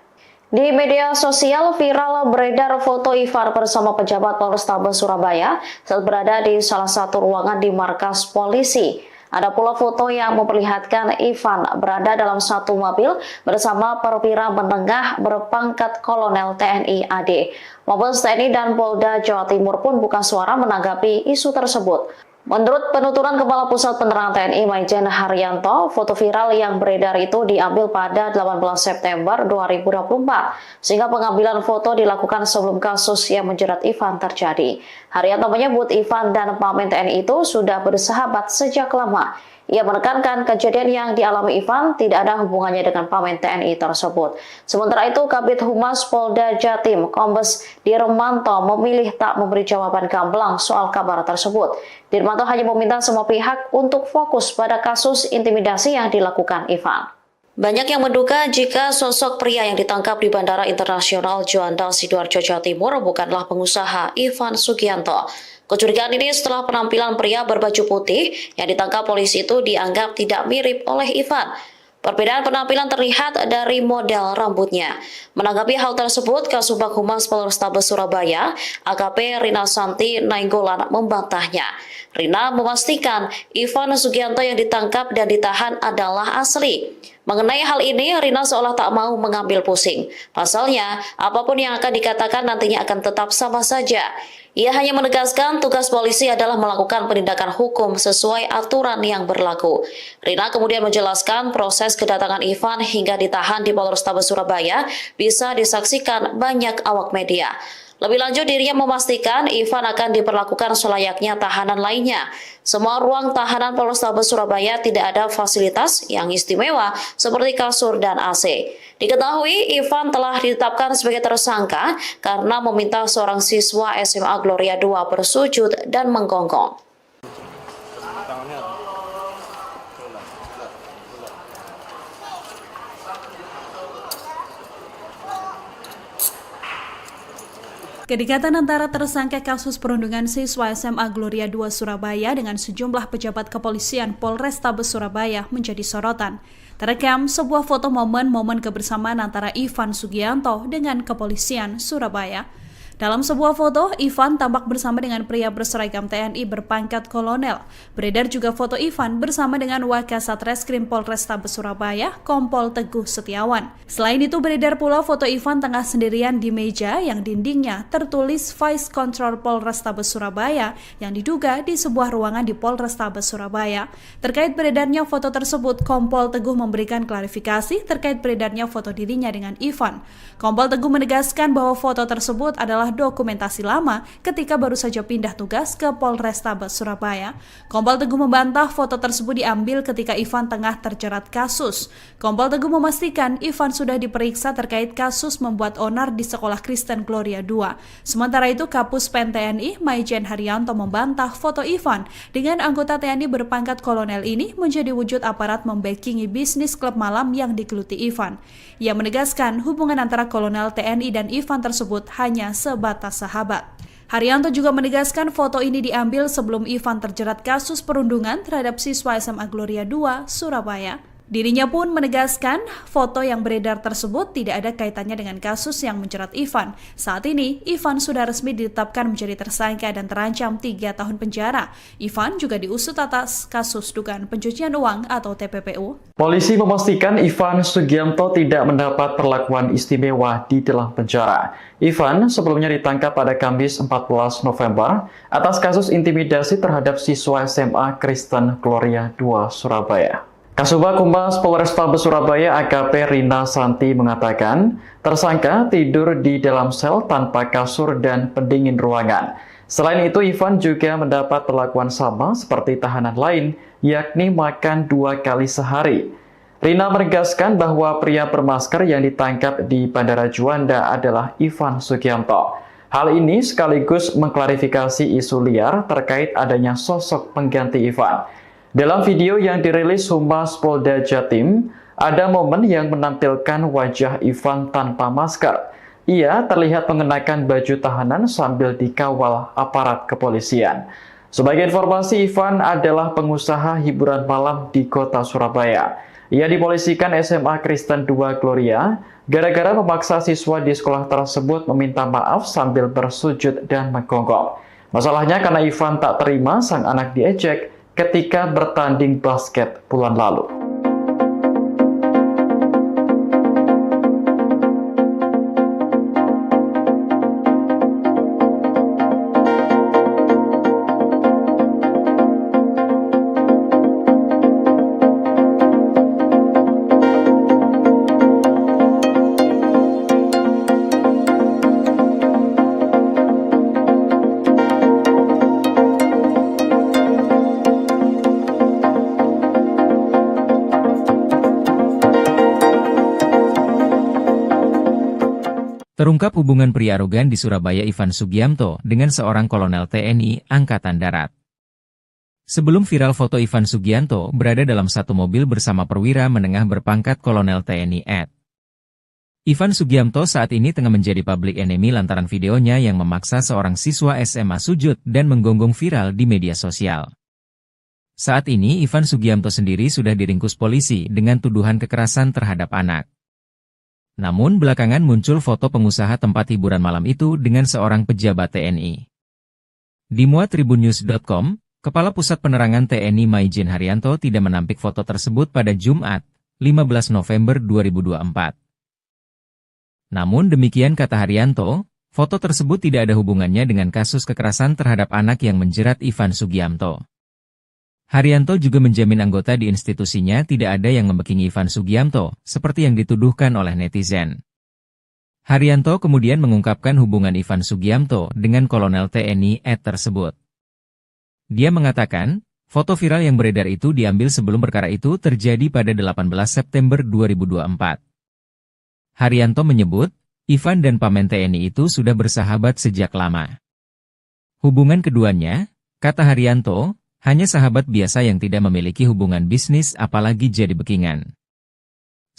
[SPEAKER 2] Di media sosial viral beredar foto Ivan bersama pejabat Polrestabes Surabaya saat berada di salah satu ruangan di markas polisi. Ada pula foto yang memperlihatkan Ivan berada dalam satu mobil bersama perwira menengah berpangkat Kolonel TNI AD. Mabes TNI dan Polda Jawa Timur pun buka suara menanggapi isu tersebut. Menurut penuturan Kepala Pusat Penerangan TNI Maijen Haryanto, foto viral yang beredar itu diambil pada 18 September 2024, sehingga pengambilan foto dilakukan sebelum kasus yang menjerat Ivan terjadi. Haryanto menyebut Ivan dan Pamen TNI itu sudah bersahabat sejak lama. Ia menekankan kejadian yang dialami Ivan tidak ada hubungannya dengan Pamen TNI tersebut. Sementara itu, Kabid Humas Polda Jatim, Kombes Dirmanto memilih tak memberi jawaban gamblang soal kabar tersebut. Dirmanto hanya meminta semua pihak untuk fokus pada kasus intimidasi yang dilakukan Ivan. Banyak yang menduga jika sosok pria yang ditangkap di Bandara Internasional Juanda Sidoarjo, Jawa Timur bukanlah pengusaha Ivan Sugianto. Kecurigaan ini setelah penampilan pria berbaju putih yang ditangkap polisi itu dianggap tidak mirip oleh Ivan. Perbedaan penampilan terlihat dari model rambutnya. Menanggapi hal tersebut, Kasubag Humas Polrestabes Surabaya, AKP Rina Santi Nainggolan membantahnya. Rina memastikan Ivan Sugianto yang ditangkap dan ditahan adalah asli. Mengenai hal ini, Rina seolah tak mau mengambil pusing. Pasalnya, apapun yang akan dikatakan nantinya akan tetap sama saja. Ia hanya menegaskan tugas polisi adalah melakukan penindakan hukum sesuai aturan yang berlaku. Rina kemudian menjelaskan proses kedatangan Ivan hingga ditahan di Polrestabes Surabaya bisa disaksikan banyak awak media. Lebih lanjut, dirinya memastikan Ivan akan diperlakukan selayaknya tahanan lainnya. Semua ruang tahanan Polrestabes Surabaya tidak ada fasilitas yang istimewa seperti kasur dan AC. Diketahui Ivan telah ditetapkan sebagai tersangka karena meminta seorang siswa SMA Gloria 2 bersujud dan menggonggong.
[SPEAKER 3] Kedekatan antara tersangka kasus perundungan siswa SMA Gloria 2 Surabaya dengan sejumlah pejabat kepolisian Polrestabes Surabaya menjadi sorotan. Terekam sebuah foto momen-momen kebersamaan antara Ivan Sugianto dengan kepolisian Surabaya. Dalam sebuah foto, Ivan tampak bersama dengan pria berseragam TNI berpangkat kolonel. Beredar juga foto Ivan bersama dengan Wakasat Reskrim Polrestabes Surabaya, Kompol Teguh Setiawan. Selain itu, beredar pula foto Ivan tengah sendirian di meja yang dindingnya tertulis Vice Control Polrestabes Surabaya yang diduga di sebuah ruangan di Polrestabes Surabaya. Terkait beredarnya foto tersebut, Kompol Teguh memberikan klarifikasi terkait beredarnya foto dirinya dengan Ivan. Kompol Teguh menegaskan bahwa foto tersebut adalah dokumentasi lama ketika baru saja pindah tugas ke Polrestabes Surabaya. Kompol Teguh membantah foto tersebut diambil ketika Ivan tengah terjerat kasus. Kompol Teguh memastikan Ivan sudah diperiksa terkait kasus membuat onar di Sekolah Kristen Gloria 2. Sementara itu, Kapus Pen TNI Maijen Haryanto membantah foto Ivan dengan anggota TNI berpangkat kolonel ini menjadi wujud aparat membackingi bisnis klub malam yang digeluti Ivan. Ia menegaskan hubungan antara kolonel TNI dan Ivan tersebut hanya sebatas sahabat. Haryanto juga menegaskan foto ini diambil sebelum Ivan terjerat kasus perundungan terhadap siswa SMA Gloria 2 Surabaya. Dirinya pun menegaskan foto yang beredar tersebut tidak ada kaitannya dengan kasus yang menjerat Ivan. Saat ini, Ivan sudah resmi ditetapkan menjadi tersangka dan terancam 3 tahun penjara. Ivan juga diusut atas kasus dugaan pencucian uang atau TPPU.
[SPEAKER 4] Polisi memastikan Ivan Sugianto tidak mendapat perlakuan istimewa di dalam penjara. Ivan sebelumnya ditangkap pada Kamis 14 November atas kasus intimidasi terhadap siswa SMA Kristen Gloria 2 Surabaya. Kasubag Humas Polrestabes Surabaya AKP Rina Santi mengatakan tersangka tidur di dalam sel tanpa kasur dan pendingin ruangan. Selain itu, Ivan juga mendapat perlakuan sama seperti tahanan lain, yakni makan 2 kali sehari. Rina menegaskan bahwa pria bermasker yang ditangkap di Bandara Juanda adalah Ivan Sugianto. Hal ini sekaligus mengklarifikasi isu liar terkait adanya sosok pengganti Ivan. Dalam video yang dirilis Humas Polda Jatim, ada momen yang menampilkan wajah Ivan tanpa masker. Ia terlihat mengenakan baju tahanan sambil dikawal aparat kepolisian. Sebagai informasi, Ivan adalah pengusaha hiburan malam di kota Surabaya. Ia dipolisikan SMA Kristen 2 Gloria gara-gara memaksa siswa di sekolah tersebut meminta maaf sambil bersujud dan menggonggong. Masalahnya karena Ivan tak terima sang anak diejek ketika bertanding basket bulan lalu.
[SPEAKER 1] Terungkap hubungan pria arogan di Surabaya Ivan Sugiamto dengan seorang kolonel TNI Angkatan Darat. Sebelum viral foto Ivan Sugianto berada dalam satu mobil bersama perwira menengah berpangkat kolonel TNI Ed. Ivan Sugiamto saat ini tengah menjadi public enemy lantaran videonya yang memaksa seorang siswa SMA sujud dan menggonggong viral di media sosial. Saat ini Ivan Sugiamto sendiri sudah diringkus polisi dengan tuduhan kekerasan terhadap anak. Namun belakangan muncul foto pengusaha tempat hiburan malam itu dengan seorang pejabat TNI. Dimuat tribunnews.com, Kepala Pusat Penerangan TNI Maijen Haryanto tidak menampik foto tersebut pada Jumat, 15 November 2024. Namun demikian kata Haryanto, foto tersebut tidak ada hubungannya dengan kasus kekerasan terhadap anak yang menjerat Ivan Sugiamto. Haryanto juga menjamin anggota di institusinya tidak ada yang membekingi Ivan Sugiamto, seperti yang dituduhkan oleh netizen. Haryanto kemudian mengungkapkan hubungan Ivan Sugiamto dengan kolonel TNI Ed tersebut. Dia mengatakan, foto viral yang beredar itu diambil sebelum perkara itu terjadi pada 18 September 2024. Haryanto menyebut, Ivan dan pamen TNI itu sudah bersahabat sejak lama. Hubungan keduanya, kata Haryanto, hanya sahabat biasa yang tidak memiliki hubungan bisnis apalagi jadi bekingan.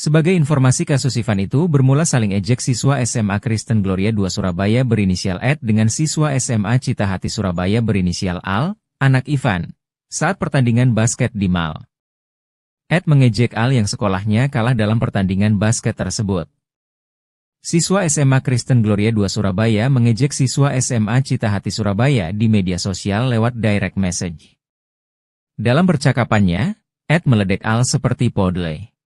[SPEAKER 1] Sebagai informasi kasus Ivan itu bermula saling ejek siswa SMA Kristen Gloria 2 Surabaya berinisial Ed dengan siswa SMA Citahati Surabaya berinisial Al, anak Ivan, saat pertandingan basket di Mal. Ed mengejek Al yang sekolahnya kalah dalam pertandingan basket tersebut. Siswa SMA Kristen Gloria 2 Surabaya mengejek siswa SMA Citahati Surabaya di media sosial lewat direct message. Dalam percakapannya, Ed meledek Al seperti podle.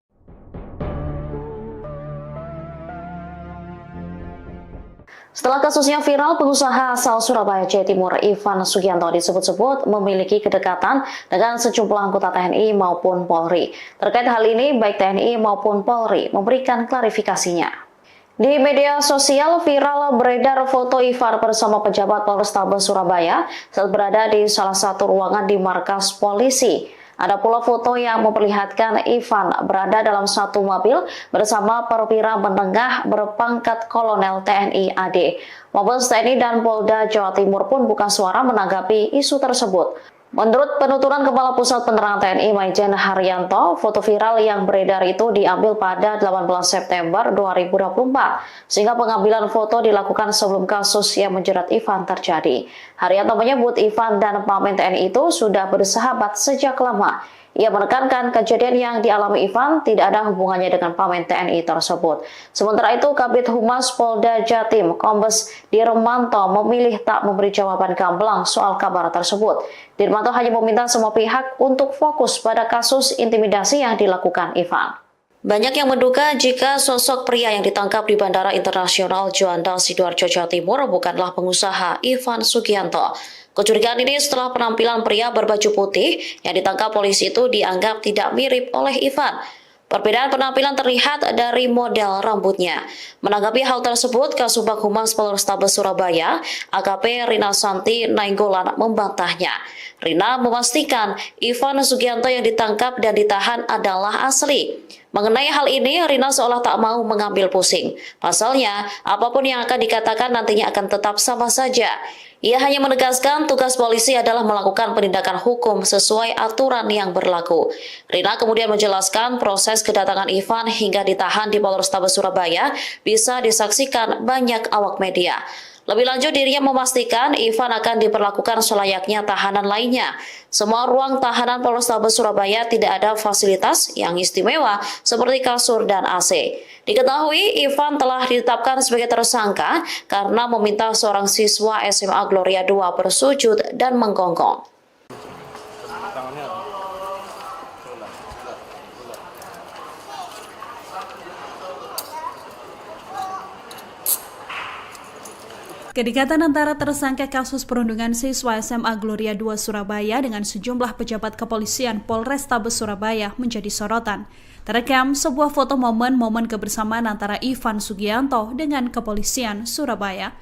[SPEAKER 2] Setelah kasusnya viral, pengusaha asal Surabaya, Jawa Timur, Ivan Sugianto disebut-sebut memiliki kedekatan dengan sejumlah anggota TNI maupun Polri. Terkait hal ini, baik TNI maupun Polri memberikan klarifikasinya. Di media sosial viral beredar foto Ivan bersama pejabat Polrestabes Surabaya saat berada di salah satu ruangan di markas polisi. Ada pula foto yang memperlihatkan Ivan berada dalam satu mobil bersama perwira menengah berpangkat kolonel TNI AD. Mabes TNI dan Polda Jawa Timur pun buka suara menanggapi isu tersebut. Menurut penuturan Kepala Pusat Penerangan TNI Maijen Haryanto, foto viral yang beredar itu diambil pada 18 September 2024, sehingga pengambilan foto dilakukan sebelum kasus yang menjerat Ivan terjadi. Haryanto menyebut Ivan dan pamen TNI itu sudah bersahabat sejak lama. Ia menekankan kejadian yang dialami Ivan tidak ada hubungannya dengan pamen TNI tersebut. Sementara itu, Kabid Humas Polda Jatim, Kombes Dirmanto memilih tak memberi jawaban gamblang soal kabar tersebut. Dirmanto hanya meminta semua pihak untuk fokus pada kasus intimidasi yang dilakukan Ivan. Banyak yang menduga jika sosok pria yang ditangkap di Bandara Internasional Juanda Sidoarjo, Jawa Timur bukanlah pengusaha Ivan Sugianto. Kecurigaan ini setelah penampilan pria berbaju putih yang ditangkap polisi itu dianggap tidak mirip oleh Ivan. Perbedaan penampilan terlihat dari model rambutnya. Menanggapi hal tersebut, Kasubag Humas Polrestabes Surabaya, AKP Rina Santi Nainggolan membantahnya. Rina memastikan Ivan Sugianto yang ditangkap dan ditahan adalah asli. Mengenai hal ini, Rina seolah tak mau mengambil pusing. Pasalnya, apapun yang akan dikatakan nantinya akan tetap sama saja. Ia hanya menegaskan tugas polisi adalah melakukan penindakan hukum sesuai aturan yang berlaku. Rina kemudian menjelaskan proses kedatangan Ivan hingga ditahan di Polrestabes Surabaya bisa disaksikan banyak awak media. Lebih lanjut, dirinya memastikan Ivan akan diperlakukan selayaknya tahanan lainnya. Semua ruang tahanan Polrestabes Surabaya tidak ada fasilitas yang istimewa seperti kasur dan AC. Diketahui Ivan telah ditetapkan sebagai tersangka karena meminta seorang siswa SMA Gloria 2 bersujud dan menggonggong.
[SPEAKER 3] Kedekatan antara tersangka kasus perundungan siswa SMA Gloria 2 Surabaya dengan sejumlah pejabat kepolisian Polrestabes Surabaya menjadi sorotan. Terekam sebuah foto momen-momen kebersamaan antara Ivan Sugianto dengan kepolisian Surabaya.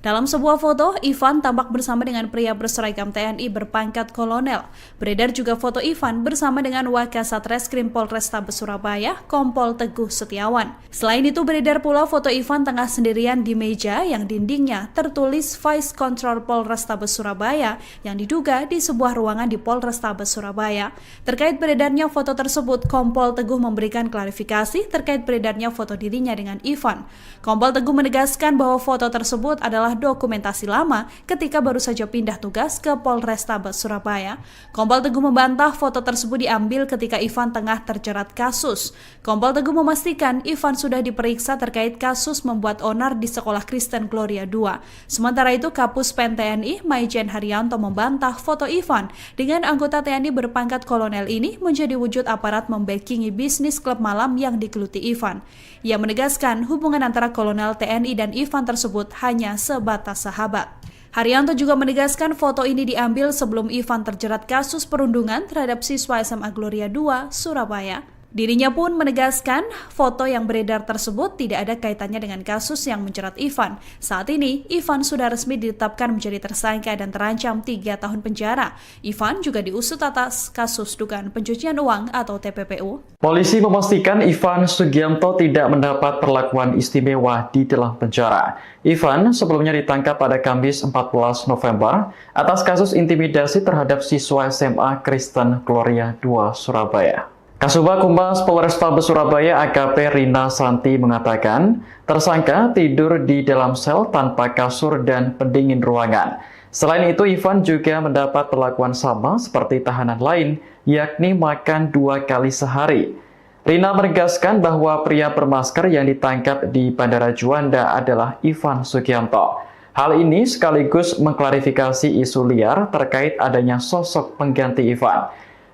[SPEAKER 3] Dalam sebuah foto, Ivan tampak bersama dengan pria berseragam TNI berpangkat kolonel. Beredar juga foto Ivan bersama dengan Wakasat Reskrim Polrestabes Surabaya, Kompol Teguh Setiawan. Selain itu, beredar pula foto Ivan tengah sendirian di meja yang dindingnya tertulis Vice Control Polrestabes Surabaya yang diduga di sebuah ruangan di Polrestabes Surabaya. Terkait beredarnya foto tersebut, Kompol Teguh memberikan klarifikasi terkait beredarnya foto dirinya dengan Ivan. Kompol Teguh menegaskan bahwa foto tersebut adalah dokumentasi lama ketika baru saja pindah tugas ke Polrestabes Surabaya. Kompol Teguh membantah foto tersebut diambil ketika Ivan tengah terjerat kasus. Kompol Teguh memastikan Ivan sudah diperiksa terkait kasus membuat onar di Sekolah Kristen Gloria II. Sementara itu, Kapus Pen TNI Maijen Haryanto membantah foto Ivan dengan anggota TNI berpangkat kolonel ini menjadi wujud aparat membackingi bisnis klub malam yang digeluti Ivan. Ia menegaskan hubungan antara kolonel TNI dan Ivan tersebut hanya sebatas sahabat. Haryanto juga menegaskan foto ini diambil sebelum Ivan terjerat kasus perundungan terhadap siswa SMA Gloria II, Surabaya. Dirinya pun menegaskan foto yang beredar tersebut tidak ada kaitannya dengan kasus yang menjerat Ivan. Saat ini, Ivan sudah resmi ditetapkan menjadi tersangka dan terancam 3 tahun penjara. Ivan juga diusut atas kasus dugaan pencucian uang atau TPPU.
[SPEAKER 4] Polisi memastikan Ivan Sugiamto tidak mendapat perlakuan istimewa di dalam penjara. Ivan sebelumnya ditangkap pada Kamis 14 November atas kasus intimidasi terhadap siswa SMA Kristen Gloria II, Surabaya. Kasubag Humas Polrestabes Surabaya AKP Rina Santi mengatakan, tersangka tidur di dalam sel tanpa kasur dan pendingin ruangan. Selain itu, Ivan juga mendapat perlakuan sama seperti tahanan lain, yakni makan 2 kali sehari. Rina menegaskan bahwa pria bermasker yang ditangkap di Bandara Juanda adalah Ivan Sugiamto. Hal ini sekaligus mengklarifikasi isu liar terkait adanya sosok pengganti Ivan.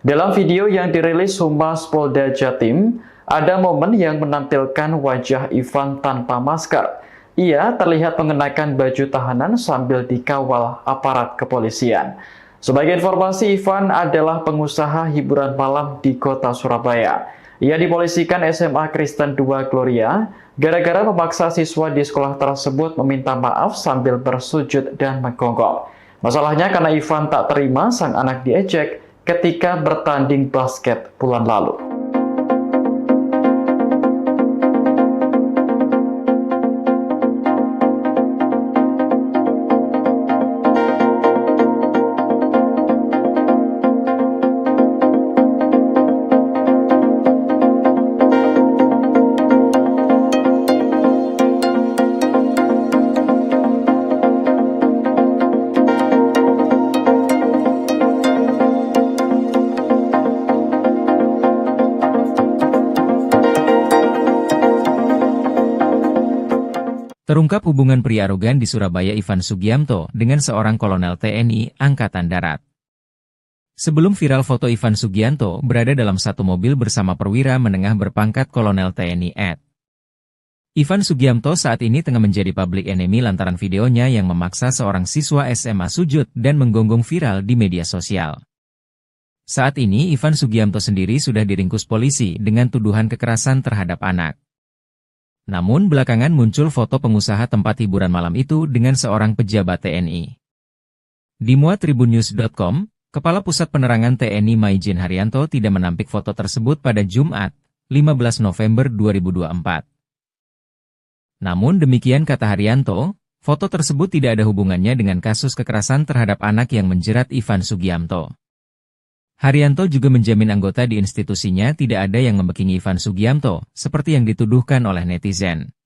[SPEAKER 4] Dalam video yang dirilis Humas Polda Jatim, ada momen yang menampilkan wajah Ivan tanpa masker. Ia terlihat mengenakan baju tahanan sambil dikawal aparat kepolisian. Sebagai informasi, Ivan adalah pengusaha hiburan malam di kota Surabaya. Ia dipolisikan SMA Kristen II Gloria gara-gara memaksa siswa di sekolah tersebut meminta maaf sambil bersujud dan menggonggong. Masalahnya karena Ivan tak terima sang anak diejek ketika bertanding basket bulan lalu.
[SPEAKER 1] Terungkap hubungan pria arogan di Surabaya Ivan Sugiamto dengan seorang kolonel TNI Angkatan Darat. Sebelum viral foto Ivan Sugiamto berada dalam satu mobil bersama perwira menengah berpangkat kolonel TNI Ed. Ivan Sugiamto saat ini tengah menjadi public enemy lantaran videonya yang memaksa seorang siswa SMA sujud dan menggonggong viral di media sosial. Saat ini Ivan Sugiamto sendiri sudah diringkus polisi dengan tuduhan kekerasan terhadap anak. Namun belakangan muncul foto pengusaha tempat hiburan malam itu dengan seorang pejabat TNI. Dimuat tribunnews.com, Kepala Pusat Penerangan TNI Maijen Haryanto tidak menampik foto tersebut pada Jumat, 15 November 2024. Namun demikian kata Haryanto, foto tersebut tidak ada hubungannya dengan kasus kekerasan terhadap anak yang menjerat Ivan Sugiamto. Haryanto juga menjamin anggota di institusinya tidak ada yang membackingi Ivan Sugiamto, seperti yang dituduhkan oleh netizen.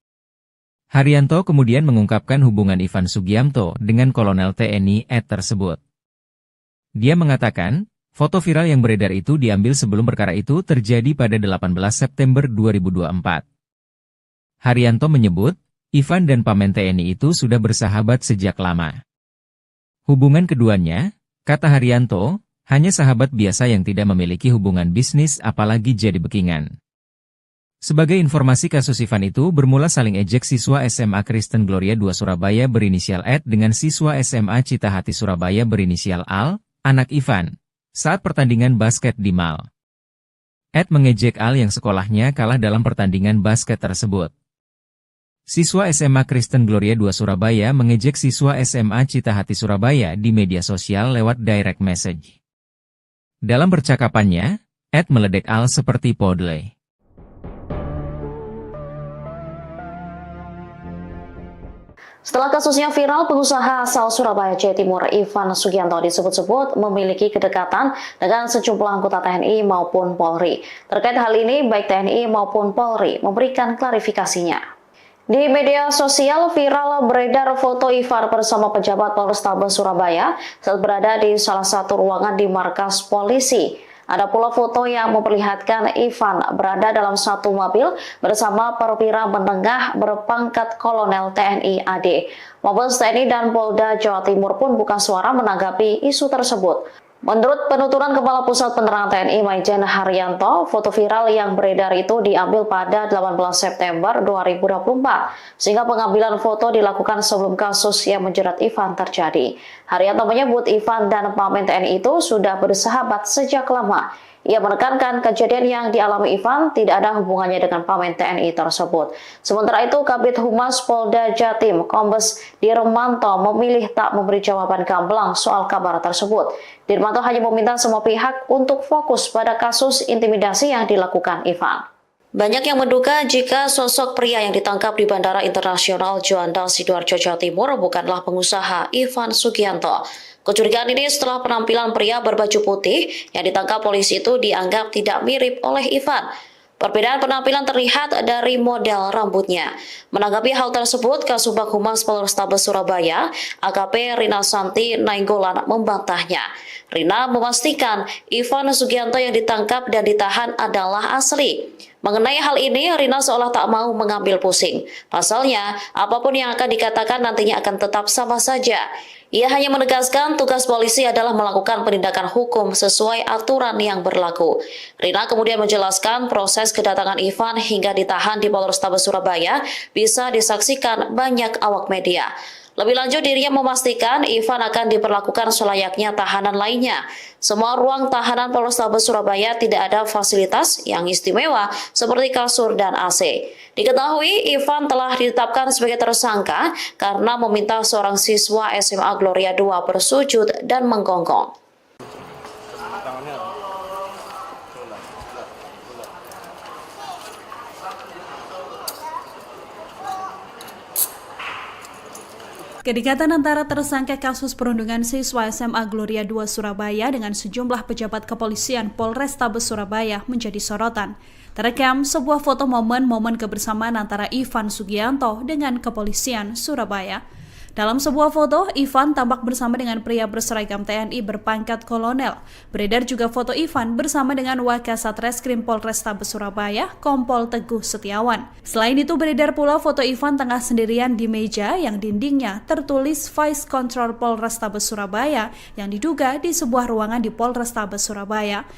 [SPEAKER 1] Haryanto kemudian mengungkapkan hubungan Ivan Sugiamto dengan kolonel TNI Ed tersebut. Dia mengatakan, foto viral yang beredar itu diambil sebelum perkara itu terjadi pada 18 September 2024. Haryanto menyebut, Ivan dan pamen TNI itu sudah bersahabat sejak lama. Hubungan keduanya, kata Haryanto, hanya sahabat biasa yang tidak memiliki hubungan bisnis apalagi jadi backingan. Sebagai informasi kasus Ivan itu bermula saling ejek siswa SMA Kristen Gloria II Surabaya berinisial Ed dengan siswa SMA Citahati Surabaya berinisial Al, anak Ivan, saat pertandingan basket di Mal. Ed mengejek Al yang sekolahnya kalah dalam pertandingan basket tersebut. Siswa SMA Kristen Gloria II Surabaya mengejek siswa SMA Citahati Surabaya di media sosial lewat direct message. Dalam percakapannya, Ed meledek Al seperti podle.
[SPEAKER 2] Setelah kasusnya viral, pengusaha asal Surabaya, Jawa Timur, Ivan Sugianto disebut-sebut memiliki kedekatan dengan sejumlah anggota TNI maupun Polri. Terkait hal ini, baik TNI maupun Polri memberikan klarifikasinya. Di media sosial viral beredar foto Ivan bersama pejabat Polrestabes Surabaya saat berada di salah satu ruangan di markas polisi. Ada pula foto yang memperlihatkan Ivan berada dalam satu mobil bersama perwira menengah berpangkat Kolonel TNI AD. Mabes TNI dan Polda Jawa Timur pun buka suara menanggapi isu tersebut. Menurut penuturan Kepala Pusat Penerangan TNI Maijen Haryanto, foto viral yang beredar itu diambil pada 18 September 2024, sehingga pengambilan foto dilakukan sebelum kasus yang menjerat Ivan terjadi. Haryanto menyebut Ivan dan Pamen TNI itu sudah bersahabat sejak lama. Ia menekankan kejadian yang dialami Ivan tidak ada hubungannya dengan Pamen TNI tersebut. Sementara itu, Kabid Humas Polda Jatim, Kombes Dirmanto memilih tak memberi jawaban gamblang soal kabar tersebut. Dirmanto hanya meminta semua pihak untuk fokus pada kasus intimidasi yang dilakukan Ivan. Banyak yang menduga jika sosok pria yang ditangkap di Bandara Internasional Juanda Sidoarjo, Jawa Timur bukanlah pengusaha Ivan Sugianto. Kecurigaan ini setelah penampilan pria berbaju putih yang ditangkap polisi itu dianggap tidak mirip oleh Ivan. Perbedaan penampilan terlihat dari model rambutnya. Menanggapi hal tersebut, Kasubag Humas Polrestabes Surabaya, AKP Rina Santi Nainggolan membantahnya. Rina memastikan Ivan Sugianto yang ditangkap dan ditahan adalah asli. Mengenai hal ini, Rina seolah tak mau mengambil pusing. Pasalnya, apapun yang akan dikatakan nantinya akan tetap sama saja. Ia hanya menegaskan tugas polisi adalah melakukan penindakan hukum sesuai aturan yang berlaku. Rina kemudian menjelaskan proses kedatangan Ivan hingga ditahan di Polrestabes Surabaya bisa disaksikan banyak awak media. Lebih lanjut, dirinya memastikan Ivan akan diperlakukan selayaknya tahanan lainnya. Semua ruang tahanan Polrestabes Surabaya tidak ada fasilitas yang istimewa seperti kasur dan AC. Diketahui Ivan telah ditetapkan sebagai tersangka karena meminta seorang siswa SMA Gloria II bersujud dan menggonggong.
[SPEAKER 3] Kedekatan antara tersangka kasus perundungan siswa SMA Gloria II Surabaya dengan sejumlah pejabat kepolisian Polrestabes Surabaya menjadi sorotan. Terekam sebuah foto momen-momen kebersamaan antara Ivan Sugianto dengan kepolisian Surabaya. Dalam sebuah foto, Ivan tampak bersama dengan pria berseragam TNI berpangkat kolonel. Beredar juga foto Ivan bersama dengan Wakasat Reskrim Polrestabes Surabaya, Kompol Teguh Setiawan. Selain itu, beredar pula foto Ivan tengah sendirian di meja yang dindingnya tertulis Vice Control Polrestabes Surabaya yang diduga di sebuah ruangan di Polrestabes Surabaya.